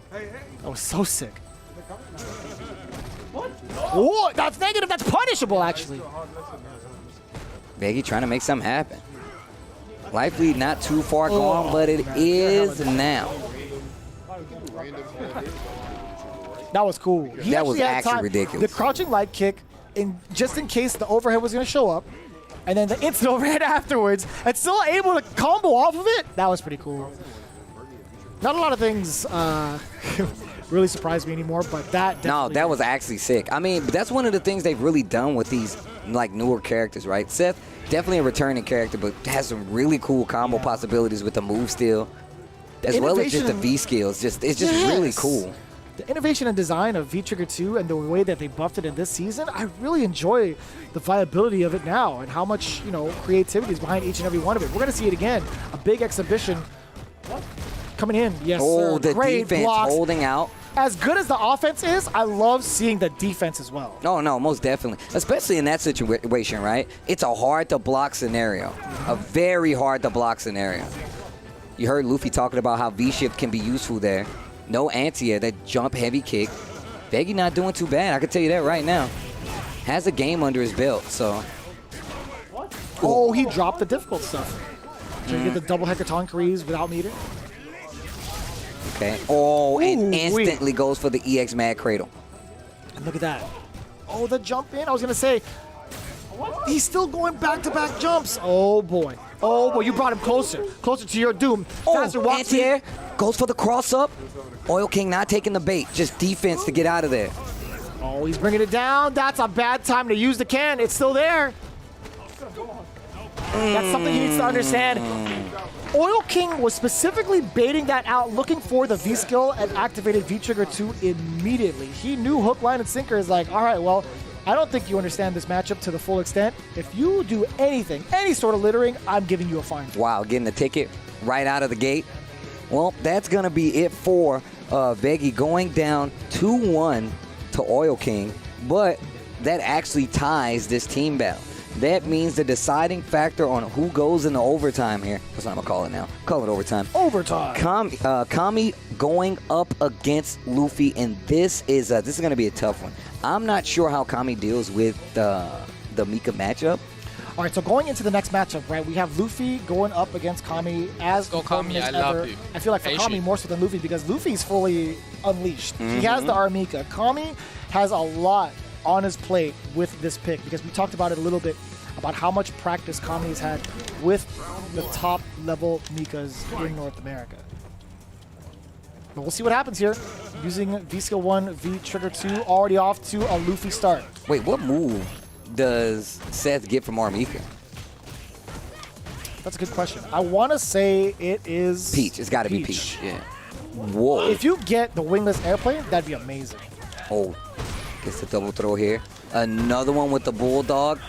That was so sick. Oh, that's negative. That's punishable, actually. Veggie trying to make something happen. Life lead not too far gone, but it is now. That was cool. That was actually ridiculous. The crouching light kick just in case the overhead was going to show up, and then the instant overhead afterwards, and still able to combo off of it. That was pretty cool. Not a lot of things really surprise me anymore, but that No, that was actually sick. I mean, that's one of the things they've really done with these like newer characters, right? Seth, definitely a returning character, but has some really cool combo possibilities with the move steal, as well as just the V skills. It's just really cool. The innovation and design of V-Trigger 2 and the way that they buffed it in this season, I really enjoy the viability of it now and how much, creativity is behind each and every one of it. We're going to see it again. A big exhibition coming in. Yes, sir. The Great defense blocks. holding out. As good as the offense is, I love seeing the defense as well. Oh, no, most definitely. Especially in that situation, right? It's a hard-to-block scenario. A very hard-to-block scenario. You heard Luffy talking about how V-Shift can be useful there. No anti-air, that jump heavy kick. Veggie not doing too bad, I can tell you that right now. Has a game under his belt, so. Oh, he dropped the difficult stuff. Trying to get the double Hekatonkeries without meter. Okay. Oh, and instantly goes for the EX Mad Cradle. And look at that. Oh, the jump in. I was going to say, he's still going back-to-back jumps. Oh, boy. Oh, boy, you brought him closer to your doom. Faster walk anti-air, goes for the cross-up. Oil King not taking the bait, just defense to get out of there. Oh, he's bringing it down. That's a bad time to use the can. It's still there. That's something he needs to understand. Oil King was specifically baiting that out, looking for the V-skill and activated V-Trigger 2 immediately. He knew hook, line, and sinker is like, all right, well, I don't think you understand this matchup to the full extent. If you do anything, any sort of littering, I'm giving you a fine. Wow, getting the ticket right out of the gate. Well, that's going to be it for Veggie going down 2-1 to Oil King, but that actually ties this team battle. That means the deciding factor on who goes into overtime here. That's what I'm going to call it now. Call it overtime. Overtime. Kami going up against Luffy, and this is going to be a tough one. I'm not sure how Kami deals with the Mika matchup. All right, so going into the next matchup, right, we have Luffy going up against Kami as Kami, I love you. I feel like for Kami more so than Luffy because Luffy's fully unleashed. He has the Armika. Kami has a lot on his plate with this pick because we talked about it a little bit about how much practice Kami has had with the top level Mikas in North America. But we'll see what happens here. Using V-Skill 1, V-Trigger 2, already off to a Luffy start. Wait, what move does Seth get from Armika? That's a good question. I want to say it is Peach. It's got to be Peach. Yeah. Whoa. If you get the wingless airplane, that'd be amazing. Oh, gets the double throw here. Another one with the Bulldog.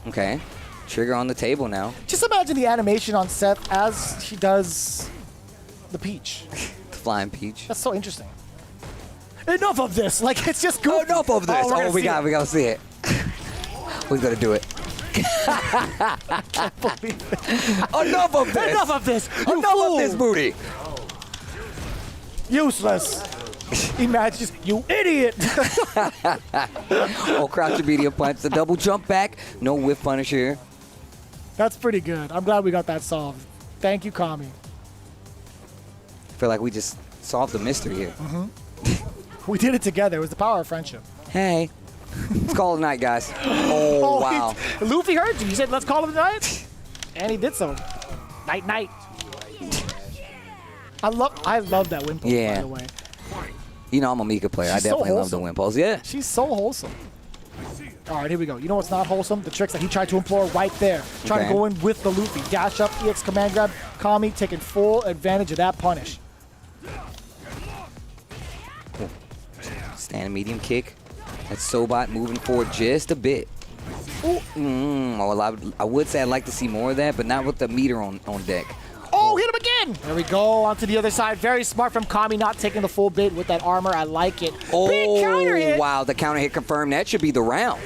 Okay. Trigger on the table now. Just imagine the animation on Seth as he does the Peach. The flying Peach. That's so interesting. Enough of this. Like, it's just good. Enough of this. We got to see it. We got to do it. I can't believe it. Enough of this. Enough of this. Enough of this booty. Useless. Imagine, you idiot. Oh, crouch medium punch. The double jump back. No whiff punish here. That's pretty good. I'm glad we got that solved. Thank you, Kami. I feel like we just solved the mystery here. We did it together. It was the power of friendship. Hey. Let's call it a night, guys. Oh, wow. Luffy heard you. You said, let's call it a night. And he did so. Night, night. I love that win pose, by the way. You know I'm a Mika player. I definitely love the win pose. Yeah. She's so wholesome. All right, here we go. You know what's not wholesome? The tricks that he tried to employ right there. Trying to go in with the Luffy. Dash up, EX command grab. Kami taking full advantage of that punish. Cool. Standing medium kick. That's Sobot moving forward just a bit. Well, I would say I'd like to see more of that, but not with the meter on deck. Oh, hit him again! There we go, onto the other side. Very smart from Kami, not taking the full bait with that armor. I like it. Big counter hit! Wow, the counter hit confirmed. That should be the round.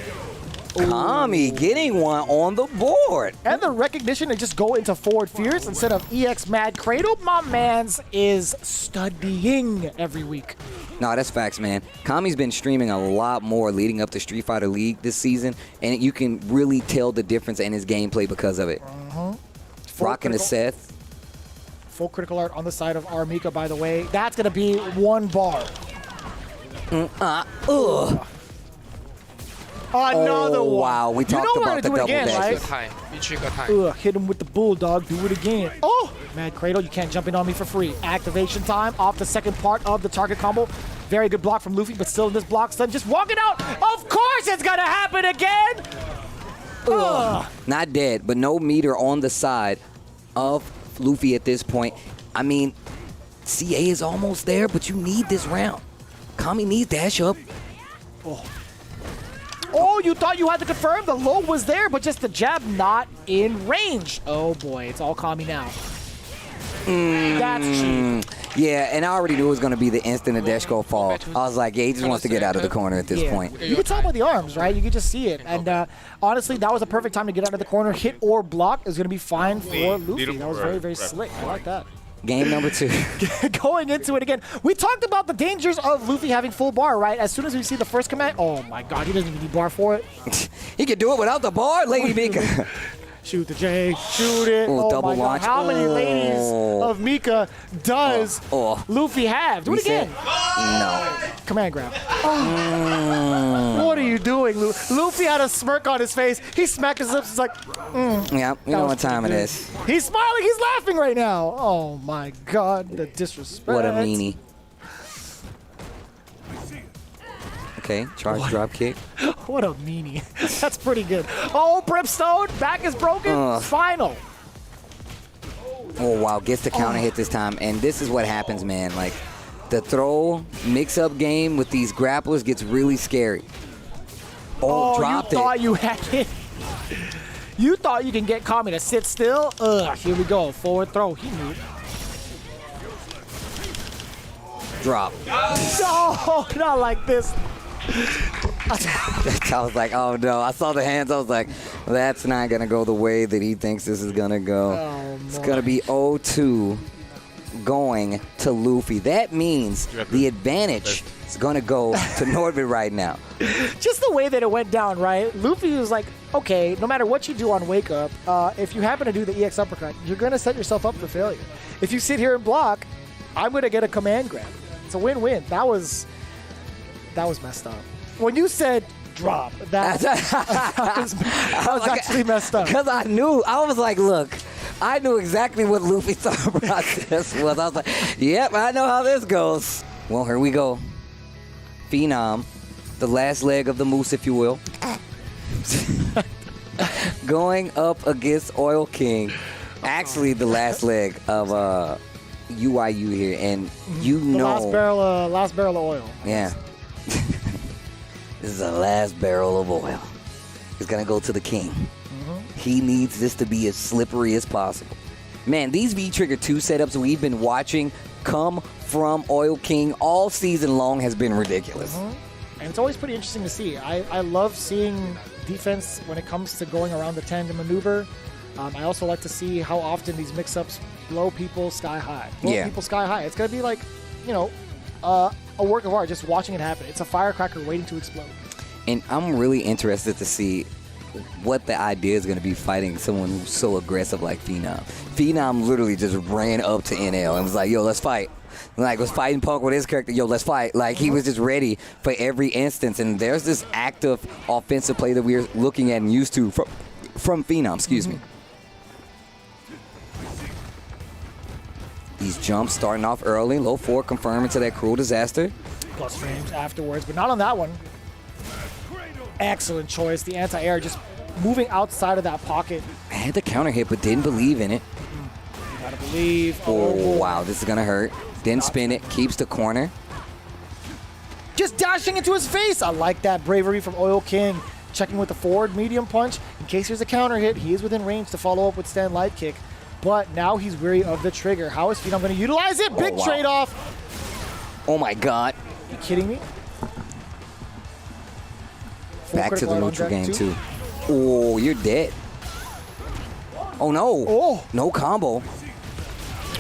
Kami getting one on the board. And the recognition to just go into forward fierce instead of EX Mad Cradle. My man's is studying every week. No, that's facts, man. Kami's been streaming a lot more leading up to Street Fighter League this season, and you can really tell the difference in his gameplay because of it. Rocking a Seth. Full critical art on the side of Armika, by the way. That's going to be one bar. Another Oh, one. wow. We talked you know about the double again, dash. right? Hit him with the bulldog. Do it again. Oh, Mad Cradle, you can't jump in on me for free. Activation time off the second part of the target combo. Very good block from Luffy, but still in this block stun. Just walking out. Of course it's going to happen again. Not dead, but no meter on the side of Luffy at this point. I mean, CA is almost there, but you need this round. Kami needs dash up. Oh, you thought you had to confirm? The low was there, but just the jab not in range. Oh boy, it's all Kami now. That's cheap. Yeah, and I already knew it was going to be the instant Adeshko fall. I was like, yeah, he just wants to get out of the corner at this point. You can tell by the arms, right? You can just see it. And honestly, that was a perfect time to get out of the corner. Hit or block is going to be fine for Luffy. That was very, very slick. I like that. Game number 2. Going into it again. We talked about the dangers of Luffy having full bar, right? As soon as we see the first command, oh my god, he doesn't even need bar for it. He can do it without the bar, Lady Mika. Shoot the J, shoot it. Ooh, oh double my god, launch. how many ladies of Mika does Luffy have? Do it again. No. Command grab. What are you doing, Luffy had a smirk on his face. He smacked his lips. He's like, Yeah, you know what time it is. He's smiling. He's laughing right now. Oh my god, the disrespect. What a meanie. Okay, charge drop kick. What a meanie. That's pretty good. Oh, Brimstone, back is broken. Final. Oh, wow, gets the counter hit this time. And this is what happens, man. Like, the throw mix-up game with these grapplers gets really scary. Oh, dropped you thought you had it. You thought you can get Kami to sit still? Here we go. Forward throw. He knew. Drop. No, not like this. I was like, oh no. I saw the hands. I was like, that's not going to go the way that he thinks this is going to go. It's going to be 0-2 going to Luffy. That means the advantage is going to go to Norbit right now. Just the way that it went down, right? Luffy was like, okay, no matter what you do on Wake Up, if you happen to do the EX uppercut, you're going to set yourself up for failure. If you sit here and block, I'm going to get a command grab. It's a win-win. That was messed up. When you said drop, that was actually messed up. Because I was like, look, I knew exactly what Luffy's thought process was. I was like, yep, I know how this goes. Well, here we go. Phenom, the last leg of the moose, if you will. Going up against Oil King. Actually, the last leg of UYU here, and you know. Last barrel of oil. Yeah. This is the last barrel of oil. It's going to go to the king. He needs this to be as slippery as possible. Man, these V-Trigger 2 setups we've been watching come from Oil King all season long has been ridiculous. And it's always pretty interesting to see. I love seeing defense when it comes to going around the tandem maneuver. I also like to see how often these mix-ups blow people sky high. People sky high. It's going to be like, you know, a work of art, just watching it happen. It's a firecracker waiting to explode. And I'm really interested to see what the idea is going to be fighting someone who's so aggressive like Phenom. Phenom literally just ran up to NL and was like, yo, let's fight. Like, was fighting Punk with his character, yo, let's fight. Like, he was just ready for every instance. And there's this active offensive play that we're looking at and used to from Phenom, excuse me. These jumps starting off early, low 4 confirming to that cruel disaster. Plus frames afterwards, but not on that one. Excellent choice. The anti-air just moving outside of that pocket. Had the counter hit, but didn't believe in it. You gotta believe. Oh, wow, this is gonna hurt. Didn't spin it, keeps the corner. Just dashing into his face. I like that bravery from Oil King. Checking with the forward medium punch. In case there's a counter hit, he is within range to follow up with stand light kick. But now he's wary of the trigger. How is Phenom going to utilize it? Big trade-off. Oh, my God. Are you kidding me? Back to the neutral game, too. Oh, you're dead. Oh, no. Oh. No combo.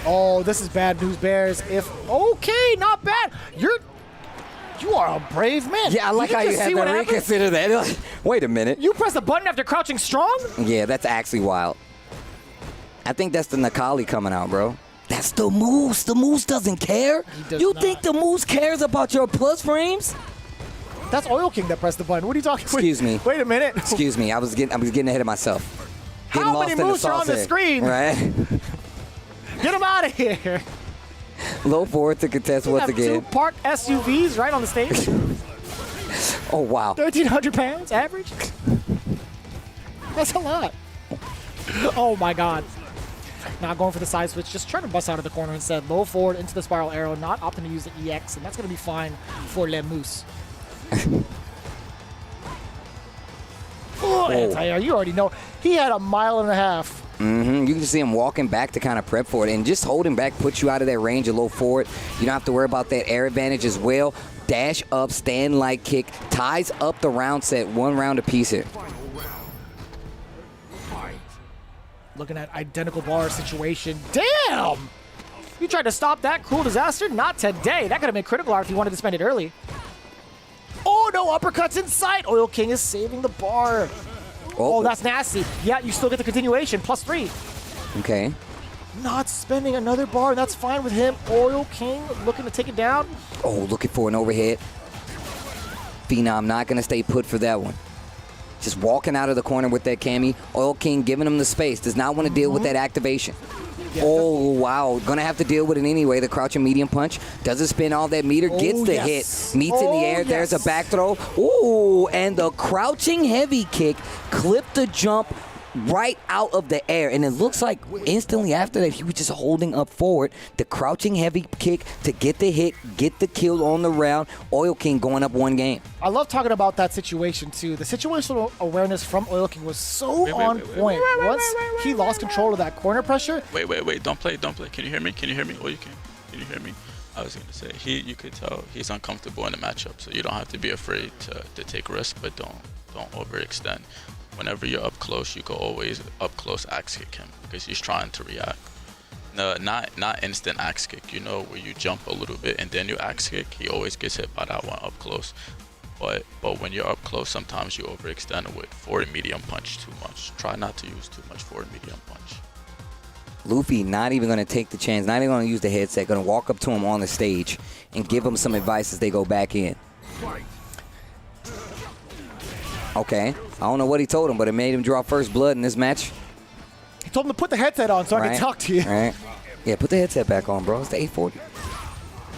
Oh, this is bad news, Bears. Okay, not bad. You are a brave man. Yeah, I like how you had to reconsider that. Wait a minute. You press the button after crouching strong? Yeah, that's actually wild. I think that's the Nakali coming out, bro. That's the Moose. The Moose doesn't care. You think the Moose cares about your plus frames? That's Oil King that pressed the button. What are you talking about? Excuse me. Wait a minute. Excuse me. I was getting ahead of myself. Getting How lost many in the moves are on the sauce here, screen? Right. Get him out of here. Low forward to contest once again. 2 parked SUVs right on the stage. Oh, wow. 1,300 pounds average? That's a lot. Oh, my God. Not going for the side switch, just trying to bust out of the corner instead. Low forward into the spiral arrow, not opting to use the EX, and that's going to be fine for Le Moose. Oh, anti-air, you already know. He had 1.5 miles. You can just see him walking back to kind of prep for it, and just holding back puts you out of that range of low forward. You don't have to worry about that air advantage as well. Dash up, stand light kick, ties up the round set, 1 round apiece here. Looking at identical bar situation. Damn! You tried to stop that cruel disaster? Not today. That could have been critical art if you wanted to spend it early. Oh, no uppercuts in sight. Oil King is saving the bar. Oh, that's nasty. Yeah, you still get the continuation, +3. Okay. Not spending another bar, and that's fine with him. Oil King looking to take it down. Oh, looking for an overhead. Phenom not going to stay put for that one. Just walking out of the corner with that Cammy. Oil King giving him the space. Does not want to deal with that activation. Yeah, oh, wow. Going to have to deal with it anyway. The crouching medium punch. Doesn't spin all that meter. Gets the hit. Meets in the air. There's a back throw. Ooh, and the crouching heavy kick clipped the jump right out of the air. And it looks like instantly after that, he was just holding up forward. The crouching heavy kick to get the hit, get the kill on the round. Oil King going up 1 game. I love talking about that situation, too. The situational awareness from Oil King was so on point. Once he lost control of that corner pressure. Wait. Don't play. Can you hear me? Oil King, can you hear me? I was going to say, you could tell he's uncomfortable in the matchup, so you don't have to be afraid to take risks, but don't overextend. Whenever you're up close, you can always up close axe kick him because he's trying to react. No, not instant axe kick. You know, where you jump a little bit and then you axe kick. He always gets hit by that one up close. But when you're up close, sometimes you overextend with forward medium punch too much. Try not to use too much forward medium punch. Luffy not even going to take the chance, not even going to use the headset, going to walk up to him on the stage and give him some advice as they go back in. Okay, I don't know what he told him, but it made him draw first blood in this match. He told him to put the headset on so I can talk to you. Right. Yeah, put the headset back on, bro. It's the 840.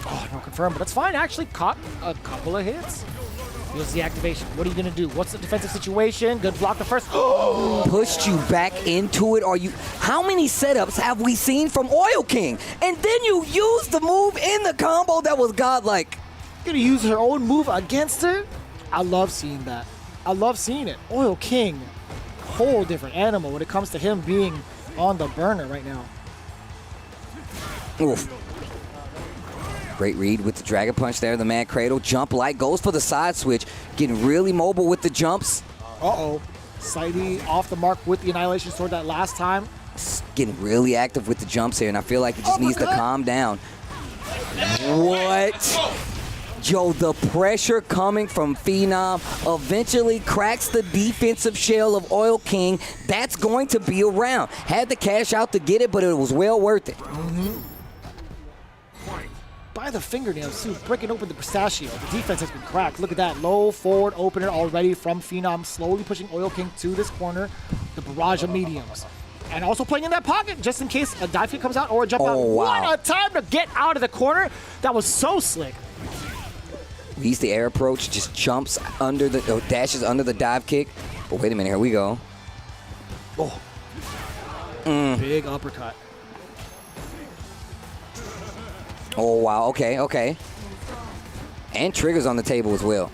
Oh, no confirm, but that's fine. Actually caught a couple of hits. Here's the activation. What are you going to do? What's the defensive situation? Good block the first. Pushed you back into it. How many setups have we seen from Oil King? And then you use the move in the combo that was godlike. Going to use her own move against her? I love seeing that. I love seeing it. Oil King, whole different animal when it comes to him being on the burner right now. Oof. Great read with the Dragon Punch there, the Mad Cradle. Jump light, goes for the side switch. Getting really mobile with the jumps. Uh-oh. Slightly off the mark with the Annihilation Sword that last time. Getting really active with the jumps here, and I feel like he just needs to calm down. What? Yo, the pressure coming from Phenom eventually cracks the defensive shell of Oil King. That's going to be around. Had to cash out to get it, but it was well worth it. By the fingernails, too, breaking open the pistachio. The defense has been cracked. Look at that low forward opener already from Phenom, slowly pushing Oil King to this corner. The barrage of mediums. And also playing in that pocket, just in case a dive kick comes out or a jump out. Wow. What a time to get out of the corner. That was so slick. Reads the air approach, just jumps under the, dashes under the dive kick. But wait a minute, here we go. Oh. Big uppercut. Oh, wow, okay. And triggers on the table as well.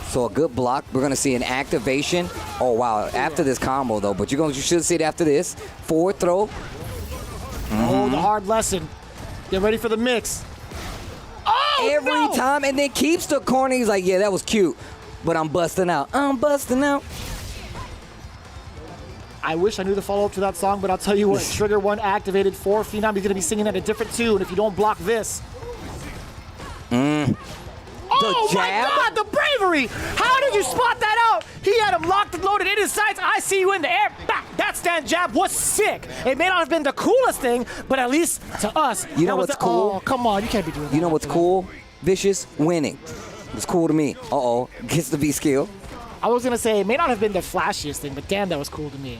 So a good block. We're going to see an activation. Oh, wow, after this combo, though. But you should see it after this. Forward throw. Oh, the hard lesson. Get ready for the mix. Oh, every time, and then keeps the corner. He's like, yeah, that was cute, but I'm busting out. I wish I knew the follow-up to that song, but I'll tell you what, Trigger 1 activated for Phenom. He's going to be singing at a different tune if you don't block this. Oh, my God, the bravery! How did you spot that out? He had him locked and loaded in his sights. I see you in the air. Bah! That stand jab was sick. It may not have been the coolest thing, but at least to us, you know what's cool? Oh, come on, you can't be doing that. You know what's cool? Vicious winning. It was cool to me. Uh-oh. Gets the V skill. I was going to say, it may not have been the flashiest thing, but damn, that was cool to me.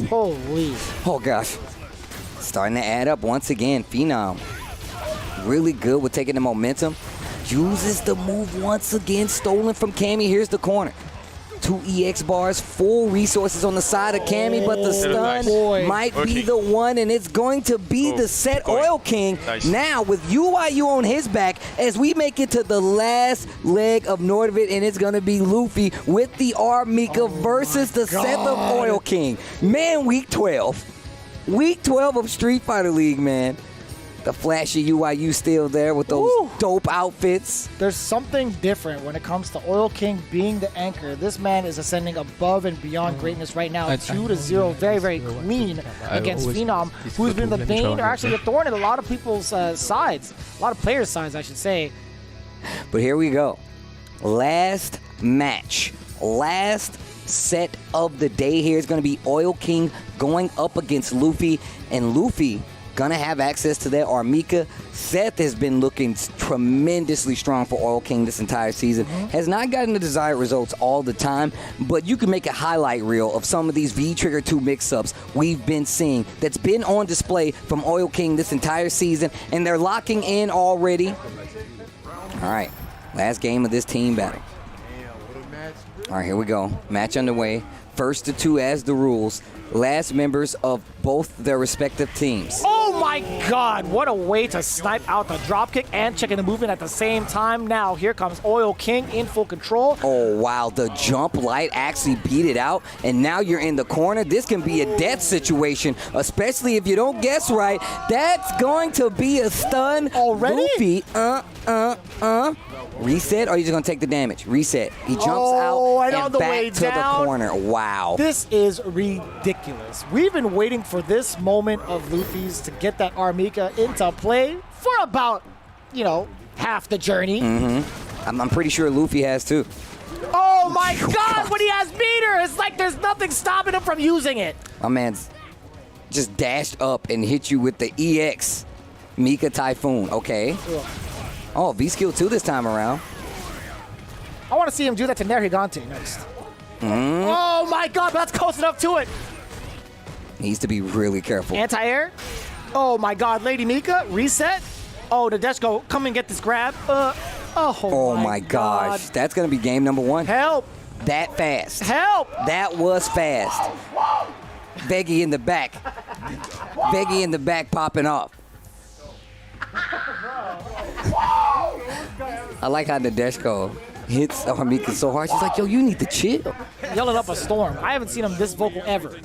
Holy. Oh, gosh. Starting to add up once again. Phenom. Really good with taking the momentum. Uses the move once again. Stolen from Cammy. Here's the corner. 2 EX bars, full resources on the side of Cammy, but the stun might be the one, and it's going to be the set. Oil King now with UYU on his back as we make it to the last leg of Nordvit, and it's going to be Luffy with the Armika versus the set of Oil King. Man, week 12. Week 12 of Street Fighter League, man. The flashy UYU still there with those dope outfits. There's something different when it comes to Oil King being the anchor. This man is ascending above and beyond greatness right now. 2-0, very, very clean against Phenom, who's been the bane or actually the thorn in a lot of people's sides. A lot of players' sides, I should say. But here we go. Last match. Last set of the day here is going to be Oil King going up against Luffy. And Luffy gonna have access to that Armika. Seth has been looking tremendously strong for Oil King this entire season. Has not gotten the desired results all the time, but you can make a highlight reel of some of these V-Trigger 2 mix-ups we've been seeing that's been on display from Oil King this entire season, and they're locking in already. All right, last game of this team battle. All right, here we go. Match underway. First to 2 as the rules. Last members of both their respective teams. Oh my God, what a way to snipe out the dropkick and checking the movement at the same time. Now here comes Oil King in full control. Oh wow, the jump light actually beat it out, and now you're in the corner. This can be a death situation, especially if you don't guess right. That's going to be a stun. Already? Luffy, reset, or are you just gonna take the damage? Reset. He jumps out and back to the corner. Wow. This is ridiculous. We've been waiting for this moment of Luffy's to get that Armika into play for about, half the journey. I'm pretty sure Luffy has too. Oh my God, when he has meter, it's like there's nothing stopping him from using it. My man's just dashed up and hit you with the EX Mika Typhoon. Okay. Oh, V-Skill 2 this time around. I want to see him do that to Nerigante next. Oh my God, that's close enough to it. Needs to be really careful. Anti-air. Oh my God, Lady Mika, reset. Oh, Nadeshko, come and get this grab. Oh my gosh. That's going to be game number 1. Help. That fast. Help. That was fast. Veggie in the back. Veggie in the back popping off. I like how Nadeshko hits Armika so hard. She's like, yo, you need to chill. Yelling up a storm. I haven't seen him this vocal ever.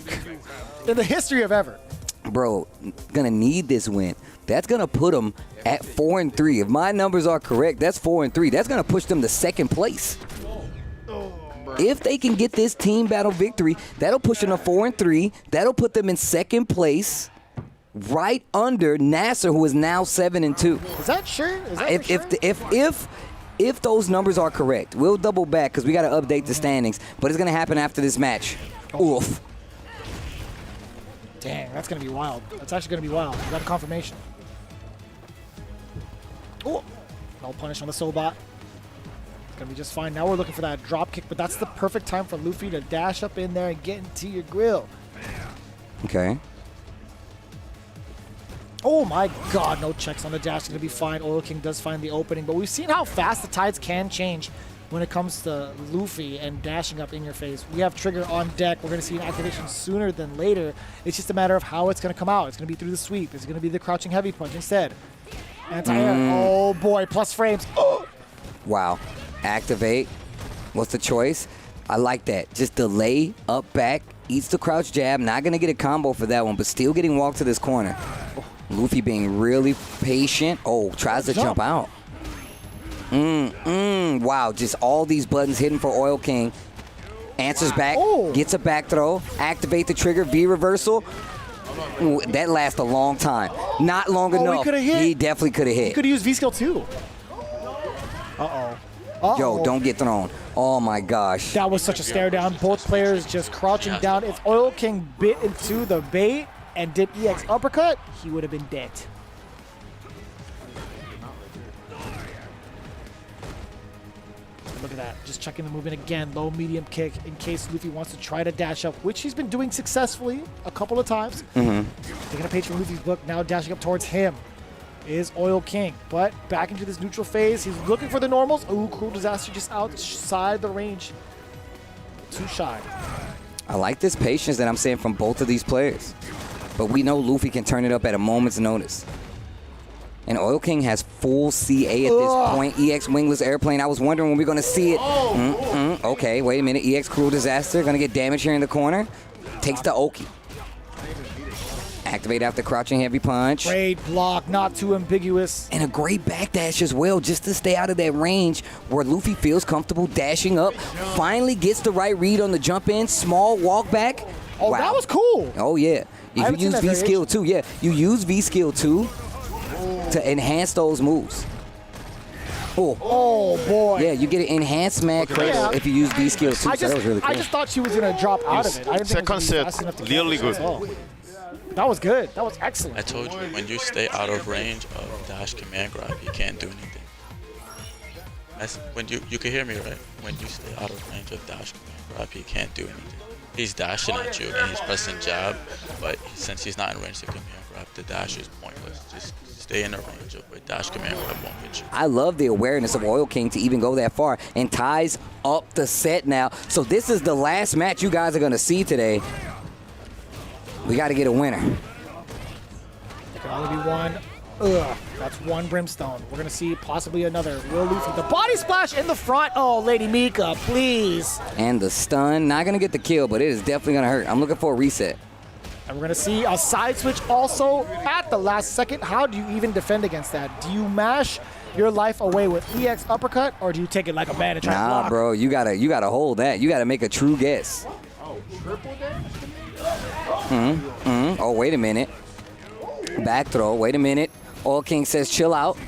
In the history of ever. Bro, gonna need this win. That's gonna put him at 4-3. If my numbers are correct, that's 4-3. That's gonna push them to second place. If they can get this team battle victory, that'll push them to 4-3. That'll put them in second place, right under Nasser, who is now 7-2. Is that sure? Is that If those numbers are correct, we'll double back because we got to update the standings. But it's going to happen after this match. Oof. Dang, that's going to be wild. That's actually going to be wild. We got a confirmation. Oh, no punish on the Sobot. It's going to be just fine. Now we're looking for that drop kick, but that's the perfect time for Luffy to dash up in there and get into your grill. Okay. Oh my God, no checks on the dash. It's going to be fine. Oil King does find the opening, but we've seen how fast the tides can change when it comes to Luffy and dashing up in your face. We have Trigger on deck. We're going to see an activation sooner than later. It's just a matter of how it's going to come out. It's going to be through the sweep. It's going to be the crouching heavy punch instead. Anti-air. Oh boy, plus frames. Oh. Wow. Activate. What's the choice? I like that. Just delay, up, back, eats the crouch jab. Not going to get a combo for that one, but still getting walked to this corner. Luffy being really patient. Oh, tries to jump out. Wow, just all these buttons hidden for Oil King. Answers back, gets a back throw, activate the trigger, V reversal. Ooh, that lasts a long time. Not long enough. He could have hit. He definitely could have hit. He could have used V-Skill too. Yo, don't get thrown. Oh my gosh. That was such a stare down. Both players just crouching down. If Oil King bit into the bait and did EX uppercut, he would have been dead. Look at that. Just checking the movement again. Low, medium kick in case Luffy wants to try to dash up, which he's been doing successfully a couple of times. Taking a page from Luffy's book, now dashing up towards him is Oil King. But back into this neutral phase. He's looking for the normals. Ooh, Cruel Disaster just outside the range. Too shy. I like this patience that I'm seeing from both of these players. But we know Luffy can turn it up at a moment's notice. And Oil King has full CA at this point. EX Wingless Airplane. I was wondering when we're going to see it. Okay, wait a minute. EX Cruel Disaster. Going to get damage here in the corner. Takes the Oki. Activate after crouching heavy punch. Great block, not too ambiguous. And a great backdash as well, just to stay out of that range where Luffy feels comfortable dashing up. Finally gets the right read on the jump in. Small walk back. Oh, wow. That was cool. Oh, yeah. If you use V skill too, yeah. You use V skill too to enhance those moves. Oh boy. Yeah, you get an enhanced mad cradle if you use V skill too. So that was really cool. I just thought she was going to drop out of it. I didn't think it was fast enough to really good. That was good. That was excellent. I told you, when you stay out of range of dash command grab, you can't do anything. When you can hear me, right? When you stay out of range of dash command grab, he can't do anything. He's dashing at you and he's pressing jab, but since he's not in range of command grab, the dash is pointless. Just stay in the range of where dash command grab won't hit you. I love the awareness of Oil King to even go that far and ties up the set now. So this is the last match you guys are going to see today. We got to get a winner. There can only be one. That's one Brimstone. We're going to see possibly another. Will Luffy, the body splash in the front. Oh, Lady Mika, please. And the stun. Not going to get the kill, but it is definitely going to hurt. I'm looking for a reset. And we're going to see a side switch also at the last second. How do you even defend against that? Do you mash your life away with EX uppercut, or do you take it like a man and try to block? Nah, bro. You gotta hold that. You got to make a true guess. Oh, triple damage? Oh, wait a minute. Back throw. Wait a minute. Oil King says chill out.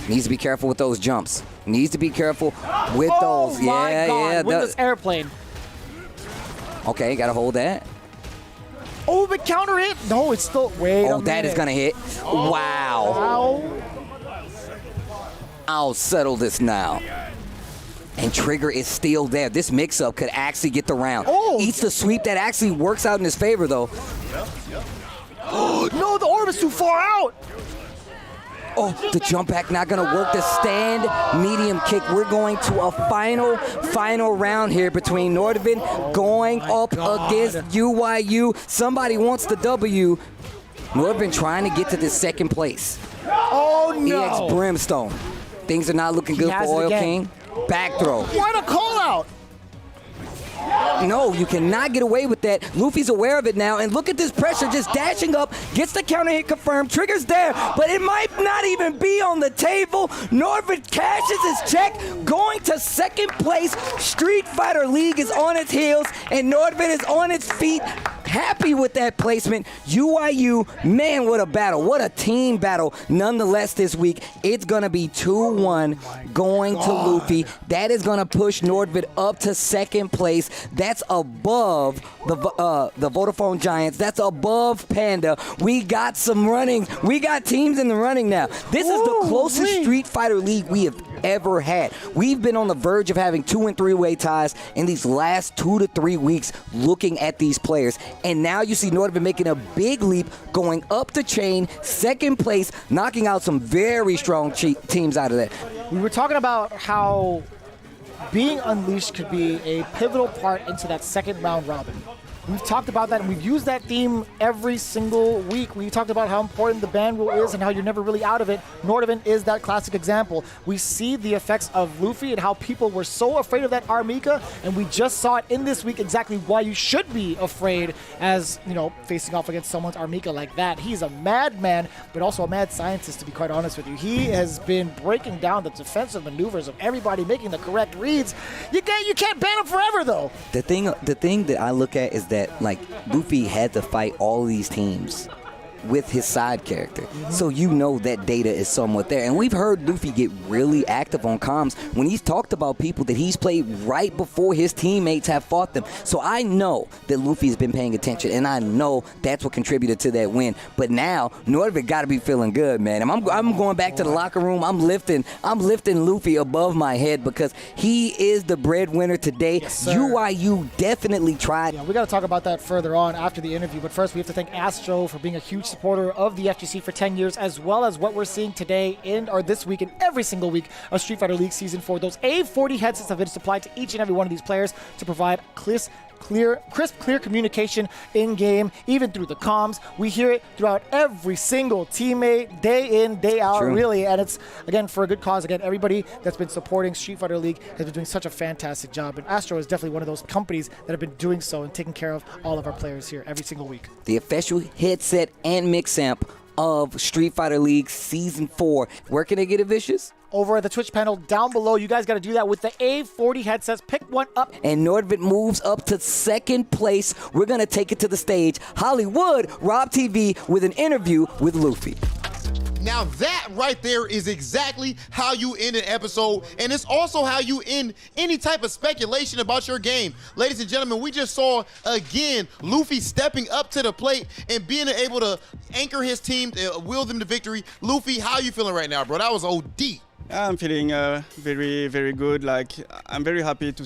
Needs to be careful with those jumps. Needs to be careful with those. My God. Wingless airplane. Okay, got to hold that. Oh, the counter hit. No, it's still. Wait. Oh, that is going to hit. Wow. I'll settle this now. And Trigger is still there. This mix-up could actually get the round. Eats the sweep. That actually works out in his favor, though. No, the orb is too far out. Oh, the jump back not going to work. The stand medium kick. We're going to a final round here between Nordvin going up against UYU. Somebody wants the W. Nordvin trying to get to the second place. Oh, no. EX Brimstone. Things are not looking good for Oil King. Back throw. What a call out. No, you cannot get away with that. Luffy's aware of it now, and look at this pressure, just dashing up, gets the counter hit confirmed, Trigger's there, but it might not even be on the table. Nordvin cashes his check, going to second place. Street Fighter League is on its heels, and Nordvin is on its feet, happy with that placement. UYU, man, what a battle. What a team battle. Nonetheless, this week, it's going to be 2-1 going to Luffy. That is going to push Nordvin up to second place. That's above the Vodafone Giants. That's above Panda. We got some running. We got teams in the running now. This is the closest Street Fighter League we have ever had. We've been on the verge of having 2- and 3-way ties in these last 2 to 3 weeks looking at these players. And now you see Nordvin making a big leap, going up the chain, second place, knocking out some very strong teams out of that. We were talking about how being unleashed could be a pivotal part into that second round robin. We've talked about that, and we've used that theme every single week. We talked about how important the ban rule is and how you're never really out of it. Nordvin is that classic example. We see the effects of Luffy and how people were so afraid of that Armika, and we just saw it in this week exactly why you should be afraid as, you know, facing off against someone's Armika like that. He's a madman, but also a mad scientist, to be quite honest with you. He has been breaking down the defensive maneuvers of everybody, making the correct reads. You can't ban him forever, though. The thing that I look at is that, like, Luffy had to fight all of these teams with his side character. So you know that data is somewhat there. And we've heard Luffy get really active on comms when he's talked about people that he's played right before his teammates have fought them. So I know that Luffy's been paying attention, and I know that's what contributed to that win. But now, Nordvik got to be feeling good, man. And I'm going back to the locker room. I'm lifting Luffy above my head because he is the breadwinner today. Yes, sir. UYU definitely tried. Yeah, we got to talk about that further on after the interview. But first, we have to thank Astro for being a huge supporter of the FGC for 10 years, as well as what we're seeing today or this week and every single week of Street Fighter League Season 4. Those A40 headsets have been supplied to each and every one of these players to provide crisp, clear communication in-game, even through the comms. We hear it throughout every single teammate, day in, day out, really. And it's, again, for a good cause. Again, everybody that's been supporting Street Fighter League has been doing such a fantastic job. And Astro is definitely one of those companies that have been doing so and taking care of all of our players here every single week. The official headset and mix amp of Street Fighter League Season 4. Where can they get it, Vicious? Over at the Twitch panel down below. You guys got to do that with the A40 headsets. Pick one up. And Nordvik moves up to second place. We're going to take it to the stage. Hollywood, Rob TV, with an interview with Luffy. Now that right there is exactly how you end an episode, and it's also how you end any type of speculation about your game. Ladies and gentlemen, we just saw, again, Luffy stepping up to the plate and being able to anchor his team, will them to victory. Luffy, how you feeling right now, bro? That was OD. I'm feeling very, very good. Like, I'm very happy to...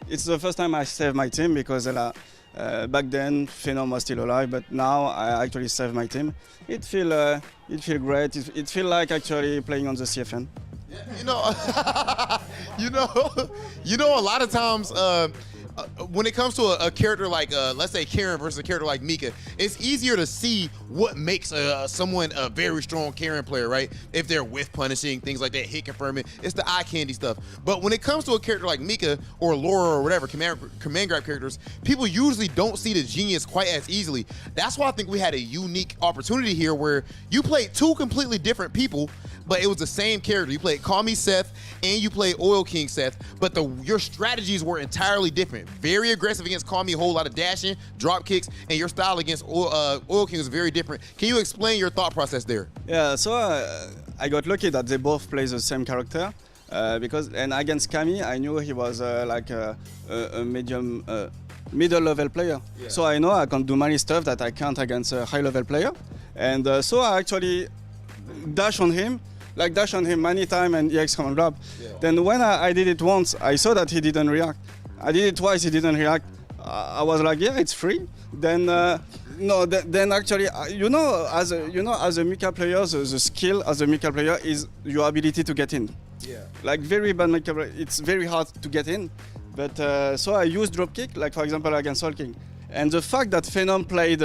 It's the first time I saved my team because back then, Phenom was still alive, but now I actually saved my team. It feel great. It feel like actually playing on the CFN. You know, a lot of times when it comes to a character like, let's say Karen versus a character like Mika, it's easier to see what makes someone a very strong Karen player, right? If they're with punishing, things like that, hit confirming, it's the eye candy stuff. But when it comes to a character like Mika or Laura or whatever, command grab characters, people usually don't see the genius quite as easily. That's why I think we had a unique opportunity here where you played two completely different people, but it was the same character. You played Call Me Seth and you played Oil King Seth, but your strategies were entirely different. Very aggressive against Call Me, a whole lot of dashing, drop kicks, and your style against Oil King was very different. Can you explain your thought process there? Yeah, so I got lucky that they both play the same character and against Kami, I knew he was like a medium, middle level player. Yeah. So I know I can do many stuff that I can't against a high level player, and so I actually dash on him many times and EX command grab. Yeah. Then when I did it once, I saw that he didn't react. I did it twice, he didn't react. I was like, yeah, it's free. Then then actually, as a Mika player, the skill as a Mika player is your ability to get in. Yeah. Like very bad Mika player, it's very hard to get in. But so I used drop kick, like for example against All King. And the fact that Phenom played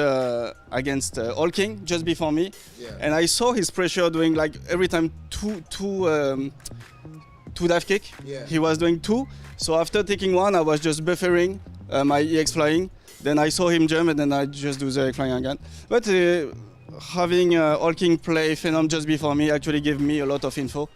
against All King just before me, and I saw his pressure doing like every time two dive kick, he was doing two. So after taking one, I was just buffering my EX flying. Then I saw him jump, and then I just do the EX flying again. But having All King play Phenom just before me actually gave me a lot of info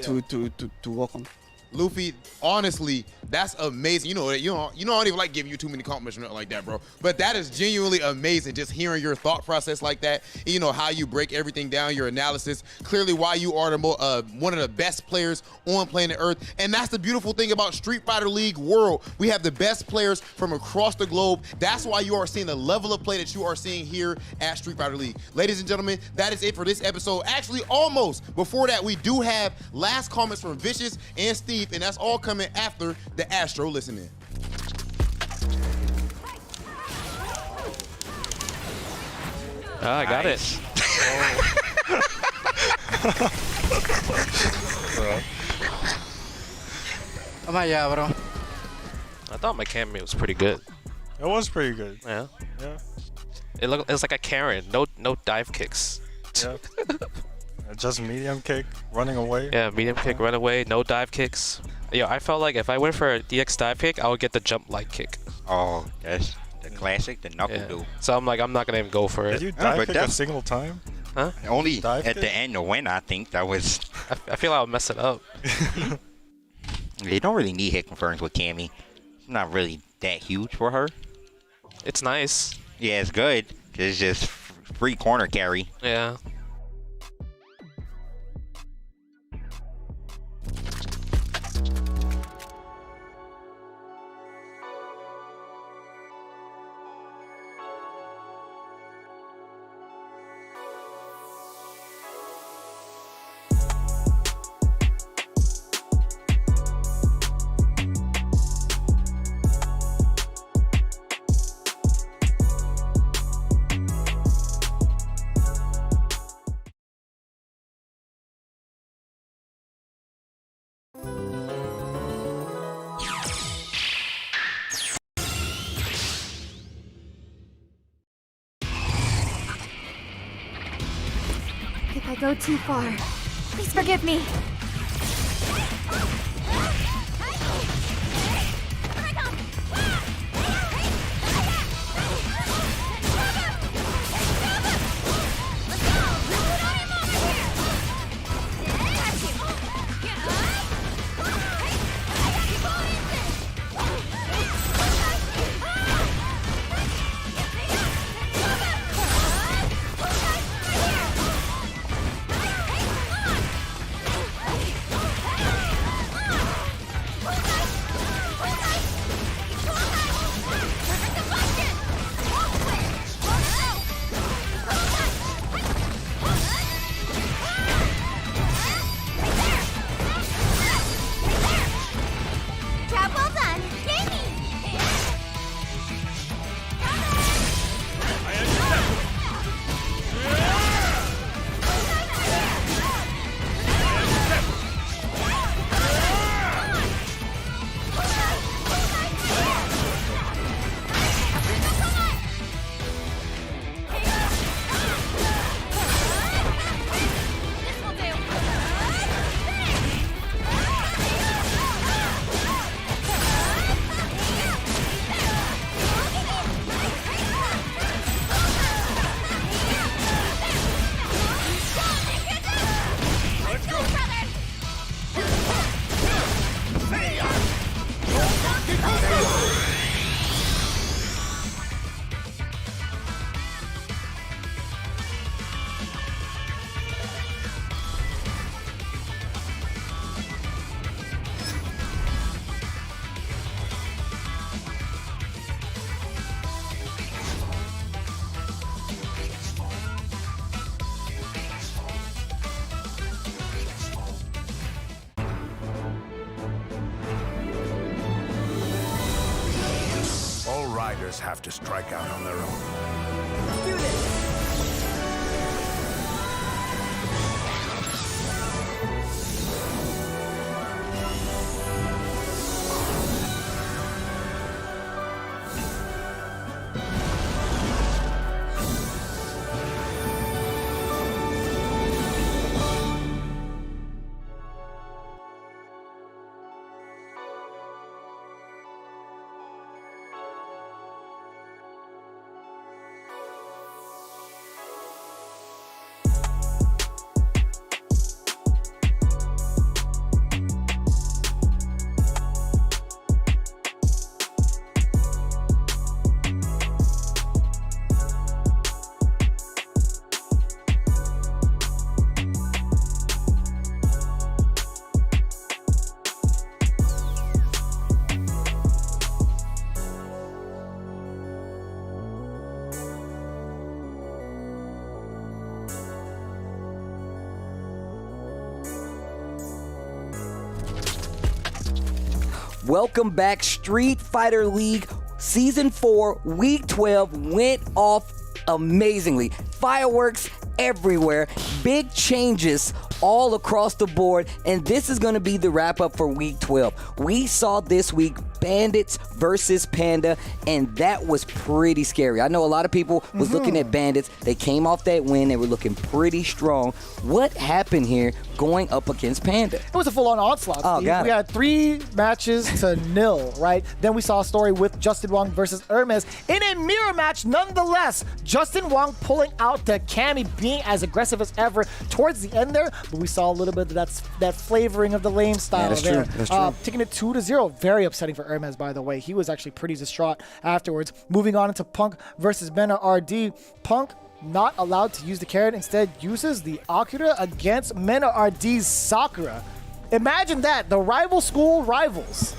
to work on. Luffy, honestly, that's amazing. You know, I don't even like giving you too many compliments or nothing like that, bro. But that is genuinely amazing, just hearing your thought process like that. You know, how you break everything down, your analysis. Clearly why you are one of the best players on planet Earth. And that's the beautiful thing about Street Fighter League world. We have the best players from across the globe. That's why you are seeing the level of play that you are seeing here at Street Fighter League. Ladies and gentlemen, that is it for this episode. Actually, almost. Before that, we do have last comments from Vicious and Steve, and that's all coming after the Astro. Listen in. I got it. Bro. I thought my cameo was pretty good. It was pretty good. Yeah. Yeah. It was like a Karen. No dive kicks. Yeah. Just medium kick, running away. Yeah, medium kick, run away, no dive kicks. Yeah, I felt like if I went for a DX dive kick, I would get the jump light kick. Oh, that's the classic, the knuckle do. So I'm like, I'm not gonna even go for it. Did you dive kick a single time? Huh? Only dive at kick? the end to win, I think that was. I feel I'll mess it up. They don't really need hit confirms with Cammy. It's not really that huge for her. It's nice. Yeah, it's good. It's just free corner carry. Yeah. If I go too far, please forgive me. All riders have to strike out on their own. Welcome back. Street Fighter League Season 4, Week 12 went off amazingly. Fireworks everywhere. Big changes all across the board. And this is going to be the wrap up for Week 12. We saw this week Bandits versus Panda, and that was pretty scary. I know a lot of people was looking at Bandits. They came off that win. They were looking pretty strong. What happened here going up against Panda? It was a full-on onslaught. Oh, We had 3 matches to 0, right? Then we saw a story with Justin Wong versus Hermes in a mirror match nonetheless. Justin Wong pulling out the Cammy, being as aggressive as ever towards the end there, but we saw a little bit of that flavoring of the lame style there. That's true. Taking it 2-0. Very upsetting for Hermes, by the way. He was actually pretty distraught afterwards. Moving on into Punk versus Bena RD. Punk not allowed to use the carrot, instead uses the Akira against Mena RD's Sakura. Imagine that, the rival school rivals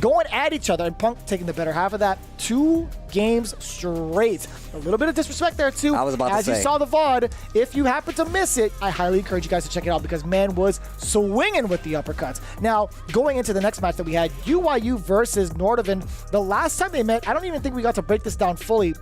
going at each other, and Punk taking the better half of that 2 games straight. A little bit of disrespect there too. I was about to As say. you saw the VOD, if you happen to miss it, I highly encourage you guys to check it out because man was swinging with the uppercuts. Now, going into the next match that we had, UYU versus Nordovan. The last time they met, I don't even think we got to break this down fully.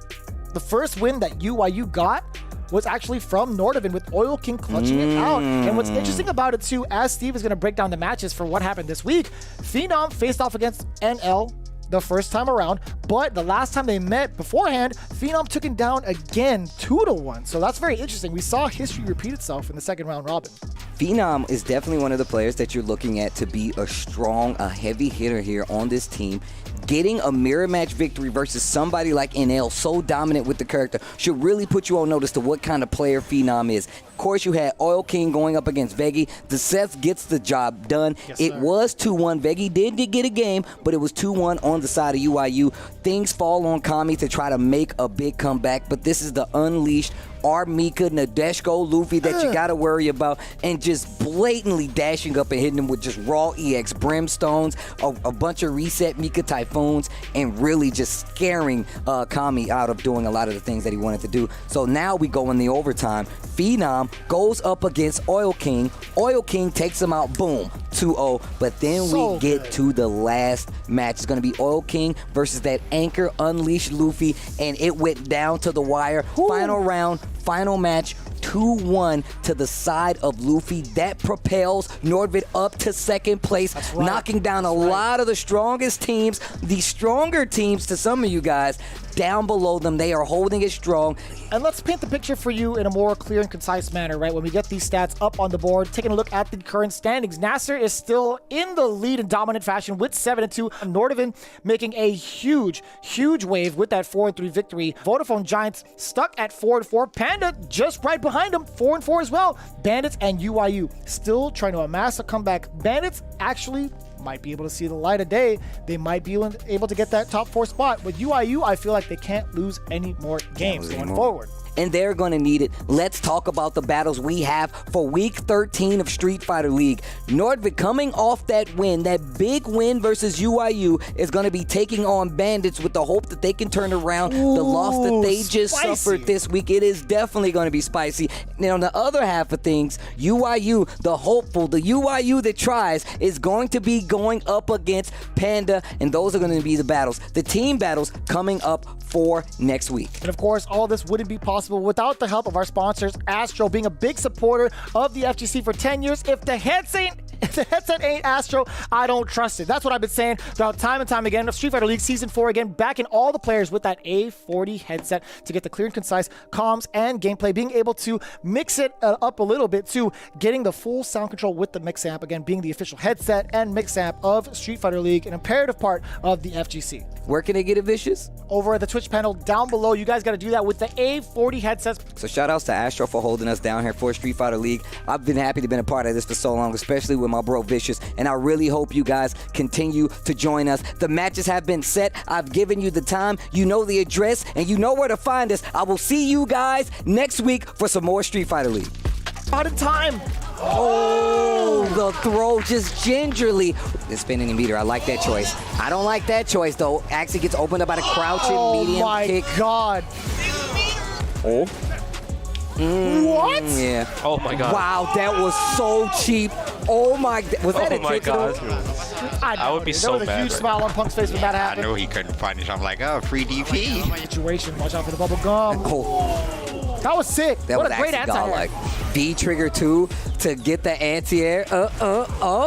The first win that UYU got was actually from Nordovan with Oil King clutching it out. And what's interesting about it too, as Steve is going to break down the matches for what happened this week, Phenom faced off against NL the first time around, but the last time they met beforehand, Phenom took him down again 2-1. So that's very interesting. We saw history repeat itself in the second round robin. Phenom is definitely one of the players that you're looking at to be a heavy hitter here on this team. Getting a mirror match victory versus somebody like NL, so dominant with the character, should really put you on notice to what kind of player Phenom is. Of course, you had Oil King going up against Veggie. The Seth gets the job done. Yes, it sir. was 2-1. Veggie did get a game, but it was 2-1 on the side of UYU. Things fall on Kami to try to make a big comeback, but this is the unleashed Mika, Nadeshko, Luffy that you gotta worry about, and just blatantly dashing up and hitting him with just raw EX Brimstones, a bunch of reset Mika Typhoons, and really just scaring Kami out of doing a lot of the things that he wanted to do. So now we go in the overtime. Phenom goes up against Oil King. Oil King takes him out, boom, 2-0. But then we get to the last match. It's gonna be Oil King versus that Anchor Unleashed Luffy, and it went down to the wire. Final round, final match, 2-1 to the side of Luffy. That propels Nordvid up to second place, knocking down a lot of the strongest teams, the stronger teams to some of you guys. Down below them, they are holding it strong. And let's paint the picture for you in a more clear and concise manner, right? When we get these stats up on the board, taking a look at the current standings, Nasser is still in the lead in dominant fashion with 7-2. Nordovan making a huge wave with that 4-3 victory. Vodafone Giants stuck at 4-4. Panda just right behind them, 4-4 as well. Bandits and UYU still trying to amass a comeback. Bandits actually might be able to see the light of day. They might be able to get that top 4 spot. With UYU, I feel like they can't lose any more games going forward. And they're going to need it. Let's talk about the battles we have for Week 13 of Street Fighter League. Nordvik coming off that win, that big win versus UYU, is going to be taking on Bandits with the hope that they can turn around the loss that they just suffered this week. It is definitely going to be spicy. Now, on the other half of things, UYU, the hopeful, the UYU that tries, is going to be going up against Panda, and those are going to be the battles. The team battles coming up for next week. And of course, all this wouldn't be possible without the help of our sponsors, Astro being a big supporter of the FGC for 10 years. If the headset ain't Astro, I don't trust it. That's what I've been saying throughout time and time again. Street Fighter League Season 4 again, backing all the players with that A40 headset to get the clear and concise comms and gameplay, being able to mix it up a little bit to getting the full sound control with the mix amp, again being the official headset and mix amp of Street Fighter League, an imperative part of the FGC. Where can they get it, Vicious? Over at the Twitch panel down below. You guys got to do that with the A40 headsets. So shout outs to Astro for holding us down here for Street Fighter League. I've been happy to be a part of this for so long, especially with my bro Vicious, and I really hope you guys continue to join us. The matches have been set. I've given you the time. You know the address, and you know where to find us. I will see you guys next week for some more Street Fighter League. Out of time. Oh, the throw just gingerly. The spinning meter, I like that choice. I don't like that choice, though. Actually gets opened up by the crouching medium kick. Oh, my God. Oh. What? Yeah. Oh, my God. Wow, that was so cheap. Oh, my. Was that a kick? I would be so mad. There was a huge smile on Punk's face when that happened. I knew he couldn't punish. I'm like, oh, free DP. Situation. Watch out for the bubble gum. Oh. That was sick. That what was a great actually anti-air. godlike. D trigger 2 to get the anti-air.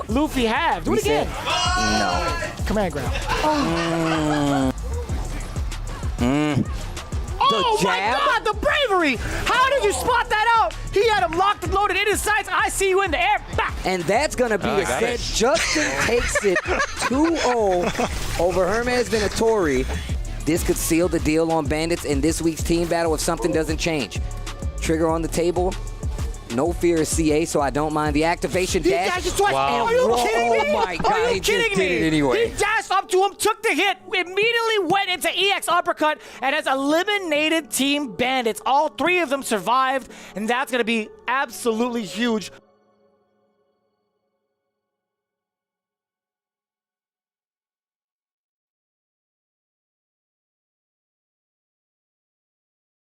Luffy have. Do it again. No. Command grab. Oh my God, the bravery! How did you spot that out? He had him locked and loaded in his sights. I see you in the air. Bah! And that's going to be a set. Justin takes it 2-0 over Hermes Venatori. This could seal the deal on Bandits in this week's team battle if something doesn't change. Trigger on the table. No fear is CA, so I don't mind the activation He dash. dashed it twice. Wow. Are you kidding me? Oh my God, Are you he just kidding did me? it anyway. He dashed up to him, took the hit, immediately went into EX uppercut, and has eliminated Team Bandits. All three of them survived, and that's going to be absolutely huge.